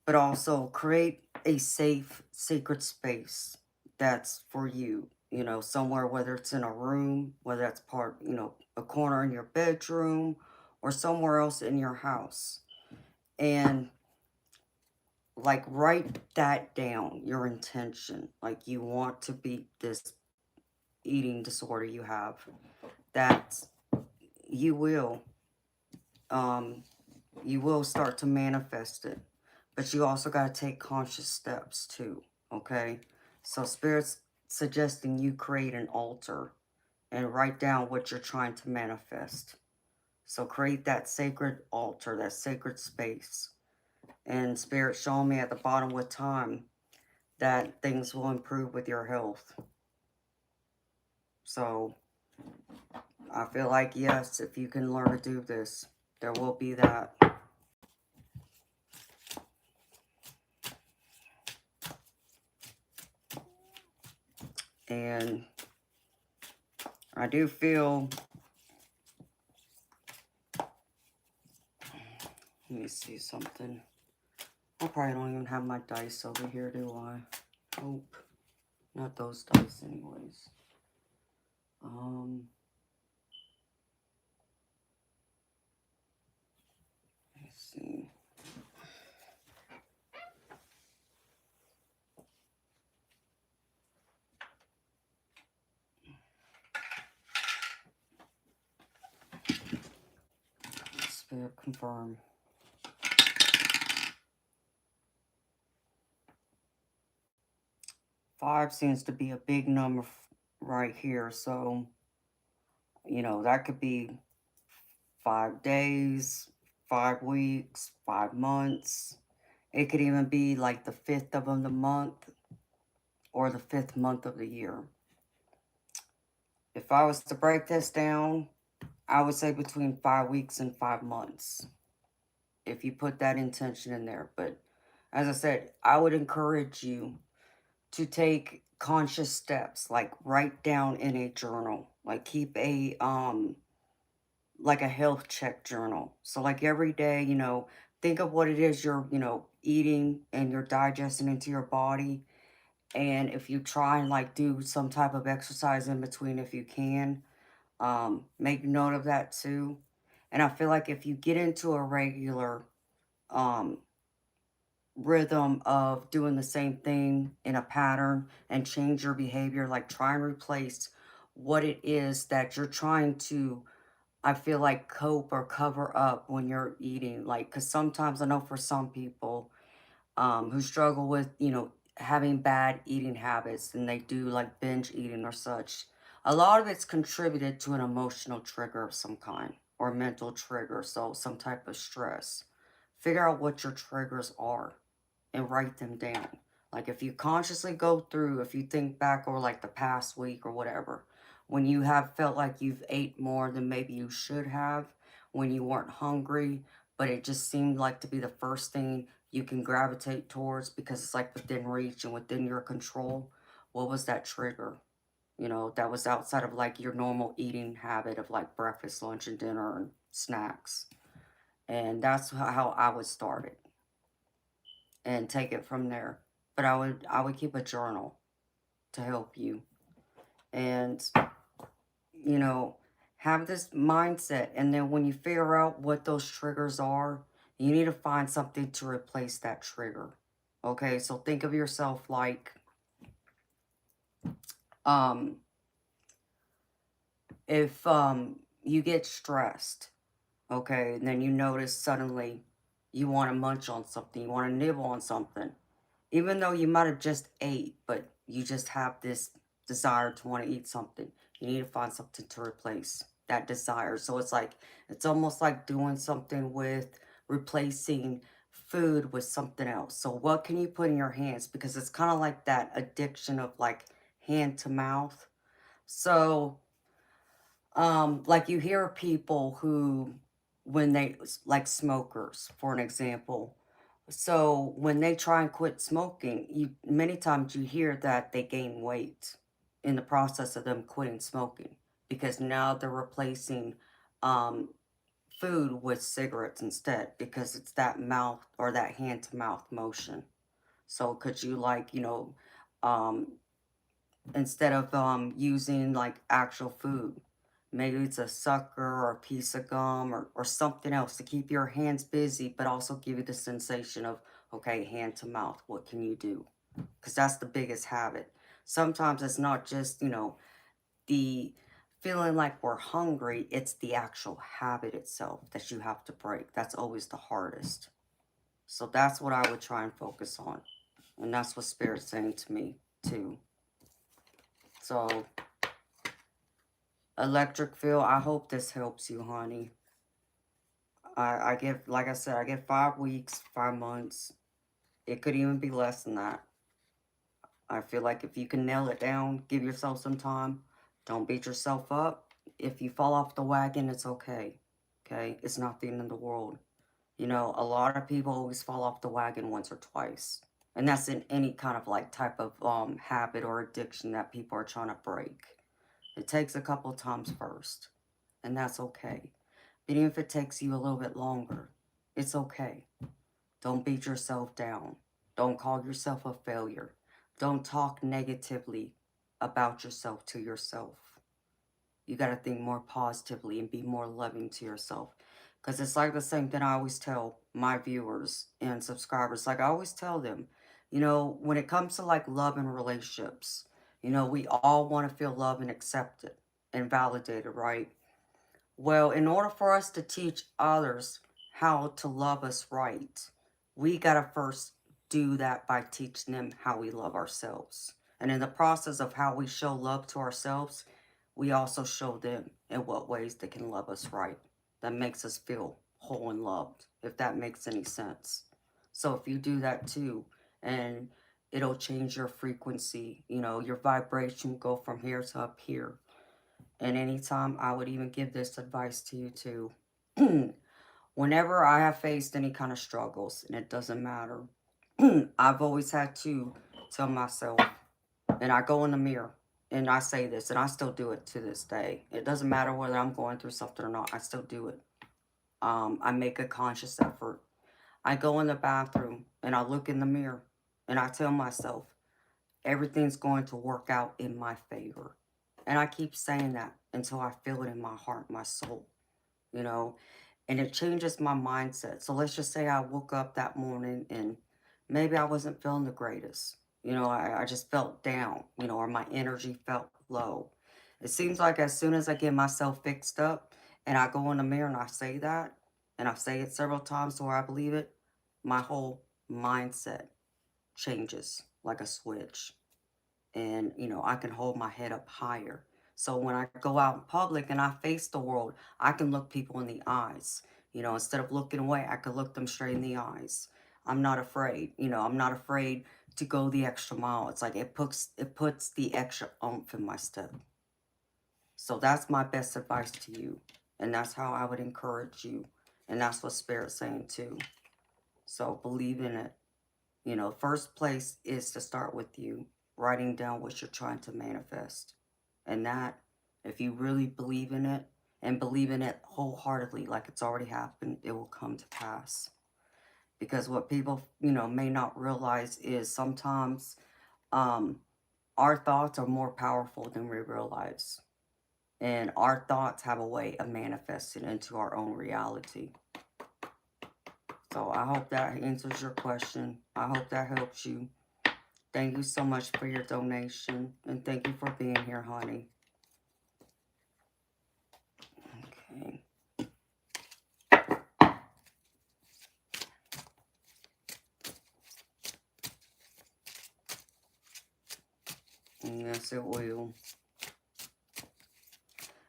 [SPEAKER 1] but also create a safe, sacred space that's for you, you know, somewhere, whether it's in a room, whether that's part, you know, a corner in your bedroom or somewhere else in your house. And like write that down, your intention, like you want to beat this eating disorder you have, that you will start to manifest it. But you also got to take conscious steps too, okay? So Spirit's suggesting you create an altar and write down what you're trying to manifest. So create that sacred altar, that sacred space. And Spirit showing me at the bottom with time that things will improve with your health. So I feel like, yes, if you can learn to do this, there will be that. And I do feel, let me see something. I probably don't even have my dice over here, do I? Nope. Not those dice anyways. Let's see. Spirit confirm. 5 seems to be a big number right here. So, you know, that could be 5 days, 5 weeks, 5 months. It could even be like the 5th of the month or the 5th month of the year. If I was to break this down, I would say between 5 weeks and 5 months, if you put that intention in there. But as I said, I would encourage you to take conscious steps, like write down in a journal, like keep a like a health check journal. So like every day, you know, think of what it is you're, you know, eating and you're digesting into your body. And if you try and like do some type of exercise in between, if you can, make note of that too. And I feel like if you get into a regular um rhythm of doing the same thing in a pattern and change your behavior, like try and replace what it is that you're trying to, I feel like, cope or cover up when you're eating. Like, because sometimes I know for some people who struggle with, you know, having bad eating habits and they do like binge eating or such, a lot of it's contributed to an emotional trigger of some kind or mental trigger, so some type of stress. Figure out what your triggers are and write them down. Like if you consciously go through, if you think back over like the past week or whatever, when you have felt like you've ate more than maybe you should have, when you weren't hungry, but it just seemed like to be the first thing you can gravitate towards because it's like within reach and within your control. What was that trigger? You know, that was outside of like your normal eating habit of like breakfast, lunch, and dinner and snacks. And that's how I would start it and take it from there. But I would keep a journal to help you. And you know, have this mindset, and then when you figure out what those triggers are, you need to find something to replace that trigger. Okay? So think of yourself like um if you get stressed, okay, and then you notice suddenly You want to munch on something. You want to nibble on something. Even though you might have just ate, but you just have this desire to want to eat something. You need to find something to replace that desire. So it's like, it's almost like doing something with replacing food with something else. So what can you put in your hands? Because it's kind of like that addiction of like hand to mouth. So like you hear people who, when they, like smokers, for an example, so when they try and quit smoking, many times you hear that they gain weight in the process of them quitting smoking, because now they're replacing um, food with cigarettes instead, because it's that mouth or that hand to mouth motion. So could you, like, um, instead of using like actual food, maybe it's a sucker or a piece of gum, or something else to keep your hands busy, but also give you the sensation of, okay, hand to mouth, what can you do? Because that's the biggest habit. Sometimes it's not just, the feeling like we're hungry, it's the actual habit itself that you have to break. That's always the hardest. So that's what I would try and focus on. And that's what Spirit's saying to me, too. So, electric field, I hope this helps you, honey. I give, like I said, I give 5 weeks, 5 months. It could even be less than that. I feel like if you can nail it down, give yourself some time. Don't beat yourself up. If you fall off the wagon, it's okay. Okay? It's not the end of the world. A lot of people always fall off the wagon once or twice. And that's in any kind of like type of habit or addiction that people are trying to break. It takes a couple times first. And that's okay. But even if it takes you a little bit longer, it's okay. Don't beat yourself down. Don't call yourself a failure. Don't talk negatively about yourself to yourself. You got to think more positively and be more loving to yourself. Because it's like the same thing I always tell my viewers and subscribers. Like I always tell them, when it comes to like love and relationships, we all want to feel loved and accepted and validated, right? Well, in order for us to teach others how to love us right, we got to first do that by teaching them how we love ourselves. And in the process of how we show love to ourselves, we also show them in what ways they can love us right. That makes us feel whole and loved, if that makes any sense. So if you do that too, and it'll change your frequency, your vibration go from here to up here. And anytime I would even give this advice to you too. Whenever I have faced any kind of struggles, and it doesn't matter, I've always had to tell myself, and I go in the mirror, and I say this, and I still do it to this day. It doesn't matter whether I'm going through something or not, I still do it. I make a conscious effort. I go in the bathroom, and I look in the mirror, and I tell myself, everything's going to work out in my favor. And I keep saying that until I feel it in my heart, my soul, and it changes my mindset. So let's just say I woke up that morning and maybe I wasn't feeling the greatest. I just felt down, or my energy felt low. It seems like as soon as I get myself fixed up and I go in the mirror and I say that, and I say it several times so I believe it, my whole mindset changes like a switch. And I can hold my head up higher. So when I go out in public and I face the world, I can look people in the eyes. Instead of looking away, I can look them straight in the eyes. I'm not afraid. I'm not afraid to go the extra mile. It's like it puts the extra oomph in my step. So that's my best advice to you, and that's how I would encourage you, and that's what Spirit's saying too. So believe in it. First place is to start with you, writing down what you're trying to manifest. And that, if you really believe in it, and believe in it wholeheartedly, like it's already happened, it will come to pass. Because what people, may not realize is sometimes our thoughts are more powerful than we realize. And our thoughts have a way of manifesting into our own reality. So I hope that answers your question. I hope that helps you. Thank you so much for your donation. And thank you for being here, honey. Okay. Yes, it will.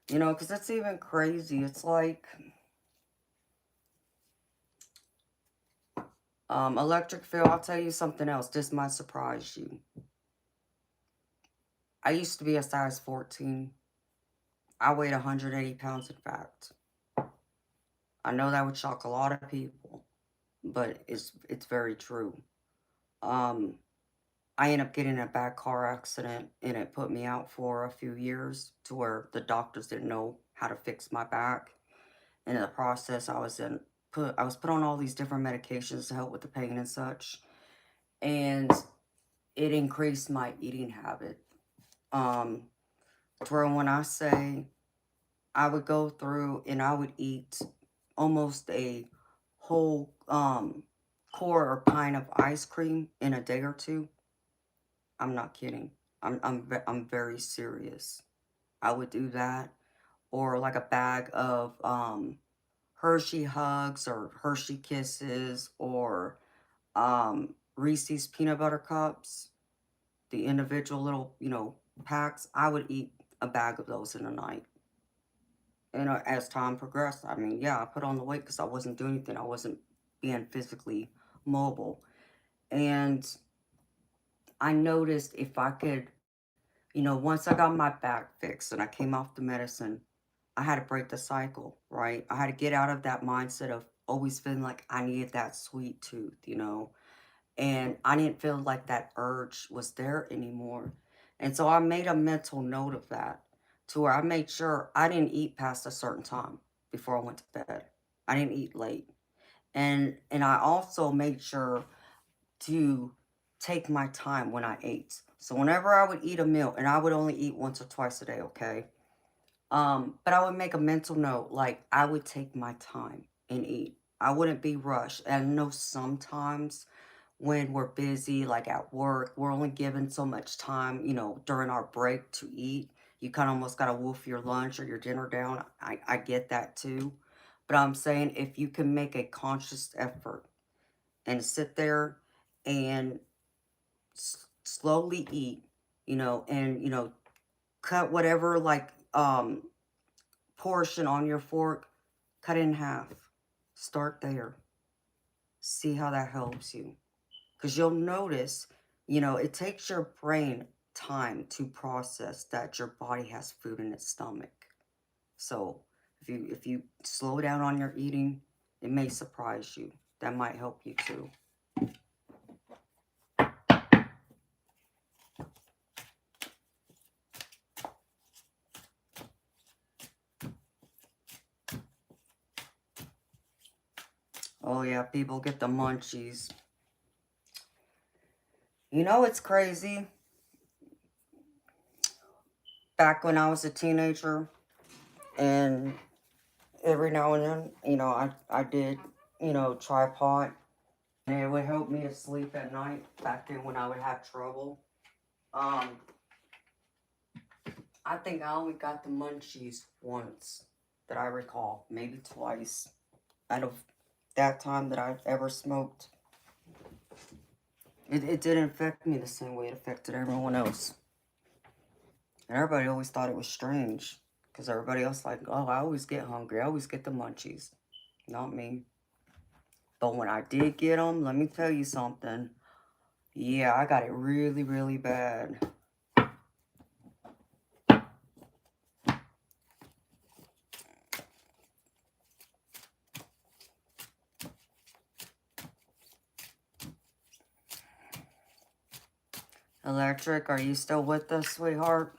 [SPEAKER 1] You know, because it's even crazy. It's like, electric feel, I'll tell you something else. This might surprise you. I used to be a size 14. I weighed 180 pounds, in fact. I know that would shock a lot of people, but it's very true. Um, I ended up getting in a bad car accident, and it put me out for a few years to where the doctors didn't know how to fix my back. And in the process, I was put on all these different medications to help with the pain and such, and it increased my eating habit. To where when I say I would go through and I would eat almost a whole quart or pint of ice cream in a day or two. I'm not kidding. I'm very serious. I would do that, or like a bag of Hershey Hugs or Hershey Kisses, or Reese's peanut butter cups, the individual little, packs. I would eat a bag of those in a night. And as time progressed, I mean, yeah, I put on the weight because I wasn't doing anything. I wasn't being physically mobile. And I noticed if I could, once I got my back fixed and I came off the medicine, I had to break the cycle, right? I had to get out of that mindset of always feeling like I needed that sweet tooth. And I didn't feel like that urge was there anymore. And so I made a mental note of that, to where I made sure I didn't eat past a certain time before I went to bed. I didn't eat late. And I also made sure to take my time when I ate. So whenever I would eat a meal, and I would only eat once or twice a day, okay? But I would make a mental note, like I would take my time and eat. I wouldn't be rushed. And I know sometimes when we're busy, like at work, we're only given so much time, during our break to eat. You kind of almost got to wolf your lunch or your dinner down. I get that too. But I'm saying if you can make a conscious effort and sit there and slowly eat, and, cut whatever, like, portion on your fork, cut it in half. Start there. See how that helps you. Because you'll notice, it takes your brain time to process that your body has food in its stomach. So if you slow down on your eating, it may surprise you. That might help you too. Oh yeah, people get the munchies. It's crazy. Back when I was a teenager, and every now and then, I did, try pot. And it would help me to sleep at night back then when I would have trouble. Um, I think I only got the munchies once that I recall, maybe twice out of that time that I've ever smoked. It didn't affect me the same way it affected everyone else. And everybody always thought it was strange. Because everybody else like, oh, I always get hungry. I always get the munchies. Not me. But when I did get them, let me tell you something. Yeah, I got it really, really bad. Electric, are you still with us, sweetheart?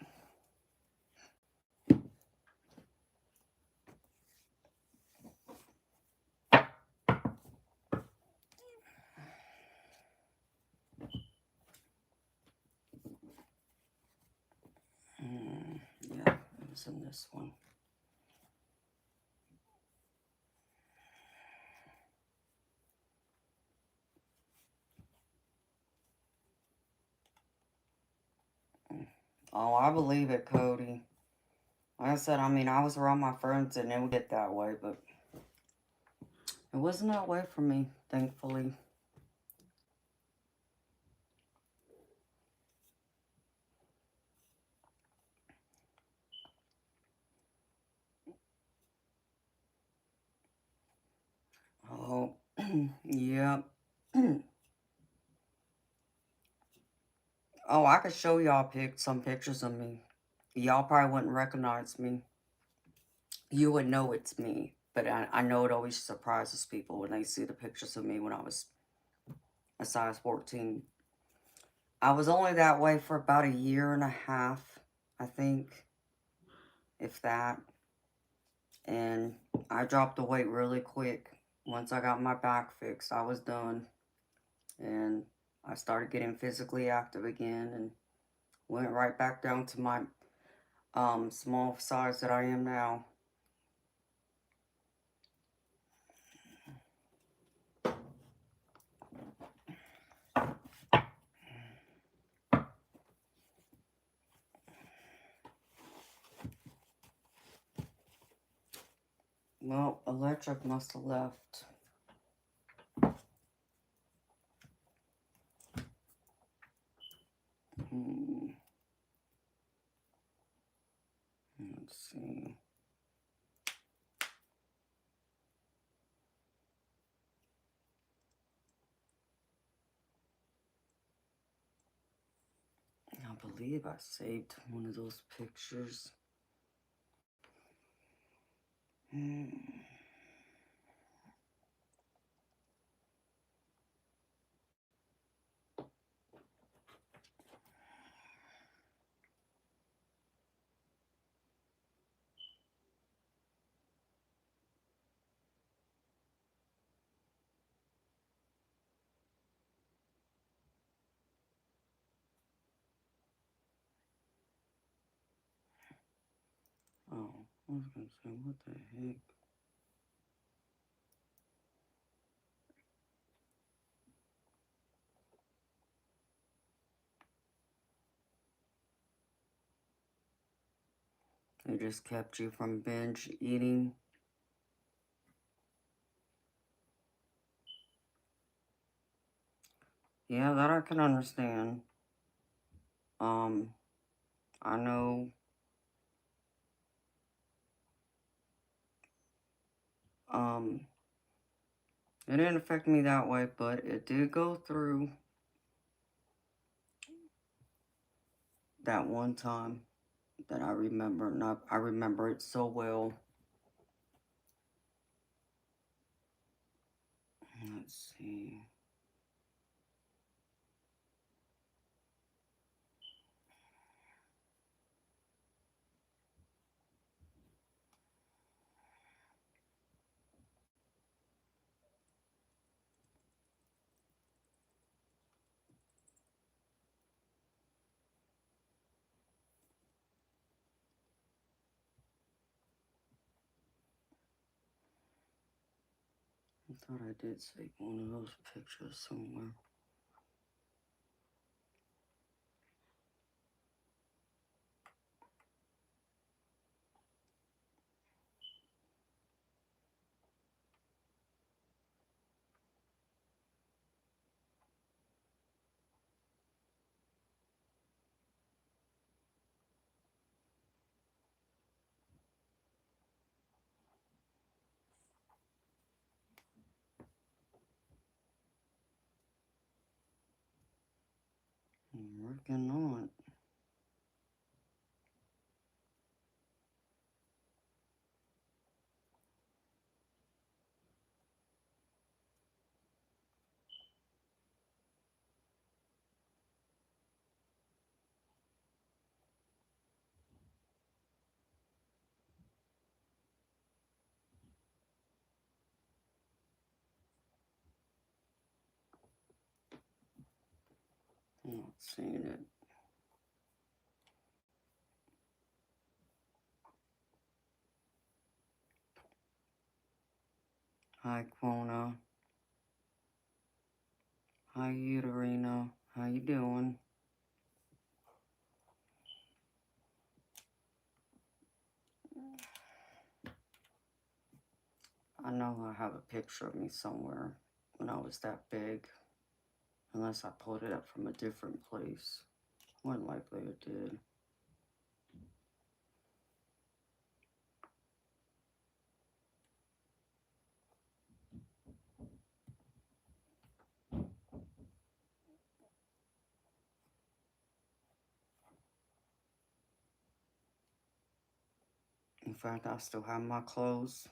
[SPEAKER 1] Yeah, it was in this one. Oh, I believe it, Cody. Like I said, I was around my friends and it would get that way, but it wasn't that way for me, thankfully. Yeah. Oh, I could show y'all some pictures of me. Y'all probably wouldn't recognize me. You would know it's me. But I know it always surprises people when they see the pictures of me when I was a size 14. I was only that way for about a year and a half, I think, if that. And I dropped the weight really quick. Once I got my back fixed, I was done. And I started getting physically active again and went right back down to my small size that I am now. Well, electric must have left. Let's see. I believe I saved one of those pictures. Oh, I was going to say, what the heck? It just kept you from binge eating. Yeah, that I can understand. I know, it didn't affect me that way, but it did go through that one time that I remember, and I remember it so well. Let's see. I thought I did save one of those pictures somewhere. I'm working on it. I'm not seeing it. Hi, Quona. Hi, Uterina. How you doing? I know I have a picture of me somewhere when I was that big. Unless I pulled it up from a different place. More than likely it did. fact, I still have my clothes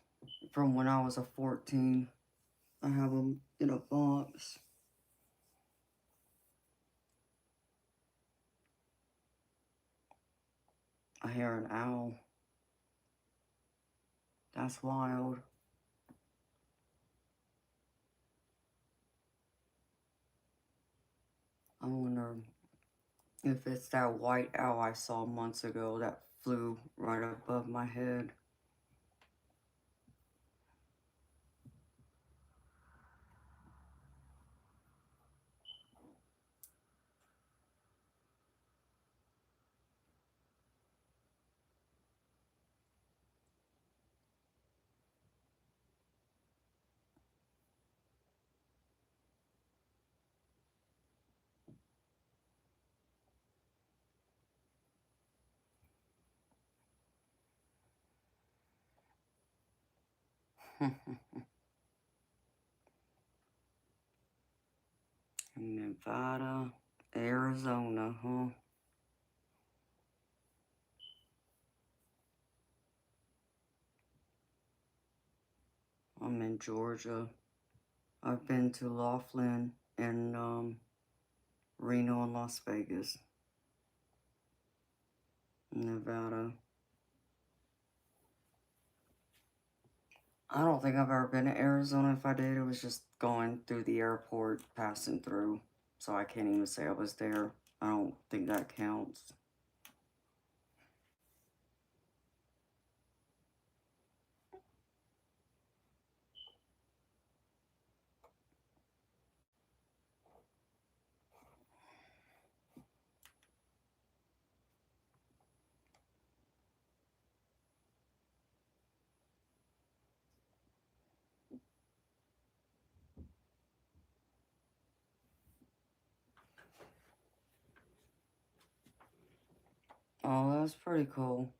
[SPEAKER 1] from when I was a 14. I have them in a box. I hear an owl. That's wild. I wonder if it's that white owl I saw months ago that flew right above my head. Nevada, Arizona, huh? I'm in Georgia. I've been to Laughlin and Reno and Las Vegas, Nevada. I don't think I've ever been to Arizona. If I did, it was just going through the airport, passing through. So I can't even say I was there. I don't think that counts. Oh, that's pretty cool.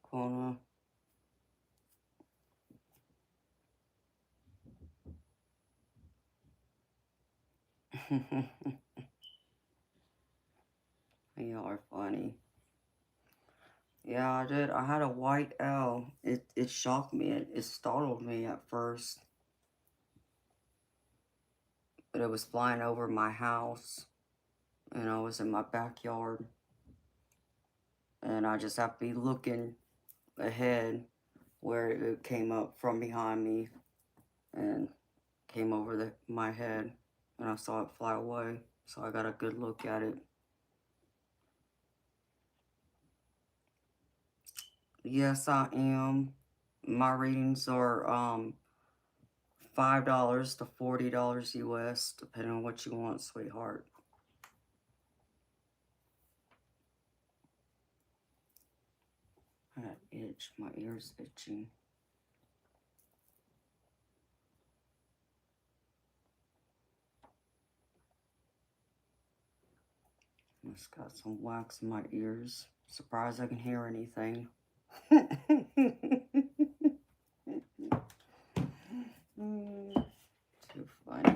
[SPEAKER 1] Kona. Y'all are funny. Yeah, I did. I had a white owl. It shocked me. It startled me at first. But it was flying over my house. And I was in my backyard. And I just have to be looking ahead where it came up from behind me and came over my head. And I saw it fly away. So I got a good look at it. Yes, I am. My readings are $5 to $40 US, depending on what you want, sweetheart. I got itch. My ear's itching. Just got some wax in my ears. Surprised I can hear anything. Too funny.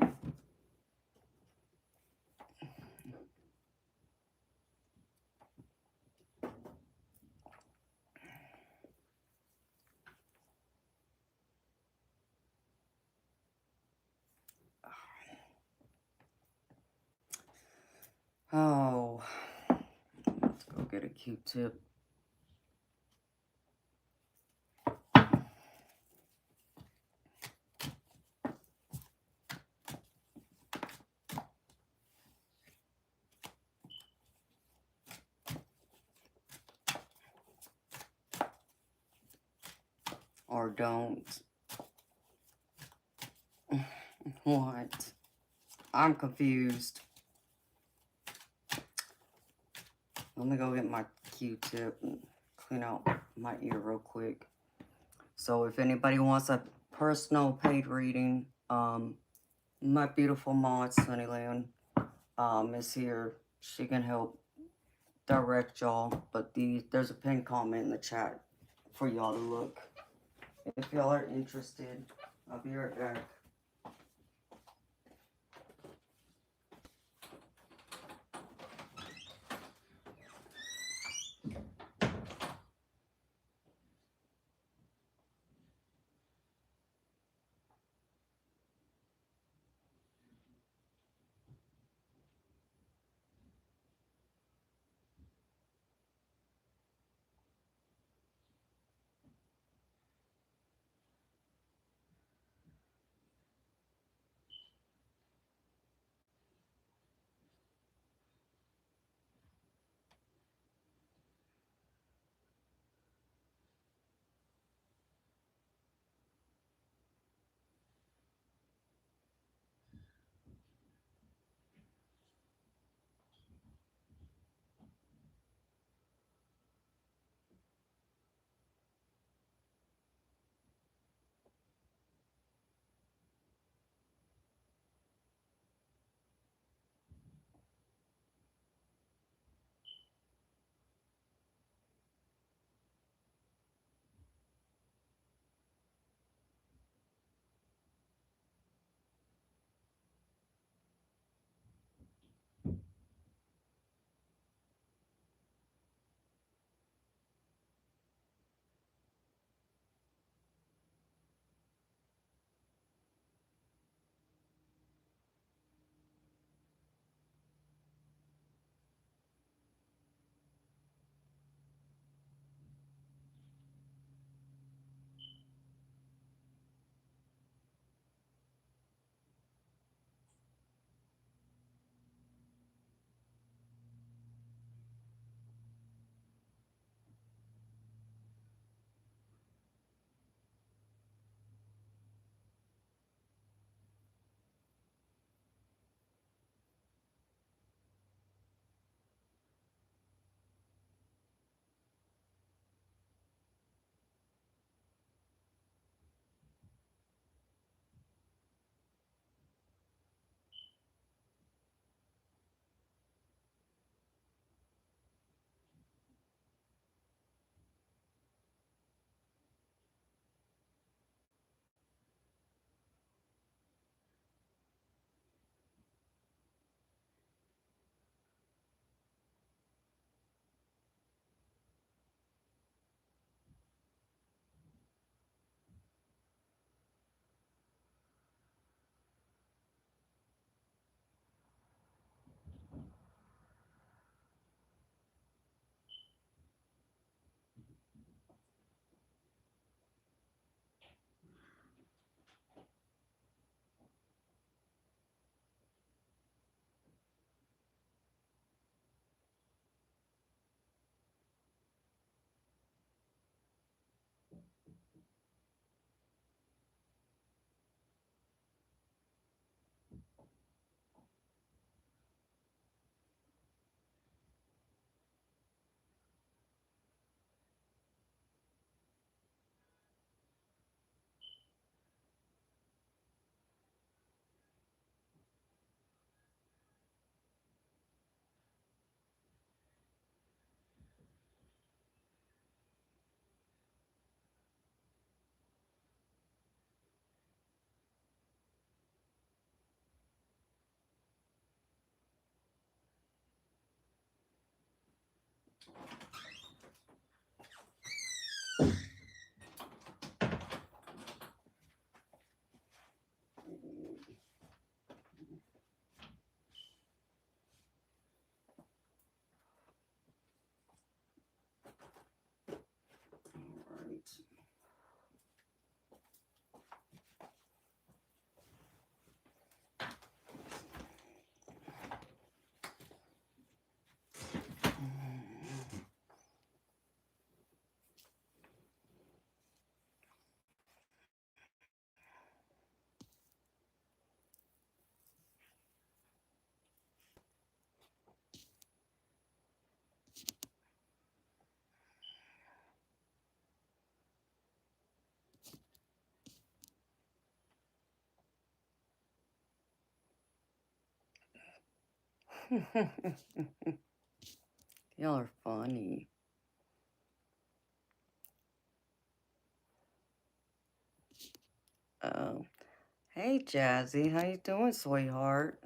[SPEAKER 1] Oh, let's go get a Q-tip. Or don't. What? I'm confused. Let me go get my Q-tip and clean out my ear real quick. So if anybody wants a personal paid reading, my beautiful mod Sunnyland is here. She can help direct y'all. But there's a pinned comment in the chat for y'all to look. If y'all are interested, I'll be right back. Y'all are funny. Oh, hey Jazzy, how you doing, sweetheart?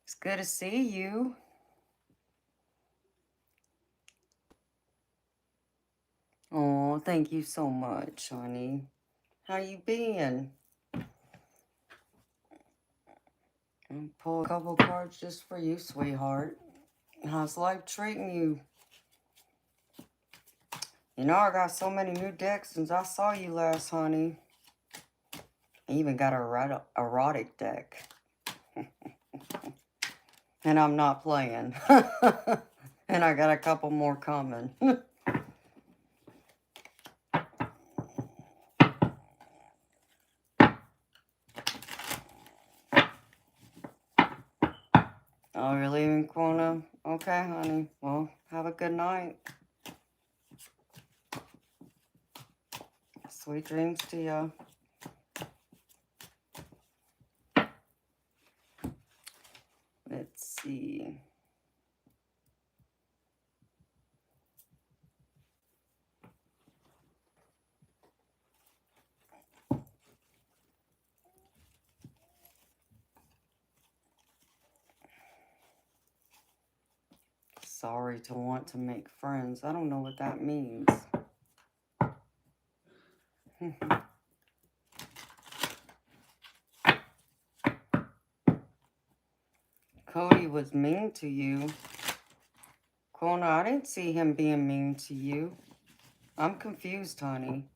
[SPEAKER 1] It's good to see you. Oh, thank you so much, honey. How you been? I'll pull a couple cards just for you, sweetheart. How's life treating you? You know, I got so many new decks since I saw you last, honey. I even got a erotic deck. And I'm not playing. And I got a couple more coming. Oh, you're leaving, Quona? Okay, honey. Well, have a good night. Sweet dreams to you. Let's see. Sorry to want to make friends. I don't know what that means. Cody was mean to you. Quona, I didn't see him being mean to you. I'm confused, honey.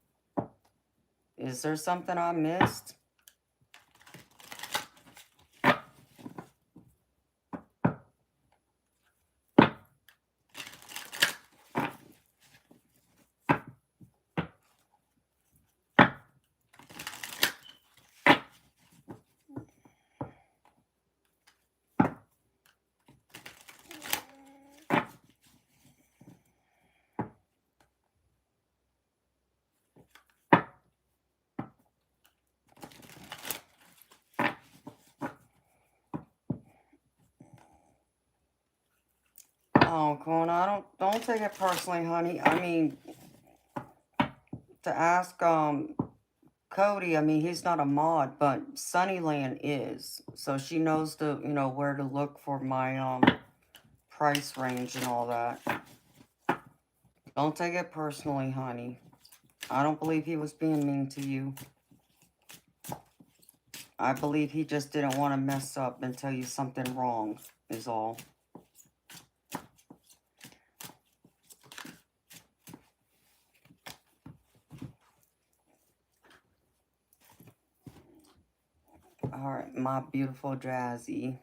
[SPEAKER 1] Is there something I missed? Oh, Quona, don't take it personally, honey. I mean, to ask Cody, I mean, he's not a mod, but Sunnyland is. So she knows where to look for my price range and all that. Don't take it personally, honey. I don't believe he was being mean to you. I believe he just didn't want to mess up and tell you something wrong, is all. Alright, my beautiful Jazzy.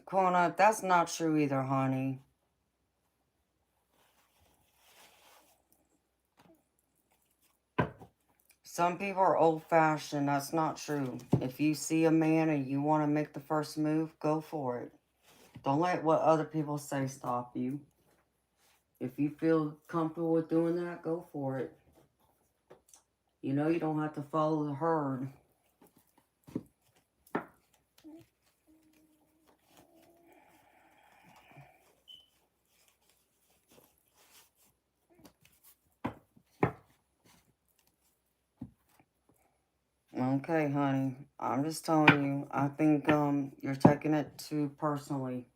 [SPEAKER 1] Quona, that's not true either, honey. Some people are old-fashioned. That's not true. If you see a man and you want to make the first move, go for it. Don't let what other people say stop you. If you feel comfortable with doing that, go for it. You know you don't have to follow the herd. Okay, honey. I'm just telling you. I think you're taking it too personally.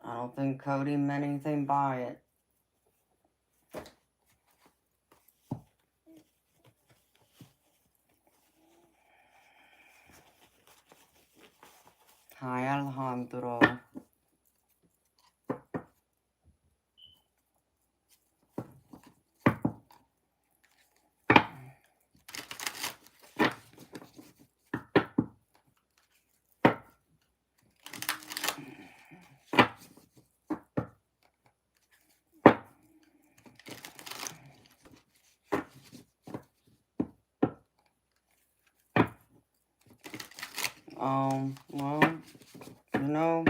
[SPEAKER 1] I don't think Cody meant anything by it. Hi, Alejandro. Well, you know,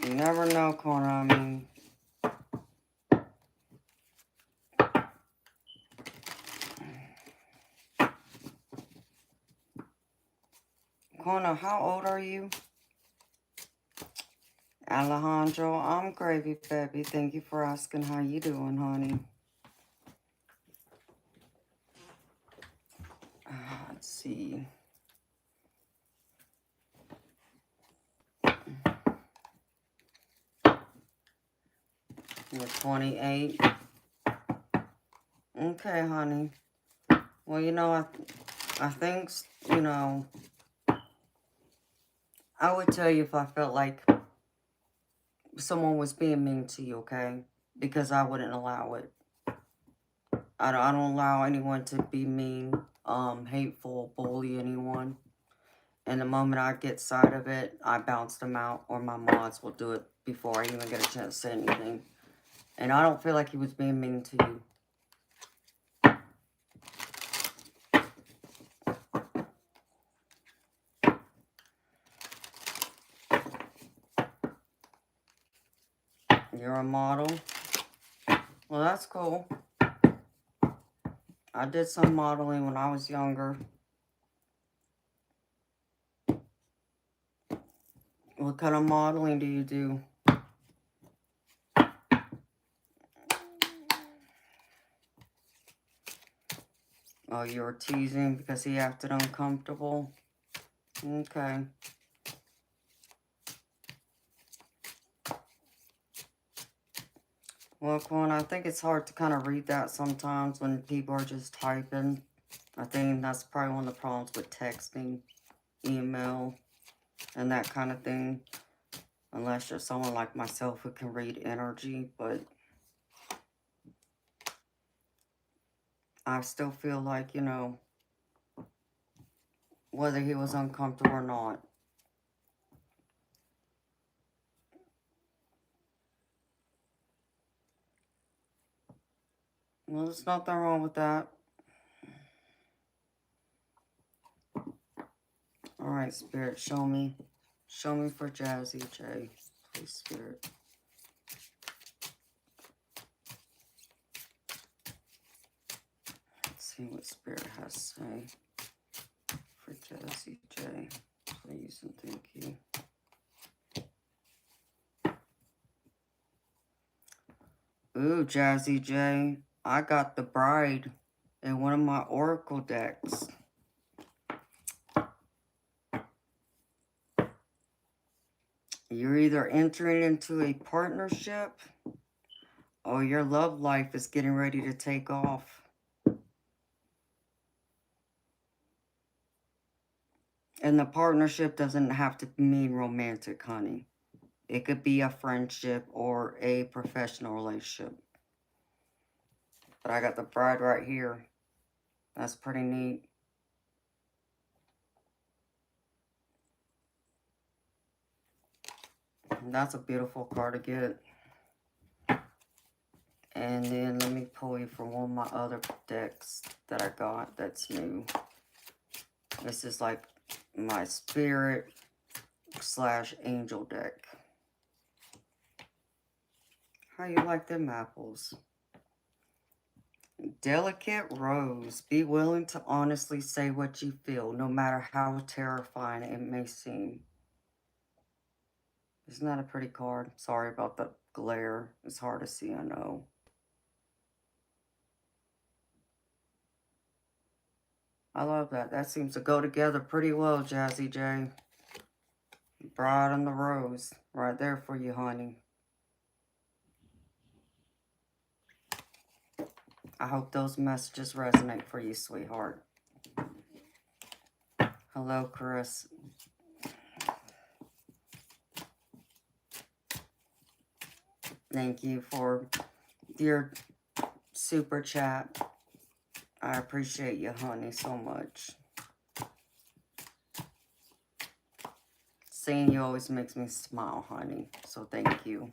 [SPEAKER 1] You never know, Corner. I mean, Corner, how old are you? Alejandro, I'm gravy baby. Thank you for asking how you doing, honey. Let's see. You're 28. Okay, honey. Well, you know, I think, you know, I would tell you if I felt like someone was being mean to you, okay? Because I wouldn't allow it. I don't allow anyone to be mean, hateful, bully anyone. And the moment I get sight of it, I bounce them out, or my mods will do it before I even get a chance to say anything. And I don't feel like he was being mean to you. You're a model? Well, that's cool. I did some modeling when I was younger. What kind of modeling do you do? Oh, you were teasing because he acted uncomfortable? Okay. Well, Quan, I think it's hard to kind of read that sometimes when people are just typing. I think that's probably one of the problems with texting, email, and that kind of thing. Unless you're someone like myself who can read energy, but I still feel like, you know, whether he was uncomfortable or not. Well, there's nothing wrong with that. Alright, Spirit, show me. Show me for Jazzy J. Please, Spirit. Let's see what Spirit has to say for Jazzy J. Please and thank you. Ooh, Jazzy J. I got the Bride in one of my Oracle decks. You're either entering into a partnership or your love life is getting ready to take off. And the partnership doesn't have to mean romantic, honey. It could be a friendship or a professional relationship. But I got the Bride right here. That's pretty neat. And that's a beautiful card to get. And then let me pull you from one of my other decks that I got that's new. This is like my spirit / angel deck. How you like them apples? Delicate Rose. Be willing to honestly say what you feel, no matter how terrifying it may seem. Isn't that a pretty card? Sorry about the glare. It's hard to see, I know. I love that. That seems to go together pretty well, Jazzy J. Bride and the Rose. Right there for you, honey. I hope those messages resonate for you, sweetheart. Hello, Chris. Thank you for your super chat. I appreciate you, honey, so much. Seeing you always makes me smile, honey. So thank you.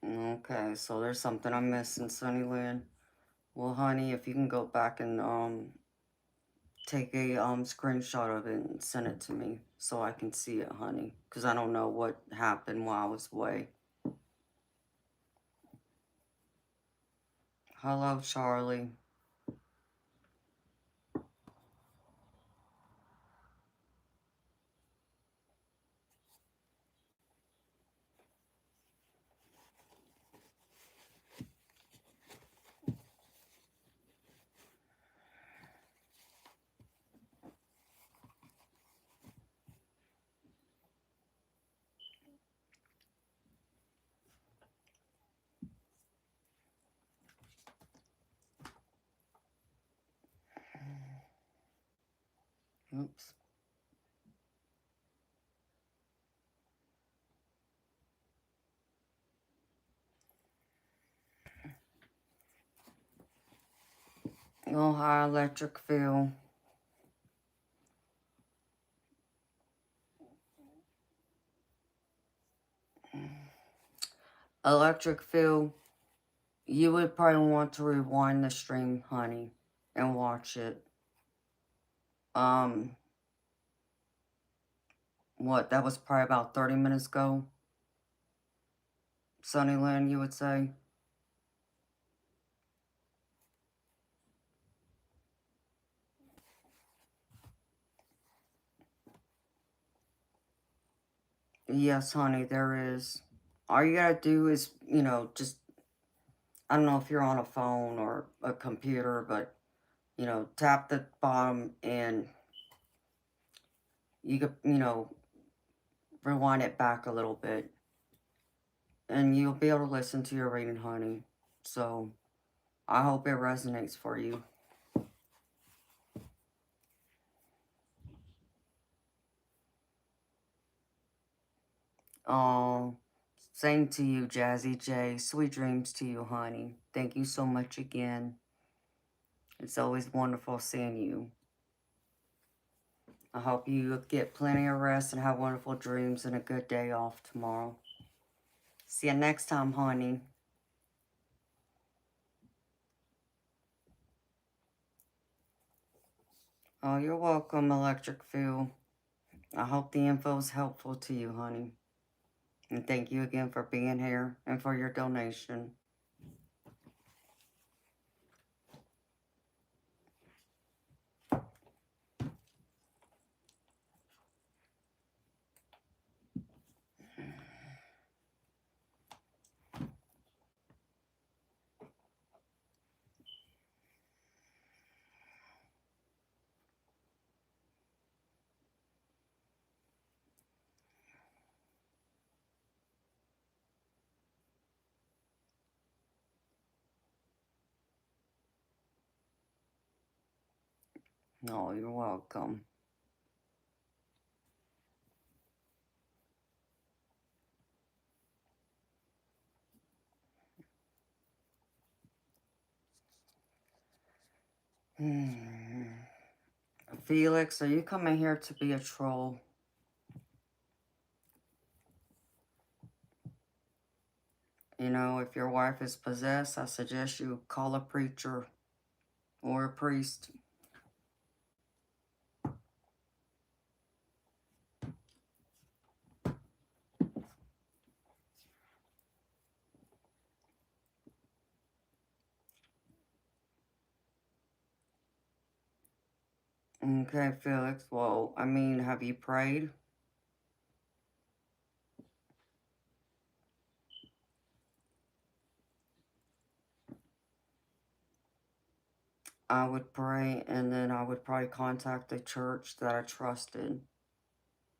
[SPEAKER 1] Okay, so there's something I'm missing, Sunnyland. Well, honey, if you can go back and take a screenshot of it and send it to me so I can see it, honey, because I don't know what happened while I was away. Hello, Charlie. Oops. Oh, high electric field. Electric field. You would probably want to rewind the stream, honey, and watch it. Um, what? That was probably about 30 minutes ago. Sunnyland, you would say? Yes, honey, there is. All you gotta do is, just, I don't know if you're on a phone or a computer, but, tap the bottom and you could, rewind it back a little bit. And you'll be able to listen to your reading, honey. So, I hope it resonates for you. Oh, same to you, Jazzy J. Sweet dreams to you, honey. Thank you so much again. It's always wonderful seeing you. I hope you get plenty of rest and have wonderful dreams and a good day off tomorrow. See you next time, honey. Oh, you're welcome, Electric Field. I hope the info is helpful to you, honey. And thank you again for being here and for your donation. Oh, you're welcome. Felix, are you coming here to be a troll? If your wife is possessed, I suggest you call a preacher or a priest. Okay, Felix. Well, have you prayed? I would pray, and then I would probably contact a church that I trusted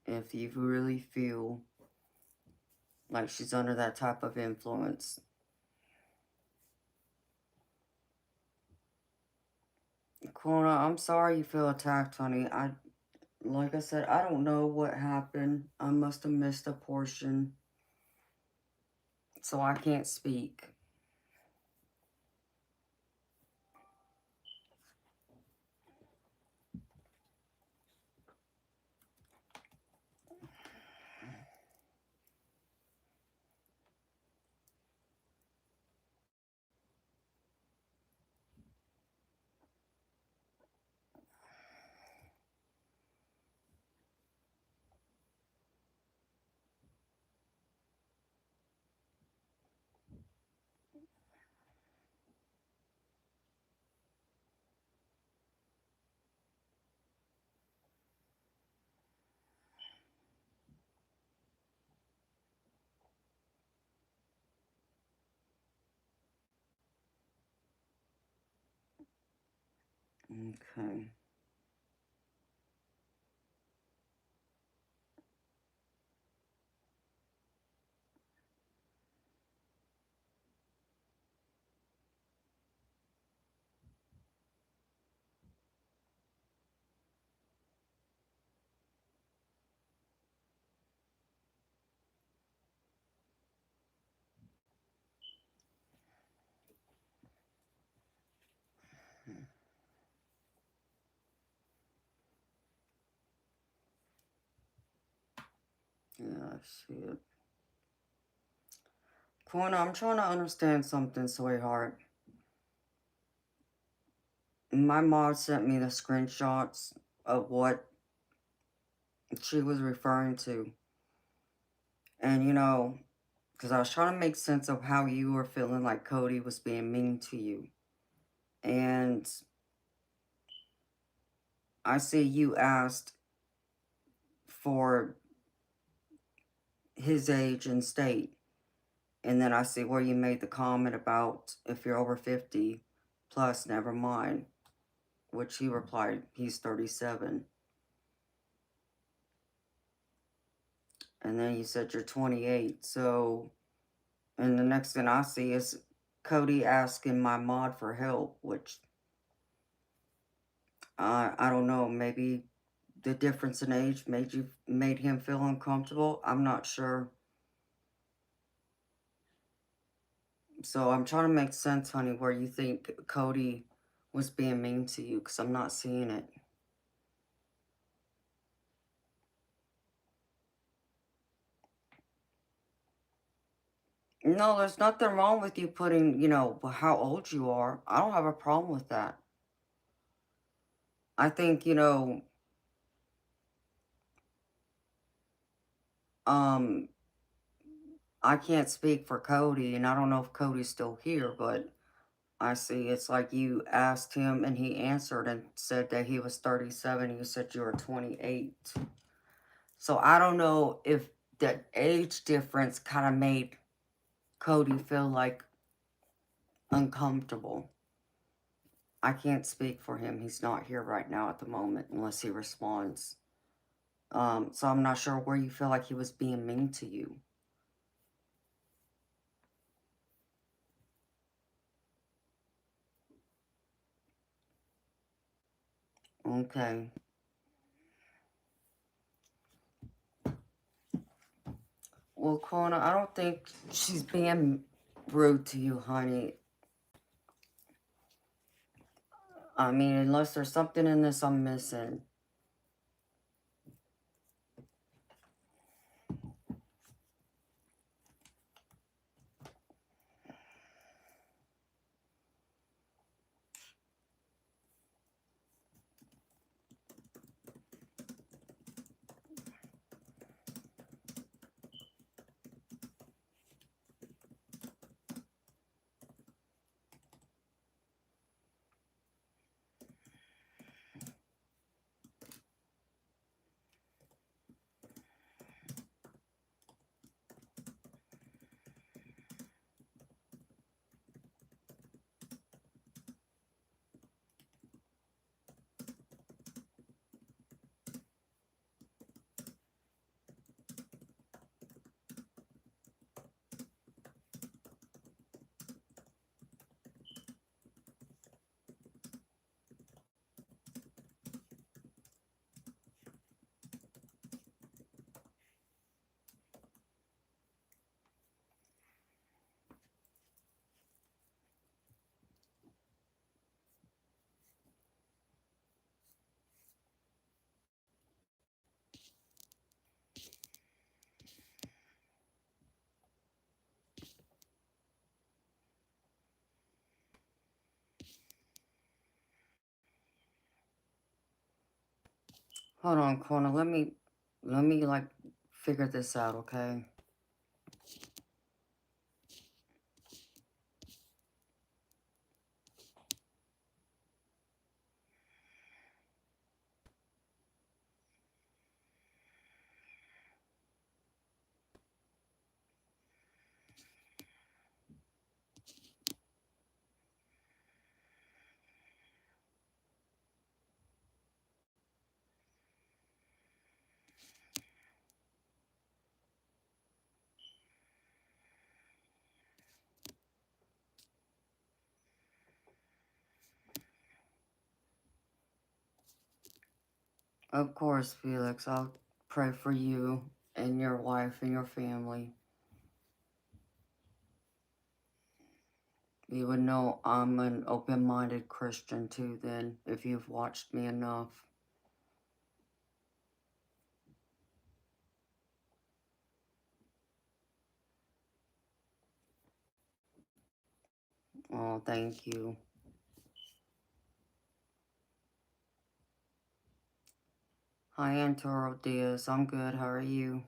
[SPEAKER 1] if you really feel like she's under that type of influence. Corona, I'm sorry you feel attacked, honey. Like I said, I don't know what happened. I must have missed a portion, so I can't speak. Okay. Yeah, I see it. Corner, I'm trying to understand something, sweetheart. My mom sent me the screenshots of what she was referring to. And, because I was trying to make sense of how you were feeling like Cody was being mean to you. And I see you asked for his age and state. And then I see where you made the comment about if you're over 50 plus, never mind. Which he replied, he's 37. And then you said you're 28. So, and the next thing I see is Cody asking my mod for help, which I don't know, maybe the difference in age made him feel uncomfortable. I'm not sure. So I'm trying to make sense, honey, where you think Cody was being mean to you, because I'm not seeing it. No, there's nothing wrong with you putting, how old you are. I don't have a problem with that. I think, um, I can't speak for Cody, and I don't know if Cody's still here, but I see it's like you asked him and he answered and said that he was 37. You said you were 28. So I don't know if that age difference kind of made Cody feel like uncomfortable. I can't speak for him. He's not here right now at the moment unless he responds. So I'm not sure where you feel like he was being mean to you. Okay. Well, Corona, I don't think she's being rude to you, honey. I mean, unless there's something in this I'm missing. Hold on, Corona. Let me like figure this out, okay? Of course, Felix, I'll pray for you and your wife and your family. You would know I'm an open-minded Christian too then, if you've watched me enough. Oh, thank you. Hi, Antoro Diaz. I'm good. How are you?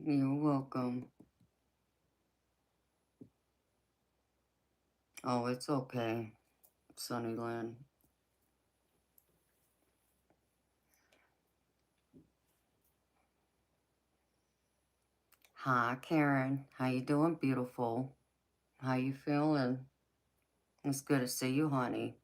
[SPEAKER 1] You're welcome. Oh, it's okay, Sunnyland. Hi, Karen. How you doing, beautiful? How you feeling? It's good to see you, honey.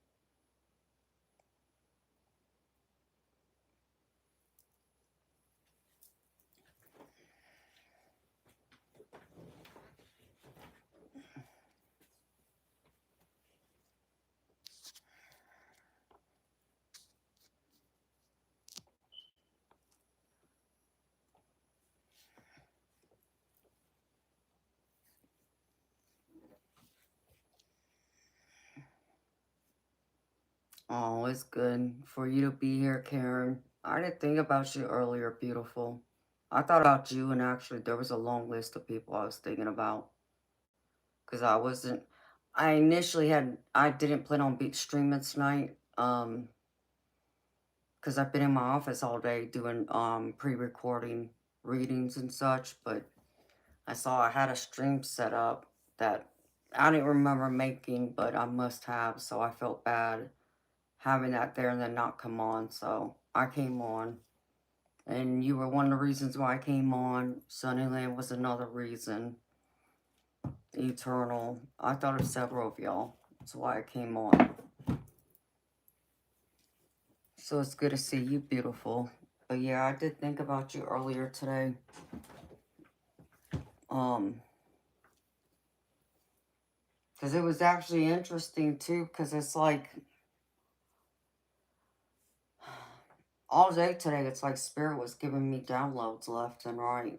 [SPEAKER 1] Oh, it's good for you to be here, Karen. I didn't think about you earlier, beautiful. I thought about you, and actually, there was a long list of people I was thinking about. Because I initially I didn't plan on streaming tonight. Because I've been in my office all day doing, pre-recording readings and such, but I saw I had a stream set up that I didn't remember making, but I must have, so I felt bad having that there and then not come on, so I came on. And you were one of the reasons why I came on. Sunnyland was another reason. Eternal. I thought of several of y'all. That's why I came on. So it's good to see you, beautiful. But yeah, I did think about you earlier today. Because it was actually interesting too, because it's like all day today, it's like Spirit was giving me downloads left and right.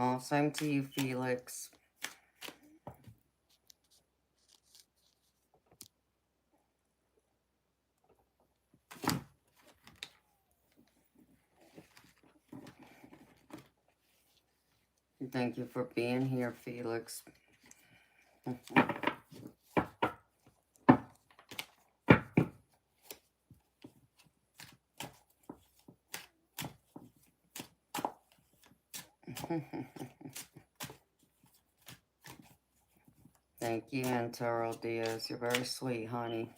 [SPEAKER 1] Oh, same to you, Felix. Thank you for being here, Felix. Thank you, Antero Diaz. You're very sweet, honey.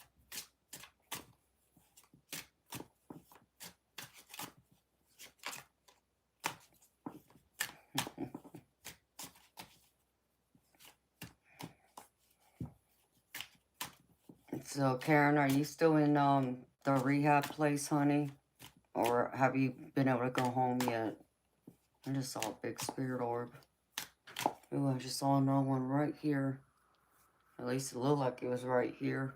[SPEAKER 1] So, Karen, are you still in the rehab place, honey? Or have you been able to go home yet? I just saw a big spirit orb. Ooh, I just saw another one right here. At least it looked like it was right here.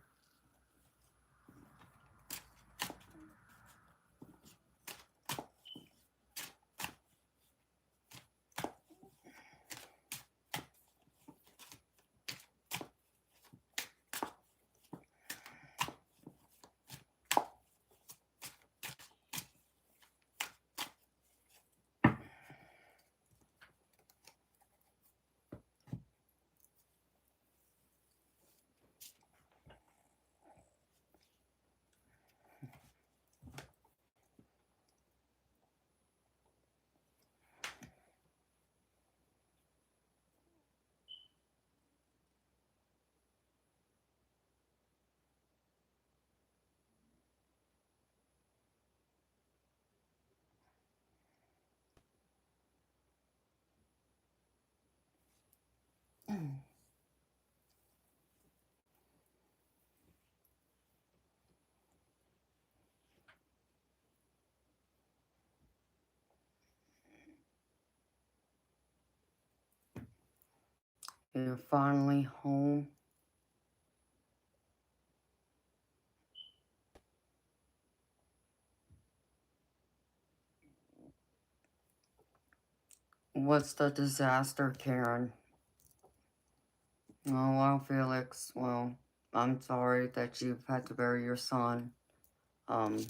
[SPEAKER 1] You're finally home. What's the disaster, Karen? Oh, well, Felix, well, I'm sorry that you've had to bury your son. Um,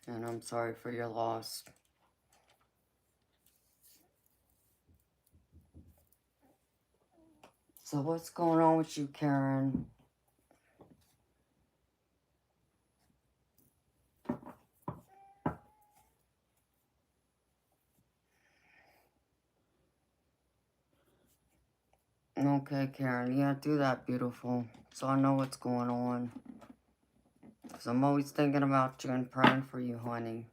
[SPEAKER 1] and I'm sorry for your loss. So what's going on with you, Karen? Okay, Karen, yeah, do that, beautiful. So I know what's going on. Because I'm always thinking about you and praying for you, honey.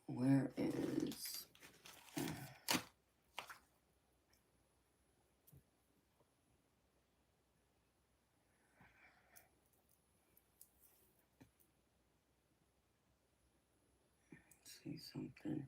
[SPEAKER 1] Where is... see something.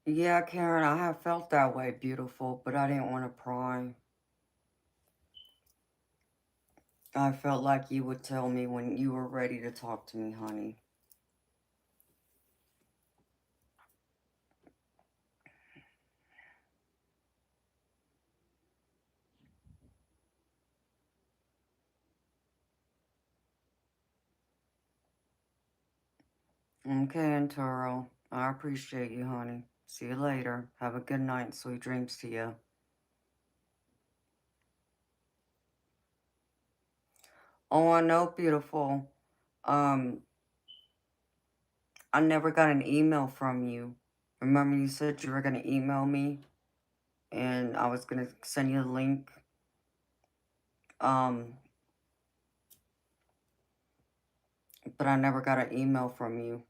[SPEAKER 1] Yeah, Karen, I have felt that way, beautiful, but I didn't want to pry. I felt like you would tell me when you were ready to talk to me, honey. Okay, Antoro. I appreciate you, honey. See you later. Have a good night. Sweet dreams to you. Oh, I know, beautiful. Um, I never got an email from you. Remember you said you were going to email me and I was going to send you the link. Um, but I never got an email from you.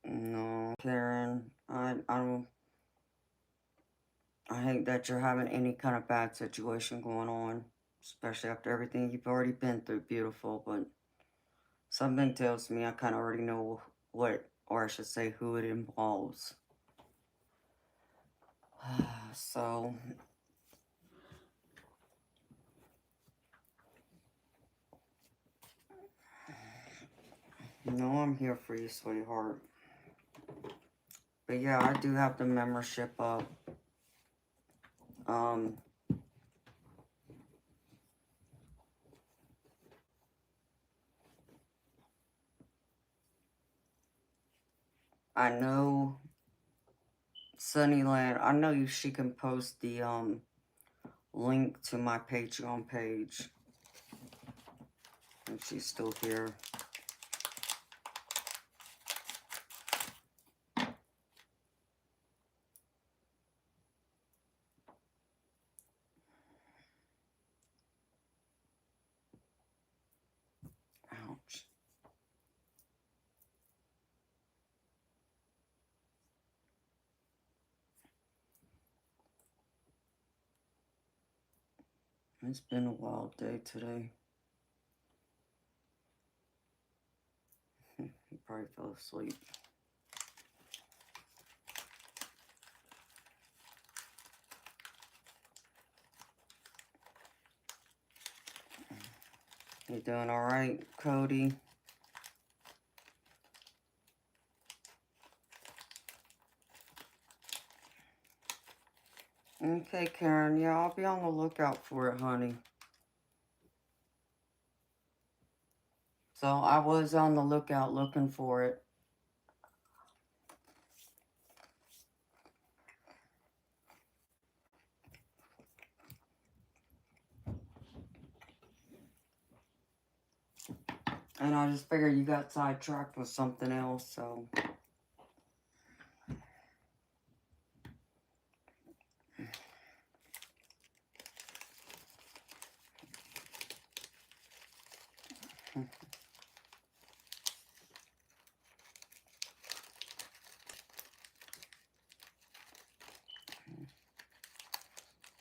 [SPEAKER 1] No, Karen, I don't, I hate that you're having any kind of bad situation going on, especially after everything you've already been through, beautiful, but something tells me I kind of already know what, or I should say who it involves. So, no, I'm here for you, sweetheart. But yeah, I do have the membership up. Um, I know Sunnyland, I know you, she can post the, link to my Patreon page. If she's still here. Ouch. It's been a wild day today. He probably fell asleep. You doing alright, Cody? Okay, Karen. Yeah, I'll be on the lookout for it, honey. So I was on the lookout looking for it. And I just figured you got sidetracked with something else, so.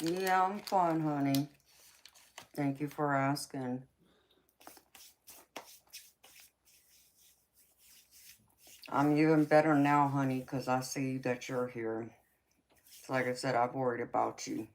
[SPEAKER 1] Yeah, I'm fine, honey. Thank you for asking. I'm even better now, honey, because I see that you're here. So like I said, I've worried about you.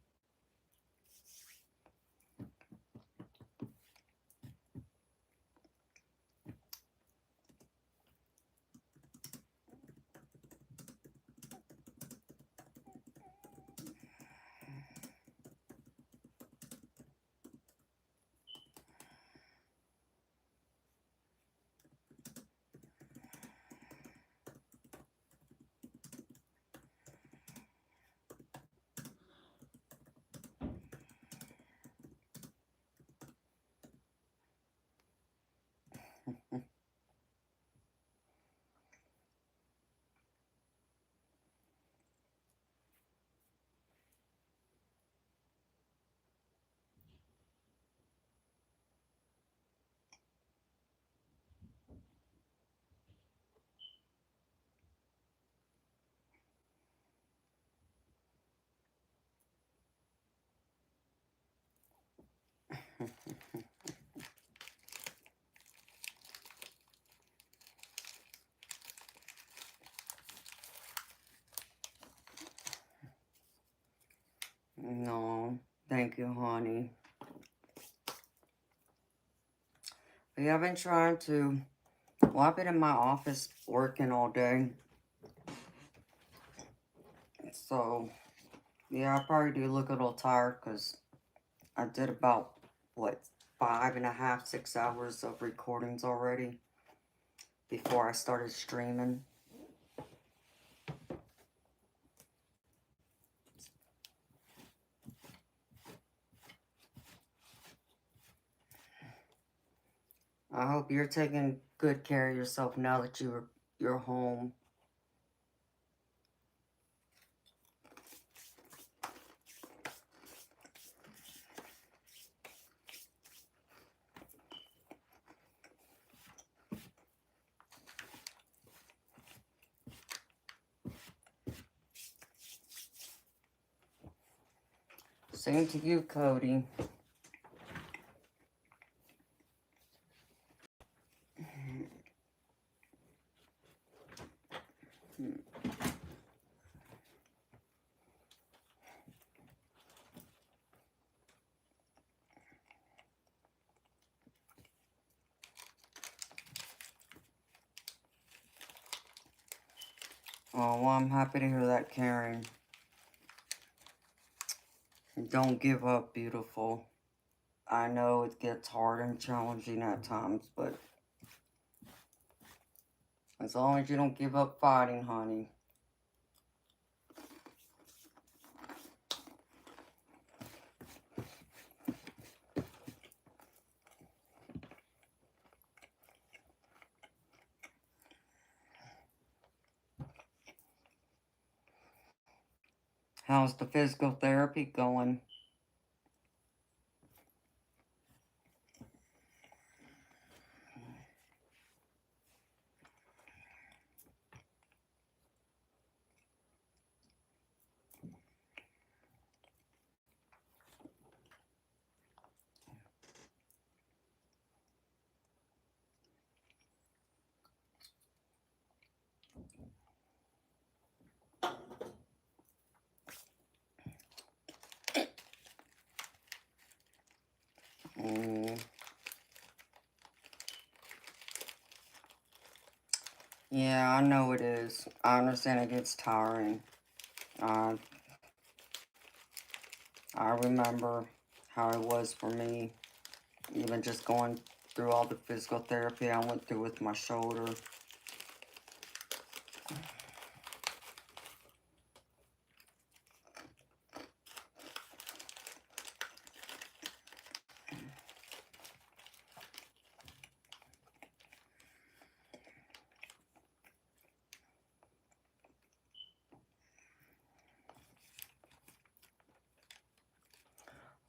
[SPEAKER 1] No, thank you, honey. Yeah, I've been trying to. Well, I've been in my office working all day. So, yeah, I probably do look a little tired because I did about what, 5.5, 6 hours of recordings already before I started streaming. I hope you're taking good care of yourself now that you're home. Same to you, Cody. Oh, well, I'm happy to hear that, Karen. Don't give up, beautiful. I know it gets hard and challenging at times, but as long as you don't give up fighting, honey. How's the physical therapy going? Yeah, I know it is. I understand it gets tiring. I remember how it was for me, even just going through all the physical therapy I went through with my shoulder.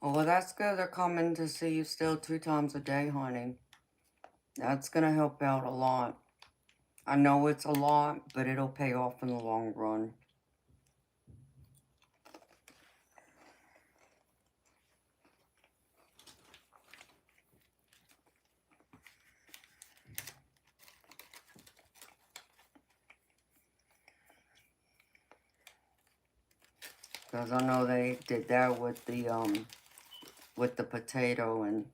[SPEAKER 1] Oh, well, that's good. They're coming to see you still 2 times a day, honey. That's going to help out a lot. I know it's a lot, but it'll pay off in the long run. Because I know they did that with the potato, and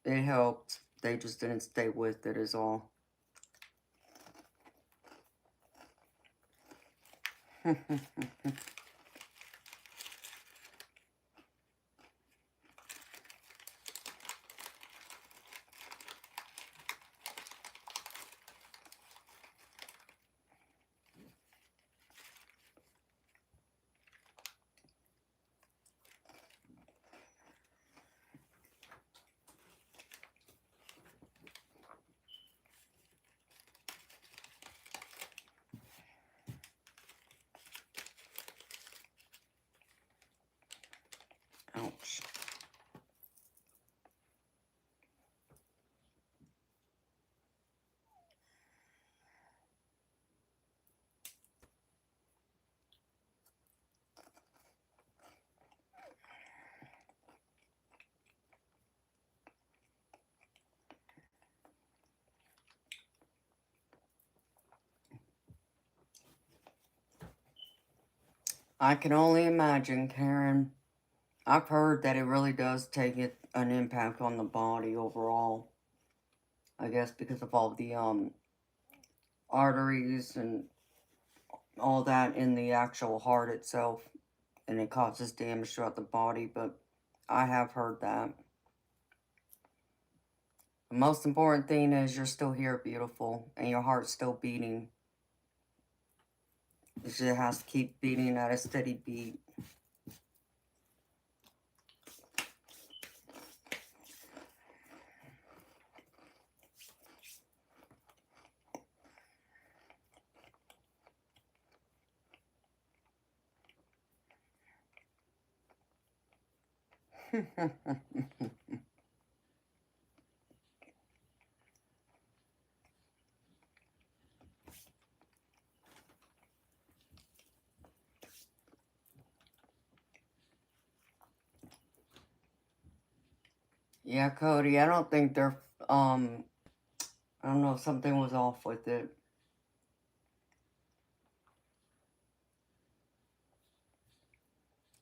[SPEAKER 1] it helped. They just didn't stay with it is all. Ouch. I can only imagine, Karen. I've heard that it really does take an impact on the body overall. I guess because of all the arteries and all that in the actual heart itself, and it causes damage throughout the body, but I have heard that. The most important thing is you're still here, beautiful, and your heart's still beating. It just has to keep beating at a steady beat. Yeah, Cody, I don't think they're, I don't know, something was off with it.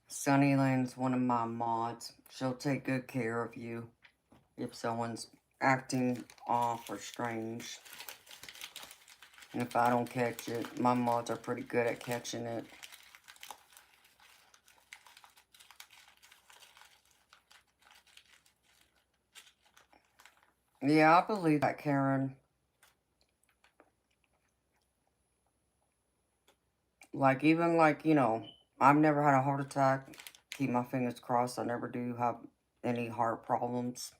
[SPEAKER 1] Sunnyland's one of my mods. She'll take good care of you if someone's acting off or strange. And if I don't catch it, my mods are pretty good at catching it. Yeah, I believe that, Karen. Like, even like, you know, I've never had a heart attack. Keep my fingers crossed. I never do have any heart problems.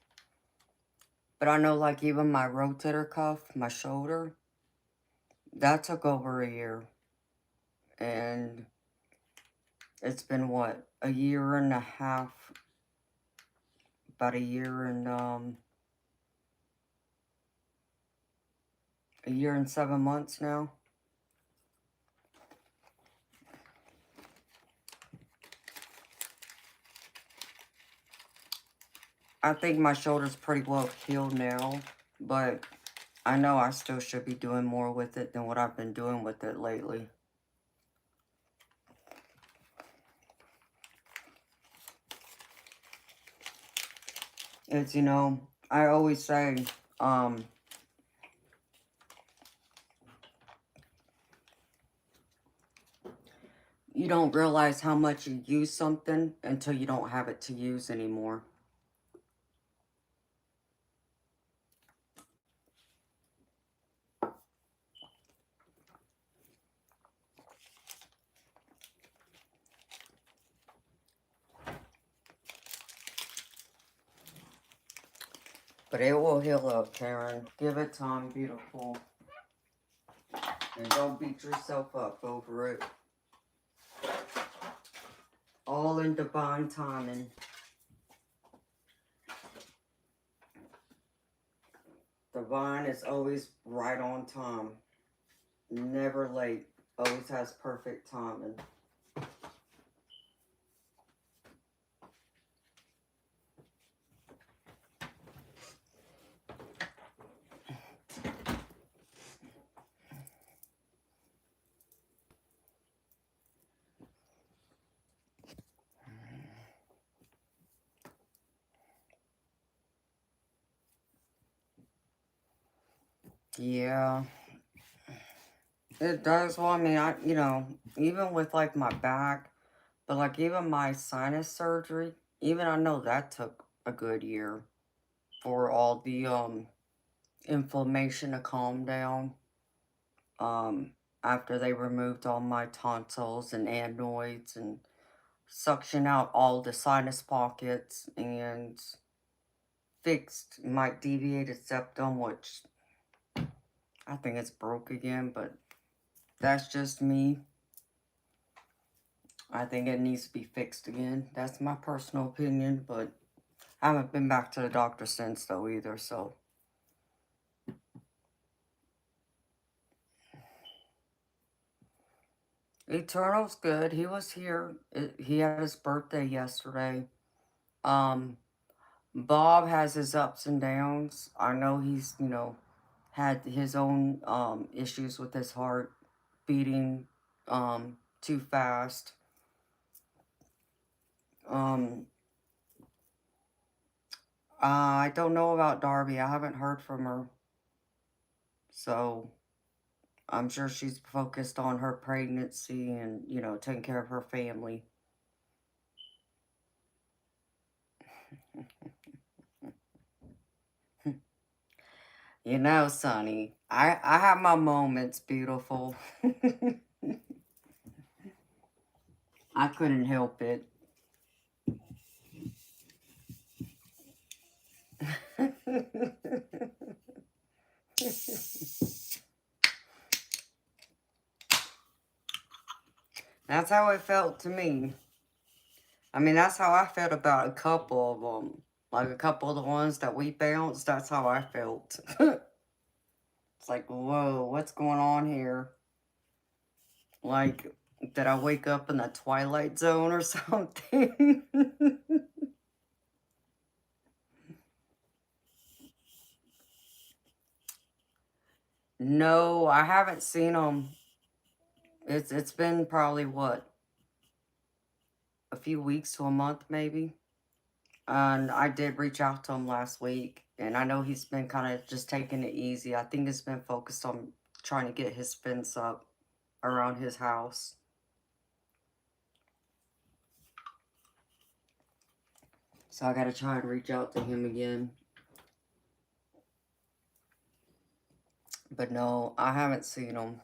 [SPEAKER 1] But I know, like, even my rotator cuff, my shoulder, that took over a year. And it's been, what, a year and a half? About a year and 7 months now. I think my shoulder's pretty well healed now, but I know I still should be doing more with it than what I've been doing with it lately. It's, you know, I always say, you don't realize how much you use something until you don't have it to use anymore. But it will heal up, Karen. Give it time, beautiful. And don't beat yourself up over it. All in divine timing. Divine is always right on time. Never late. Always has perfect timing. Yeah. It does. Well, I mean, you know, even with like my back, but like even my sinus surgery, even I know that took a good year for all the inflammation to calm down. Um After they removed all my tonsils and adenoids and suction out all the sinus pockets and fixed my deviated septum, which I think it's broke again, but that's just me. I think it needs to be fixed again. That's my personal opinion, but I haven't been back to the doctor since though either, so. Eternal's good. He was here. He had his birthday yesterday. Um, Bob has his ups and downs. I know he's, you know, had his own issues with his heart beating too fast. Um, I don't know about Darby. I haven't heard from her. So I'm sure she's focused on her pregnancy and, you know, taking care of her family. You know, Sonny, I have my moments, beautiful. I couldn't help it. That's how it felt to me. I mean, that's how I felt about a couple of them. Like a couple of the ones that we bounced, that's how I felt. It's like, whoa, what's going on here? Like, did I wake up in the Twilight Zone or something? No, I haven't seen them. It's been probably, what, a few weeks to a month, maybe? And I did reach out to him last week, and I know he's been kind of just taking it easy. I think it's been focused on trying to get his fence up around his house. So I gotta try and reach out to him again. But no, I haven't seen him.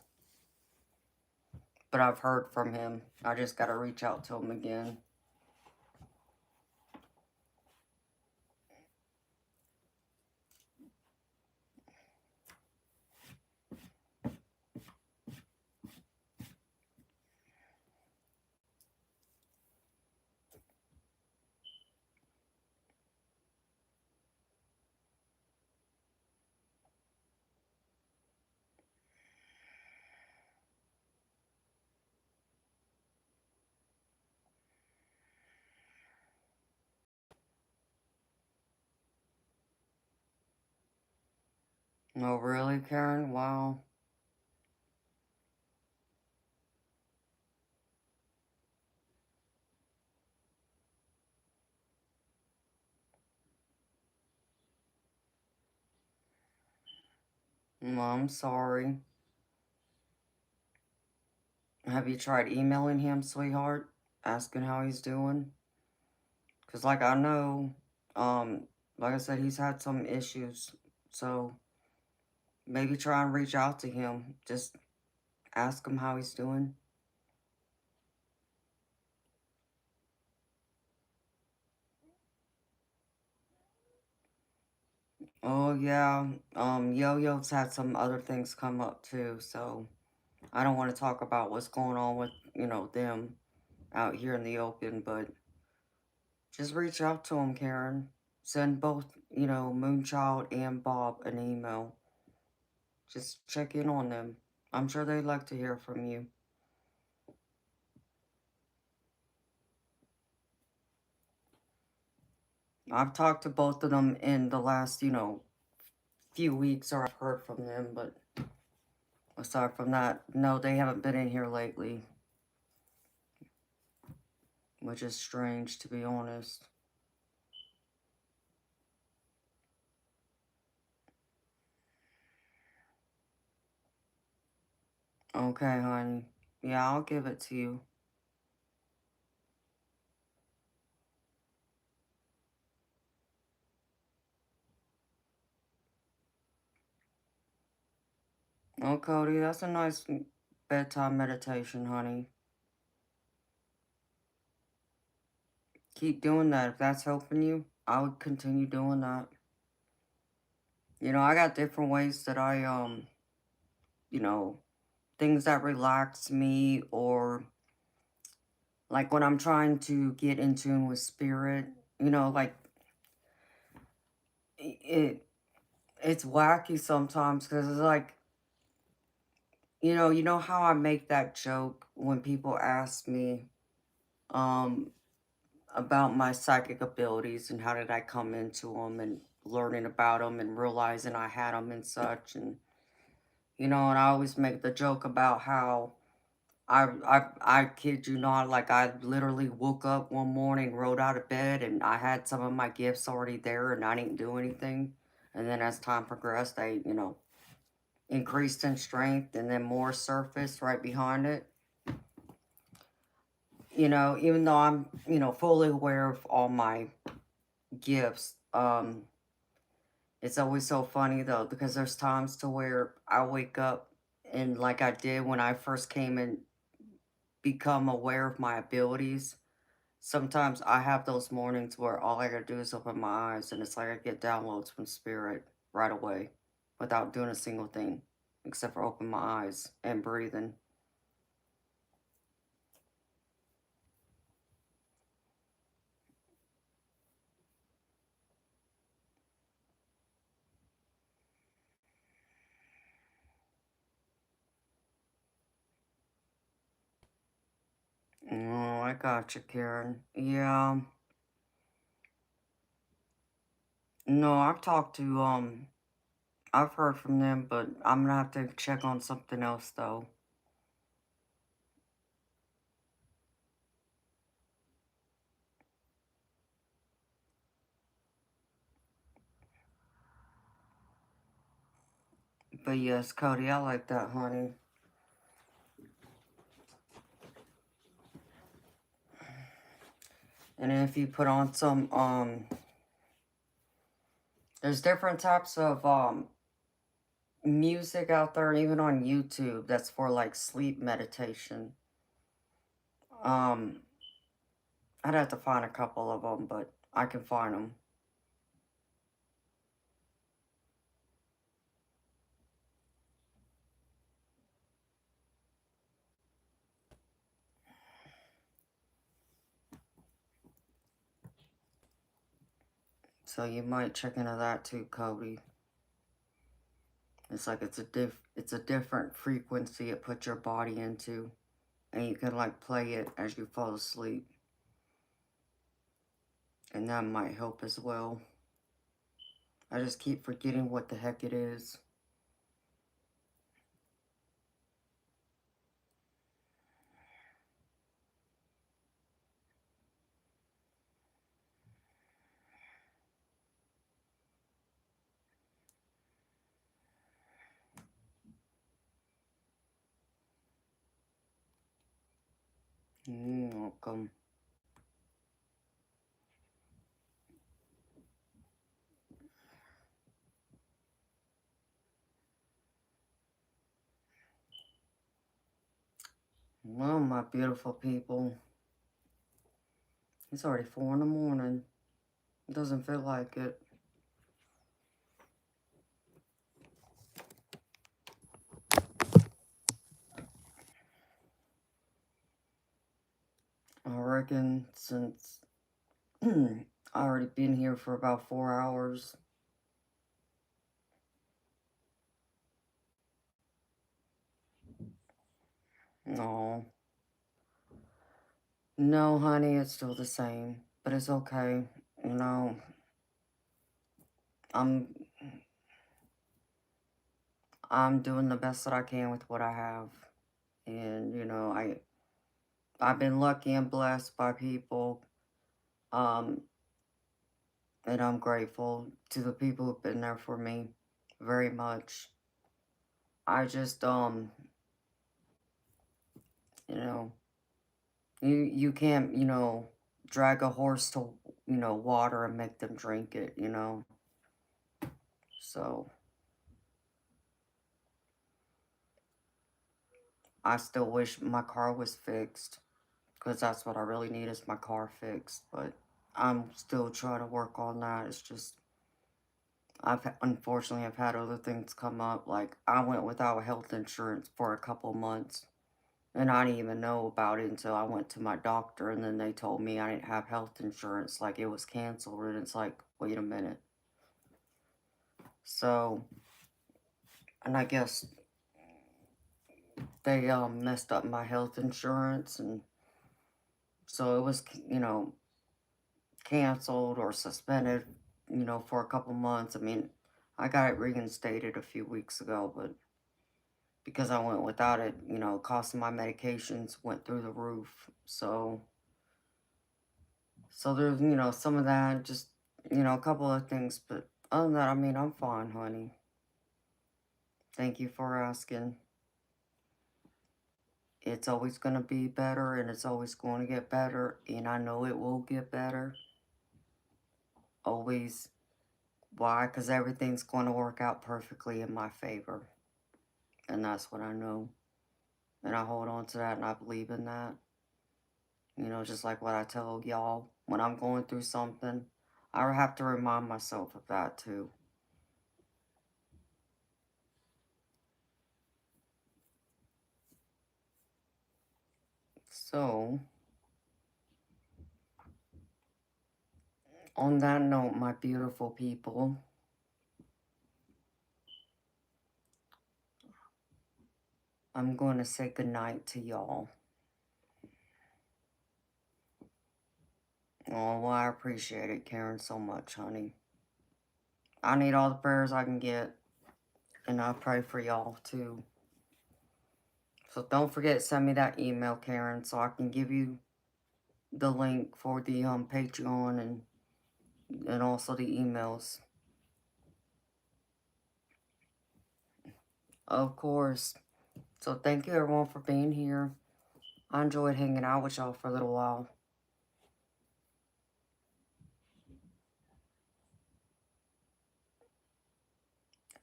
[SPEAKER 1] But I've heard from him. I just gotta reach out to him again. Oh, really, Karen? Wow. Well, I'm sorry. Have you tried emailing him, sweetheart? Asking how he's doing? Because, like, I know, like I said, he's had some issues. So, maybe try and reach out to him. Just ask him how he's doing. Oh, yeah. Yo-Yo's had some other things come up, too. So, I don't want to talk about what's going on with, them out here in the open. But just reach out to him, Karen. Send both, Moonchild and Bob an email. Just check in on them. I'm sure they'd like to hear from you. I've talked to both of them in the last, few weeks, or I've heard from them, but aside from that, no, they haven't been in here lately, which is strange, to be honest. Okay, honey. Yeah, I'll give it to you. Oh, Cody, that's a nice bedtime meditation, honey. Keep doing that. If that's helping you, I would continue doing that. I got different ways that you know, things that relax me, or like when I'm trying to get in tune with spirit, like it's wacky sometimes because it's like, you know how I make that joke when people ask me um about my psychic abilities and how did I come into them, and learning about them and realizing I had them and such, and I always make the joke about how I kid you not, like I literally woke up one morning, rolled out of bed, and I had some of my gifts already there, and I didn't do anything. And then as time progressed, they, increased in strength, and then more surfaced right behind it. Even though I'm, fully aware of all my gifts, It's always so funny though, because there's times to where I wake up and like I did when I first came and become aware of my abilities. Sometimes I have those mornings where all I gotta do is open my eyes and it's like I get downloads from spirit right away without doing a single thing except for open my eyes and breathing. Oh, I got you, Karen. Yeah. No, I've heard from them, but I'm gonna have to check on something else though. But yes, Cody, I like that, honey. And if you put on some, there's different types of, music out there, even on YouTube, that's for like sleep meditation. Um, I'd have to find a couple of them, but I can find them. So you might check into that too, Cody. It's like it's a different frequency it puts your body into, and you can like play it as you fall asleep, and that might help as well. I just keep forgetting what the heck it is. Welcome. Well, my beautiful people, it's already 4 in the morning. It doesn't feel like it. I reckon since I already been here for about 4 hours. No. No, honey, it's still the same. But it's okay. You know, I'm I'm doing the best that I can with what I have. And, I've been lucky and blessed by people. Um, and I'm grateful to the people who've been there for me very much. I just you know, you can't, drag a horse to, water and make them drink it. So I still wish my car was fixed because that's what I really need is my car fixed. But I'm still trying to work on that. It's just unfortunately I've had other things come up. Like I went without health insurance for a couple months, and I didn't even know about it until I went to my doctor, and then they told me I didn't have health insurance, like it was canceled, and it's like, wait a minute. So, and I guess they messed up my health insurance, and so it was, canceled or suspended, for a couple months. I mean, I got it reinstated a few weeks ago, but because I went without it, cost of my medications went through the roof. So there's, some of that, just, a couple of things, but other than that, I mean, I'm fine, honey. Thank you for asking. It's always going to be better, and it's always going to get better, and I know it will get better. Always Why? Because everything's going to work out perfectly in my favor. And that's what I know. And I hold on to that and I believe in that. You know, just like what I tell y'all. When I'm going through something, I have to remind myself of that too. So, on that note, my beautiful people, I'm going to say goodnight to y'all. Oh, well, I appreciate it, Karen, so much, honey. I need all the prayers I can get, and I pray for y'all, too. So don't forget to send me that email, Karen, so I can give you the link for the Patreon and also the emails. Of course. So thank you, everyone, for being here. I enjoyed hanging out with y'all for a little while.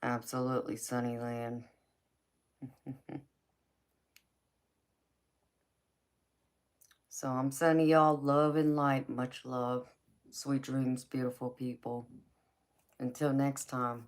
[SPEAKER 1] Absolutely, Sunnyland. So I'm sending y'all love and light. Much love. Sweet dreams, beautiful people. Until next time.